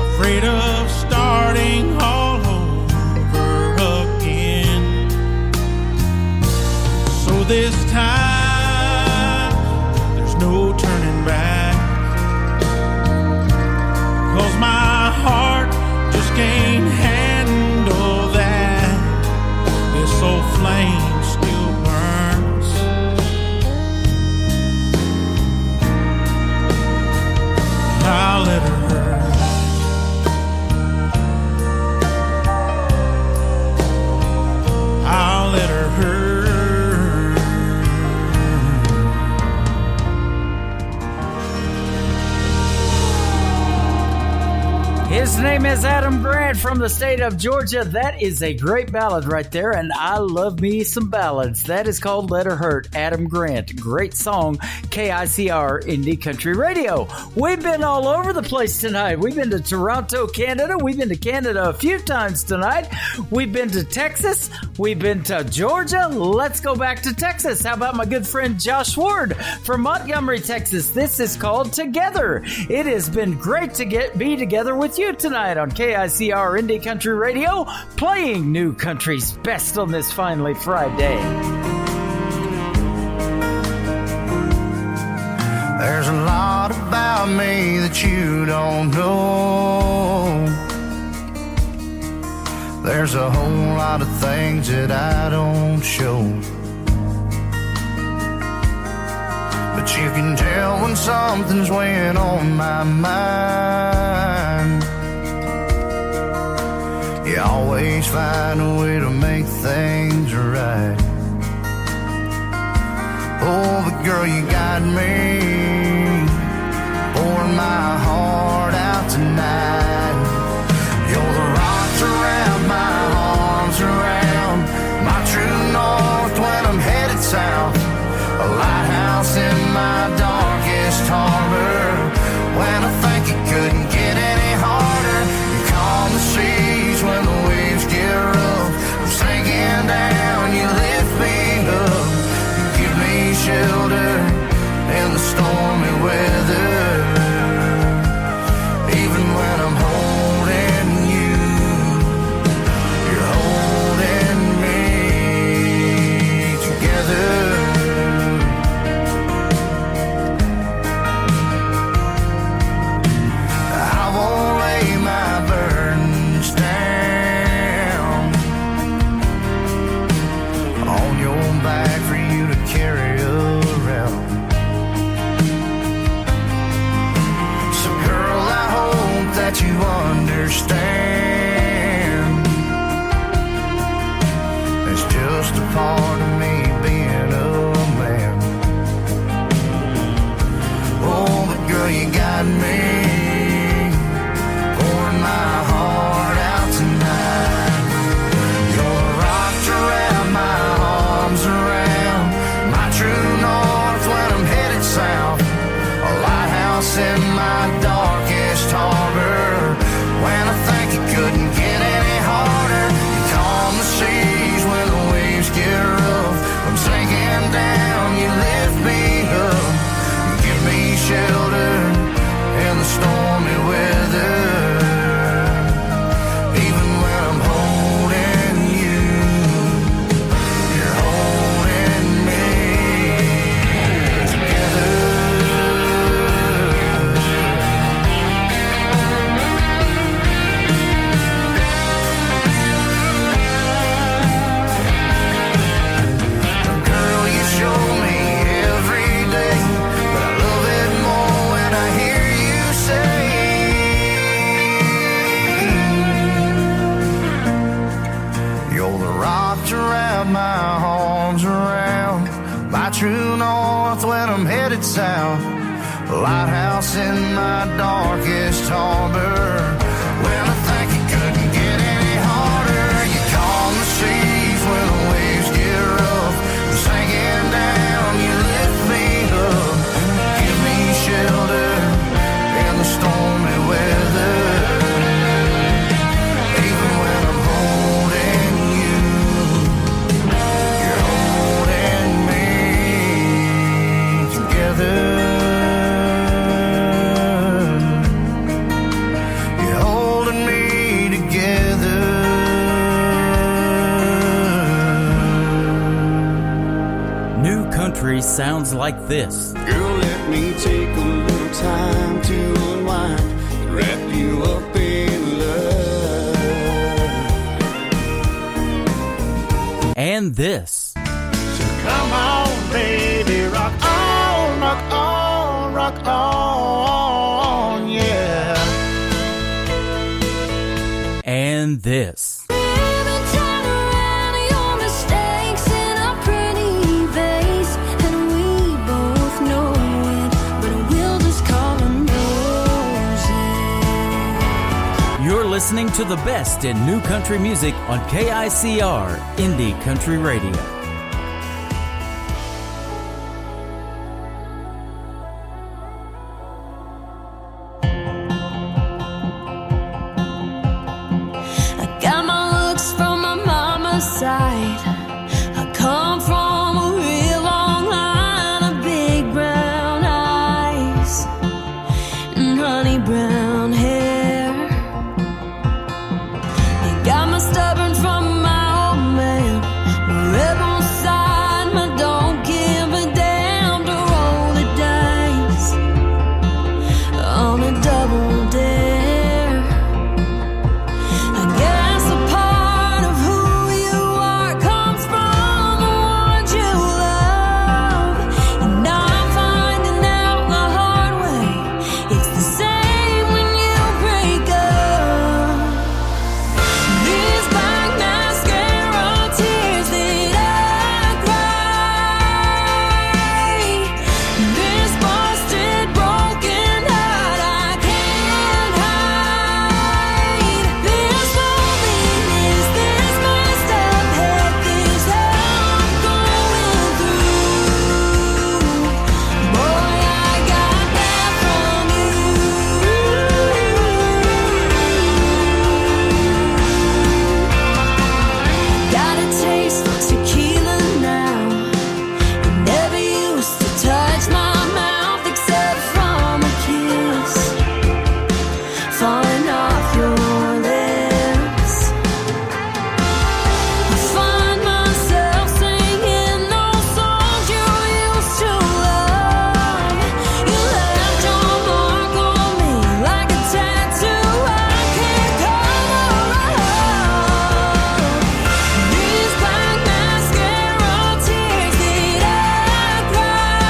afraid of starting all over again. So this time, there's no turning back, 'cause my heart just can't handle that. This old flame still burns. I'll let her hurt, I'll let her hurt. His name is Adam Grant from the state of Georgia. That is a great ballad right there, and I love me some ballads. That is called Let Her Hurt, Adam Grant. Great song, KICR Indie Country Radio. We've been all over the place tonight. We've been to Toronto, Canada. We've been to Canada a few times tonight. We've been to Texas. We've been to Georgia. Let's go back to Texas. How about my good friend Josh Ward from Montgomery, Texas? This is called Together. It has been great to be together with you tonight on KICR Indie Country Radio, playing new country's best on this finally Friday. There's a lot about me that you don't know. There's a whole lot of things that I don't show. But you can tell when something's weighing on my mind. You always find a way to make things right. Oh, but girl, you got me pouring my heart out tonight. You're the rocks around my arms, around my true north when I'm headed south. A lighthouse in my darkest harbor. When I think it couldn't get any harder, you calm the seas when the waves get rough. I'm sinking down, you lift me up. You give me shelter in the stormy weather. Even when I'm holding you, you're holding me together. That you understand, it's just a part of me being a man. Oh, but girl, you got me pouring my heart out tonight. You're rocked around my arms, around my true north when I'm headed south. A lighthouse in my darkest harbor. When I think it couldn't get any harder, you calm the seas when the waves get rough. I'm sinking down, you lift me up. You give me shelter in the stormy weather. Even when I'm holding you, you're holding me together. My arms around my true north when I'm headed south. A lighthouse in my darkest harbor. When I think it couldn't get any harder, you calm the seas when the waves get rough. I'm sinking down, you lift me up. Give me shelter in the stormy weather. Even when I'm holding you, you're holding me together. You're holding me together. New country sounds like this. Girl, let me take a little time to unwind and wrap you up in love. And this. Come on, baby, rock on, rock on, rock on, yeah. And this. listening to the best in new country music on KICR Indie Country Radio. I got my looks from my mama's side. I come from a real long line of big brown eyes and honey brown hair. I got my stubborn from my old man, my rebel side, my don't give a damn to roll the dice on a double dare. I guess a part of who you are comes from the ones you love, and now I'm finding out the hard way. It's the same when you break up. These black mascara tears that I cry, this busted broken heart I can't hide. This loneliness, this messed up head, this hell I'm going through. Boy, I got that from you. Got a taste for tequila now. You never used to touch my mouth except from a kiss falling off your lips. I find myself singing those songs you used to love. You left your mark on me like a tattoo I can't cover up. These black mascara tears that I cry,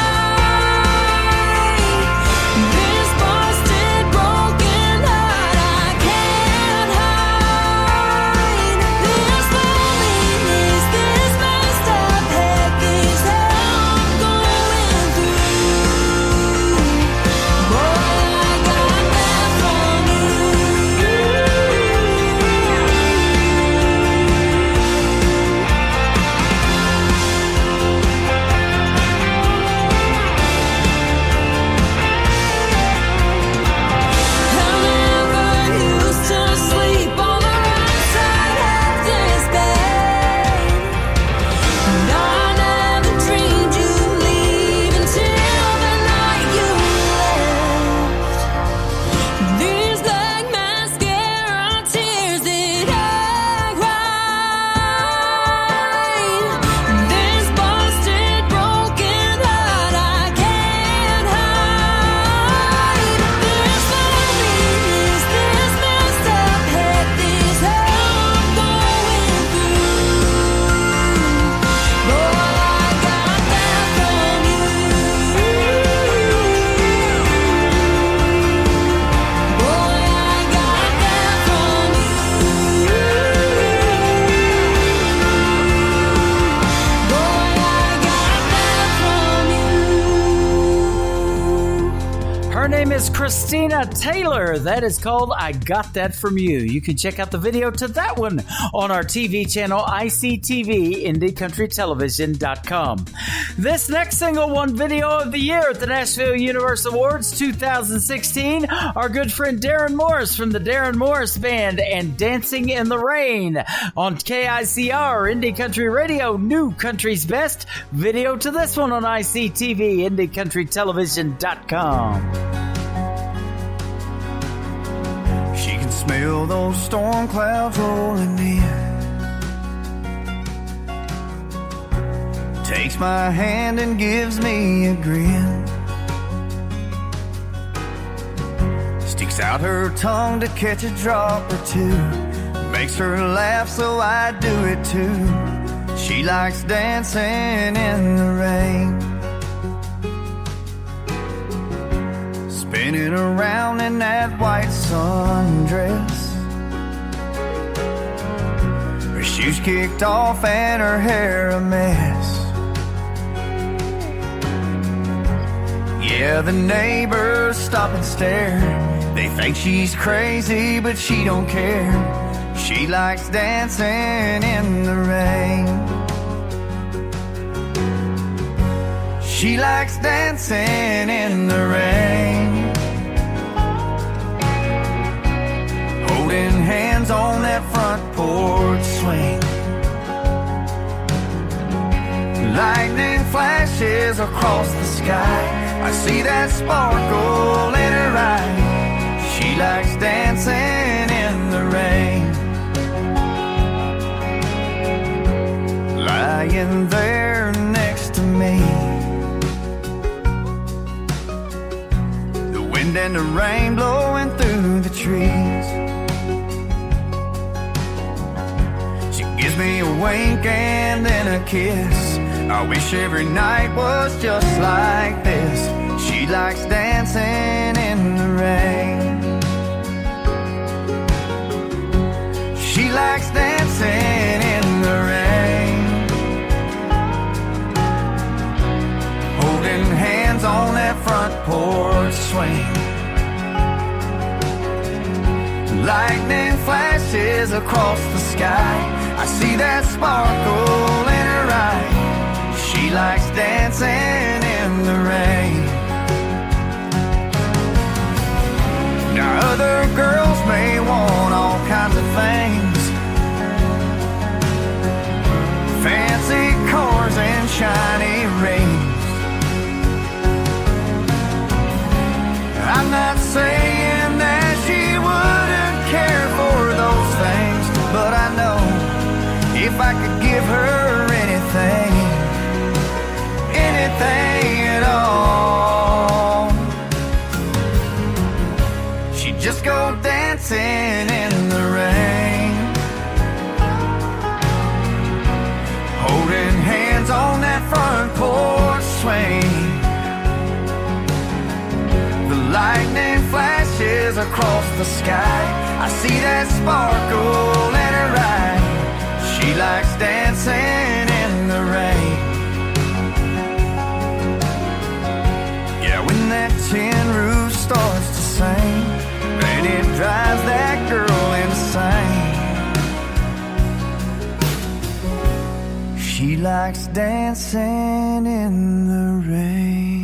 this busted broken heart I can't hide. This loneliness, this messed up head, this hell I'm going through. Boy, I got that from you. I never used to sleep on the right side of this bed, and I never dreamed you'd leave until the night you left. These black mascara tears that I cried, this busted broken heart I can't hide. This loneliness, this messed up head, this hell I'm going through. Boy, I got that from you. Boy, I got that from you. Boy, I got that from you. Her name is Christina Taylor. That is called I Got That From You. You can check out the video to that one on our TV channel, ICTV, IndieCountryTelevision.com. This next single won Video of the Year at the Nashville Universe Awards 2016. Our good friend Darren Morris from the Darren Morris Band and Dancing in the Rain on KICR, Indie Country Radio, New Country's Best. Video to this one on ICTV, IndieCountryTelevision.com. She can smell those storm clouds rolling in. Takes my hand and gives me a grin. Sticks out her tongue to catch a drop or two. Makes her laugh, so I do it too. She likes dancing in the rain. Spinning around in that white sundress. Her shoes kicked off and her hair a mess. Yeah, the neighbors stop and stare. They think she's crazy, but she don't care. She likes dancing in the rain. She likes dancing in the rain. Holding hands on that front porch swing. Lightning flashes across the sky. I see that sparkle in her eye. She likes dancing in the rain. Lying there next to me. The wind and the rain blowing through the trees. She gives me a wink and then a kiss. I wish every night was just like this. She likes dancing in the rain. She likes dancing in the rain. Holding hands on that front porch swing. Lightning flashes across the sky. I see that sparkle in her eye. She likes dancing in the rain. Now other girls may want all kinds of things. Fancy cars and shiny rings. I'm not saying that she wouldn't care for those things, but I know if I could give her anything, anything at all, she'd just go dancing in the rain. Holding hands on that front porch swing. The lightning flashes across the sky. I see that sparkle in her eye. She likes dancing in the rain. When that tin roof starts to sing, and it drives that girl insane. She likes dancing in the rain.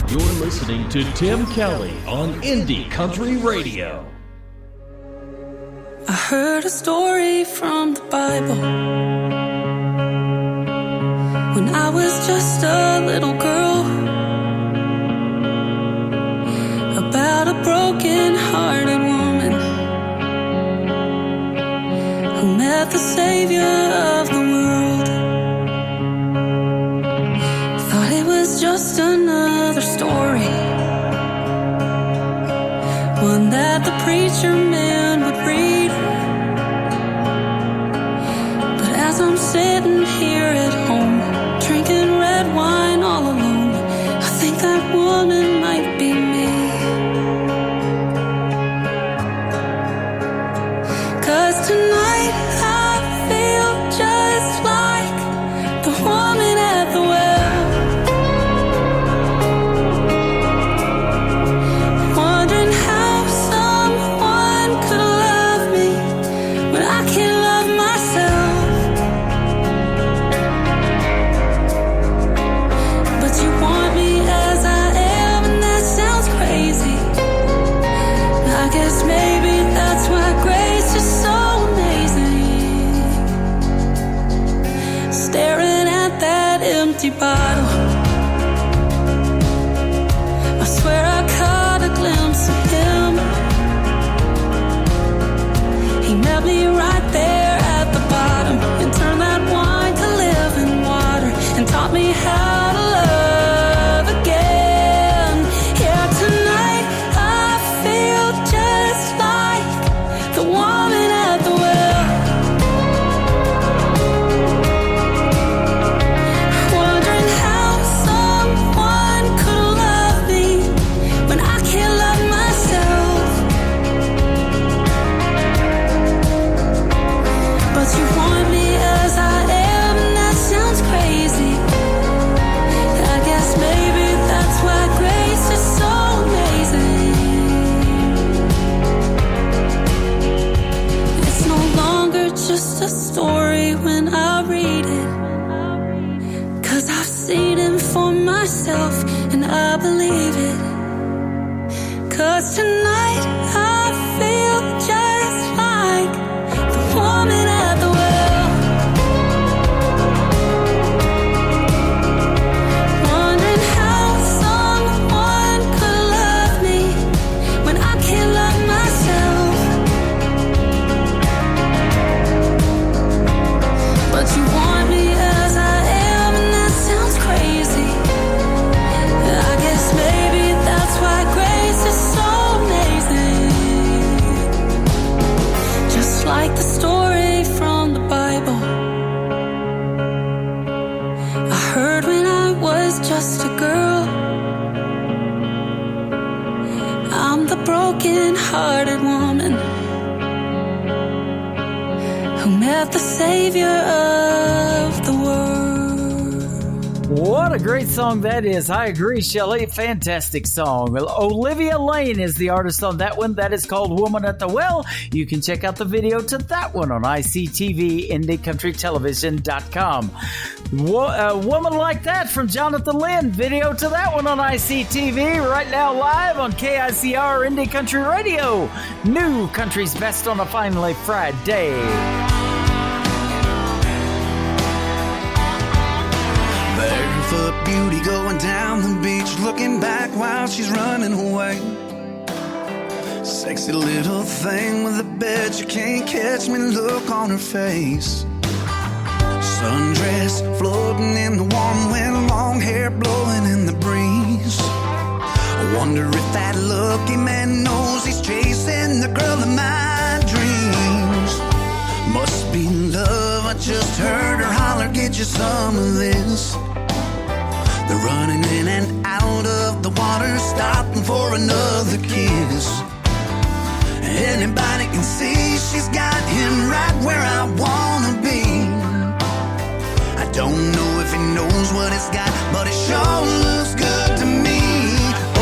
You're listening to Tim Kelly on Indie Country Radio. I heard a story from the Bible when I was just a little girl, about a broken-hearted woman who met the Savior of the world. Thought it was just another story, one that the preacher man would read. But as I'm sitting here at home, drinking red wine all alone, I think that woman might be me. 'Cause tonight I feel just like the woman at the well, wondering how someone could love me when I can't love myself. But you want me as I am, and that sounds crazy. I guess maybe that's why grace is so amazing. Staring at that empty bottle, I swear I caught a glimpse of him. He met me right there at the bottom and turned that wine to living water and taught me how to love again. Yeah, tonight I feel just like the woman at the well, wondering how myself, and I believe it. 'Cause tonight I feel just like the woman at the well, wondering how someone could love me when I can't love myself. But you want me as I am, and that sounds crazy. I guess maybe that's why grace is so amazing. Just like the story from the Bible I heard when I was just a girl. I'm the broken-hearted woman who met the Savior of the world. What a great song that is. I agree, Shelley. Fantastic song. Olivia Lane is the artist on that one. That is called Woman at the Well. You can check out the video to that one on ICTV, IndieCountryTelevision.com. A Woman Like That from Jonathan Lynn. Video to that one on ICTV. Right now live on KICR Indie Country Radio. New Country's Best on a finally Friday. Barefoot beauty going down the beach, looking back while she's running away. Sexy little thing with a bet you can't catch me look on her face. Sundress floating in the warm wind, long hair blowing in the breeze. I wonder if that lucky man knows he's chasing the girl of my dreams. Must be love, I just heard her holler, get you some of this. They're running in and out of the water, stopping for another kiss. Anybody can see she's got him right where I wanna be. I don't know if he knows what he's got, but it sure looks good to me.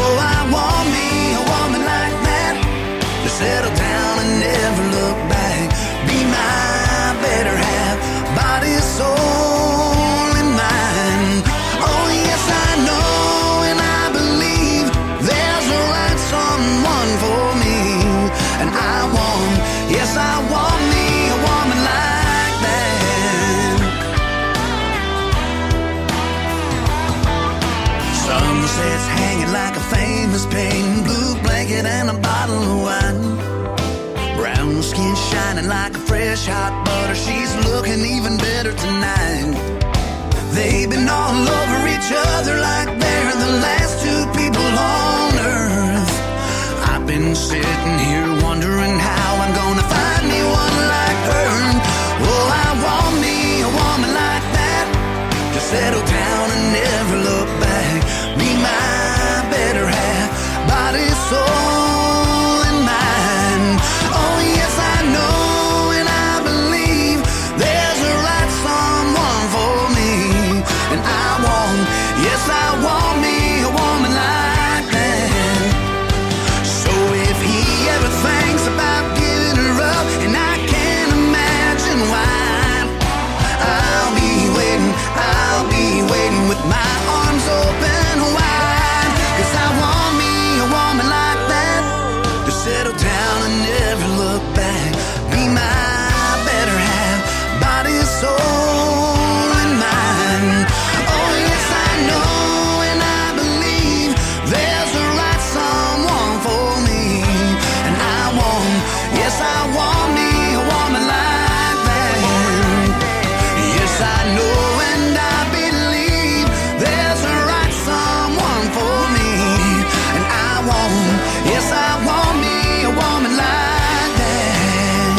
Oh, I want me a woman like that, to settle down and never look back. Be my better half, body, soul, and mind. Oh yes, I know and I believe there's a right someone for me. And I want, yes I want me a woman like that. Sunsets hanging like a famous painting, blue blanket and a bottle of wine. Brown skin shining like a fresh hot butter, she's looking even better tonight. They've been all over each other like they're the last two people on earth. I've been sitting here wondering how I'm gonna find me one like her. Oh, I want me a woman like that, to settle down and never look back. Be my better half, body, soul, and mind. Oh yes, I know and I believe there's a right someone for me. And I want, yes I want me a woman like that. So if he ever thinks about giving her up, and I can't imagine why, I'll be waiting with my arms open wide. 'Cause I want me a woman like that, to settle down and never look back. Be my better half, body, soul, and mind. Oh yes, I know and I believe there's a right someone for me. And I want, yes I want me a woman like that. Yes I know and I believe there's a right someone for me. And I want, yes I want me a woman like that.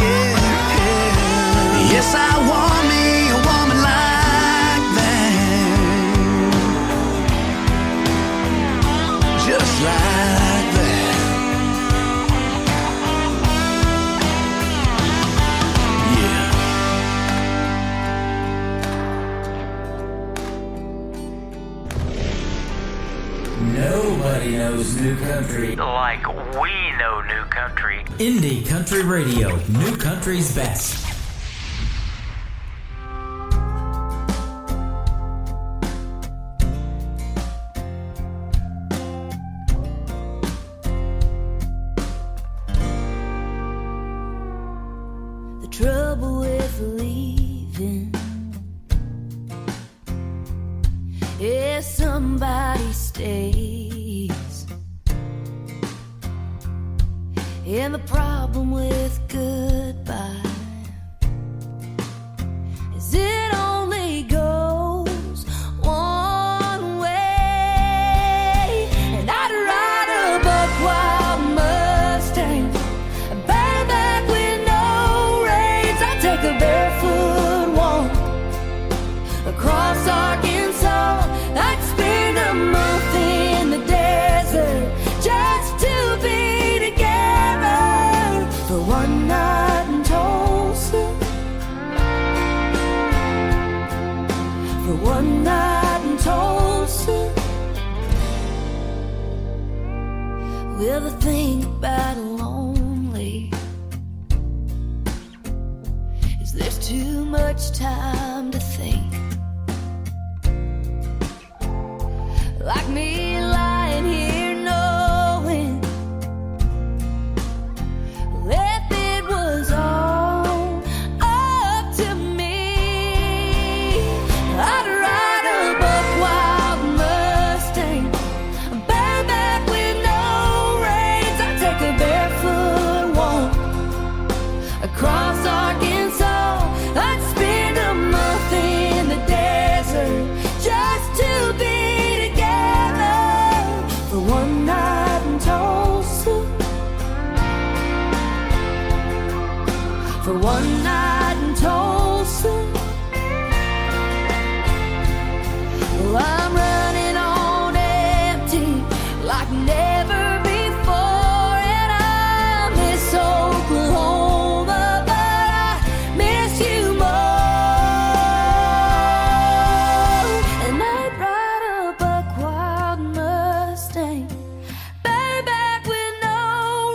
Yeah, yeah. Yes I want me a woman like that. Just like that. Yeah. Nobody knows new country like we know new country. Indie Country Radio, New Country's Best. worth leaving. If somebody stays, and the problem with goodbye is it only goes one way. And I'd ride a buck wild Mustang, bareback with no reins. I'd take a barefoot walk across Arkansas. I'd spend a month in the desert just to be together for one night in Tulsa. For one night in Tulsa. Well, the thing about lonely is there's too much time to think. Like me lying here knowing if it was all up to me, I'd ride a buck wild Mustang, bareback with no reins. I'd take a barefoot walk across Arkansas. I'd spend a month in the desert just to be for one night in Tulsa. For one night in Tulsa. Well, I'm running on empty like never before, and I miss Oklahoma, but I miss you more. And I'd ride a buck wild Mustang, bareback with no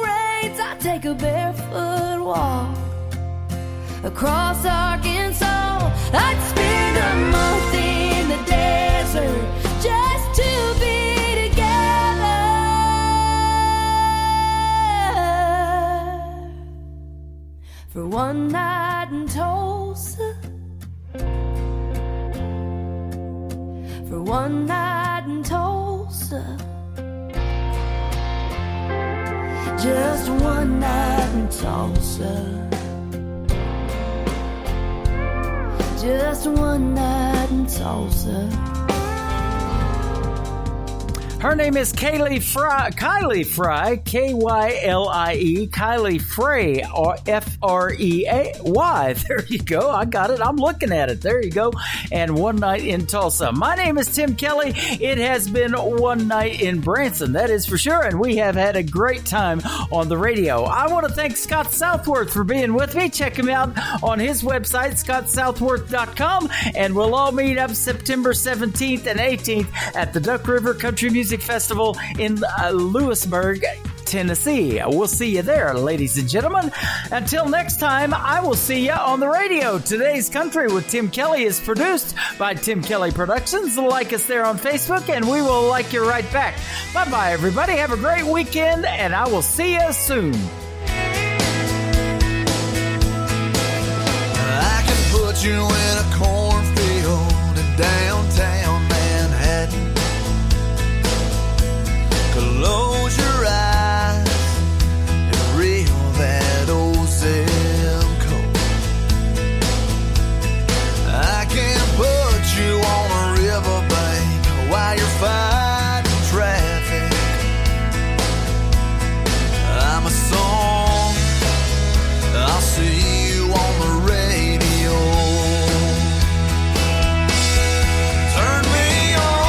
reins. I'd take a barefoot walk across Arkansas. I'd spend a month in the desert just to be together for one night in Tulsa. For one night in Tulsa. Just one night in Tulsa. Just one night in Tulsa. Her name is Kylie Frey, K-Y-L-I-E, Kylie Frey, or F-R-E-A-Y. There you go. I got it. I'm looking at it. There you go. And One Night in Tulsa. My name is Tim Kelly. It has been one night in Branson, that is for sure, and we have had a great time on the radio. I want to thank Scott Southworth for being with me. Check him out on his website, scottsouthworth.com, and we'll all meet up September 17th and 18th at the Duck River Country Music Festival in Lewisburg, Tennessee. We'll see you there, ladies and gentlemen. Until next time, I will see you on the radio. Today's Country with Tim Kelly is produced by Tim Kelly Productions. Like us there on Facebook, and we will like you right back. Bye-bye, everybody. Have a great weekend, and I will see you soon. I can put you in a cornfield in downtown Manhattan. Close your eyes and reel that old zip code. I can put you on a riverbank while you're fighting traffic. I'm a song, I'll see you on the radio. Turn me on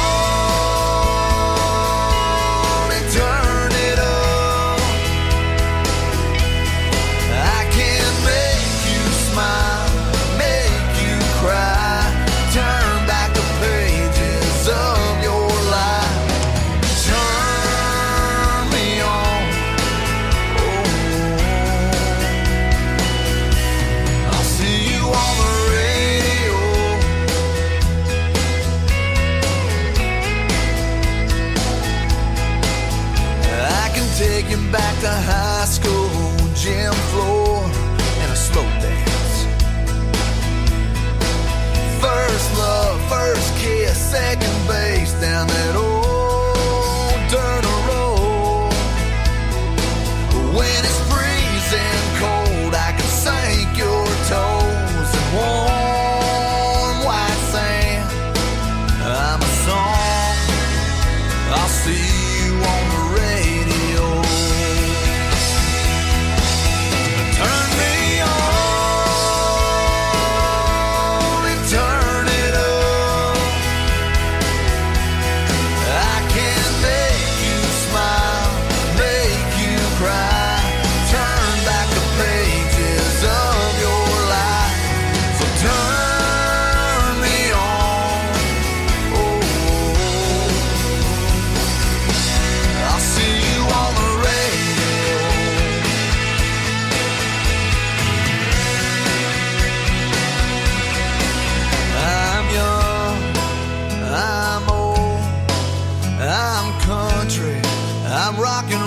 and turn it up. I can make you smile, make you cry, turn back the pages of your life. Turn me on, oh, I'll see you on the radio. I can take you back to high school, gym floor, and a slow dance. first love, first kiss, second base down that old dirt road. When it's freezing cold, I can sink your toes in warm white sand. I'm a song, I'll see you on the radio. Turn me on and turn it up. I can make you smile, make you cry, turn back the pages of your life. So turn me on. Oh, I'll see you on the radio. I'm young, I'm old, I'm country, I'm rock and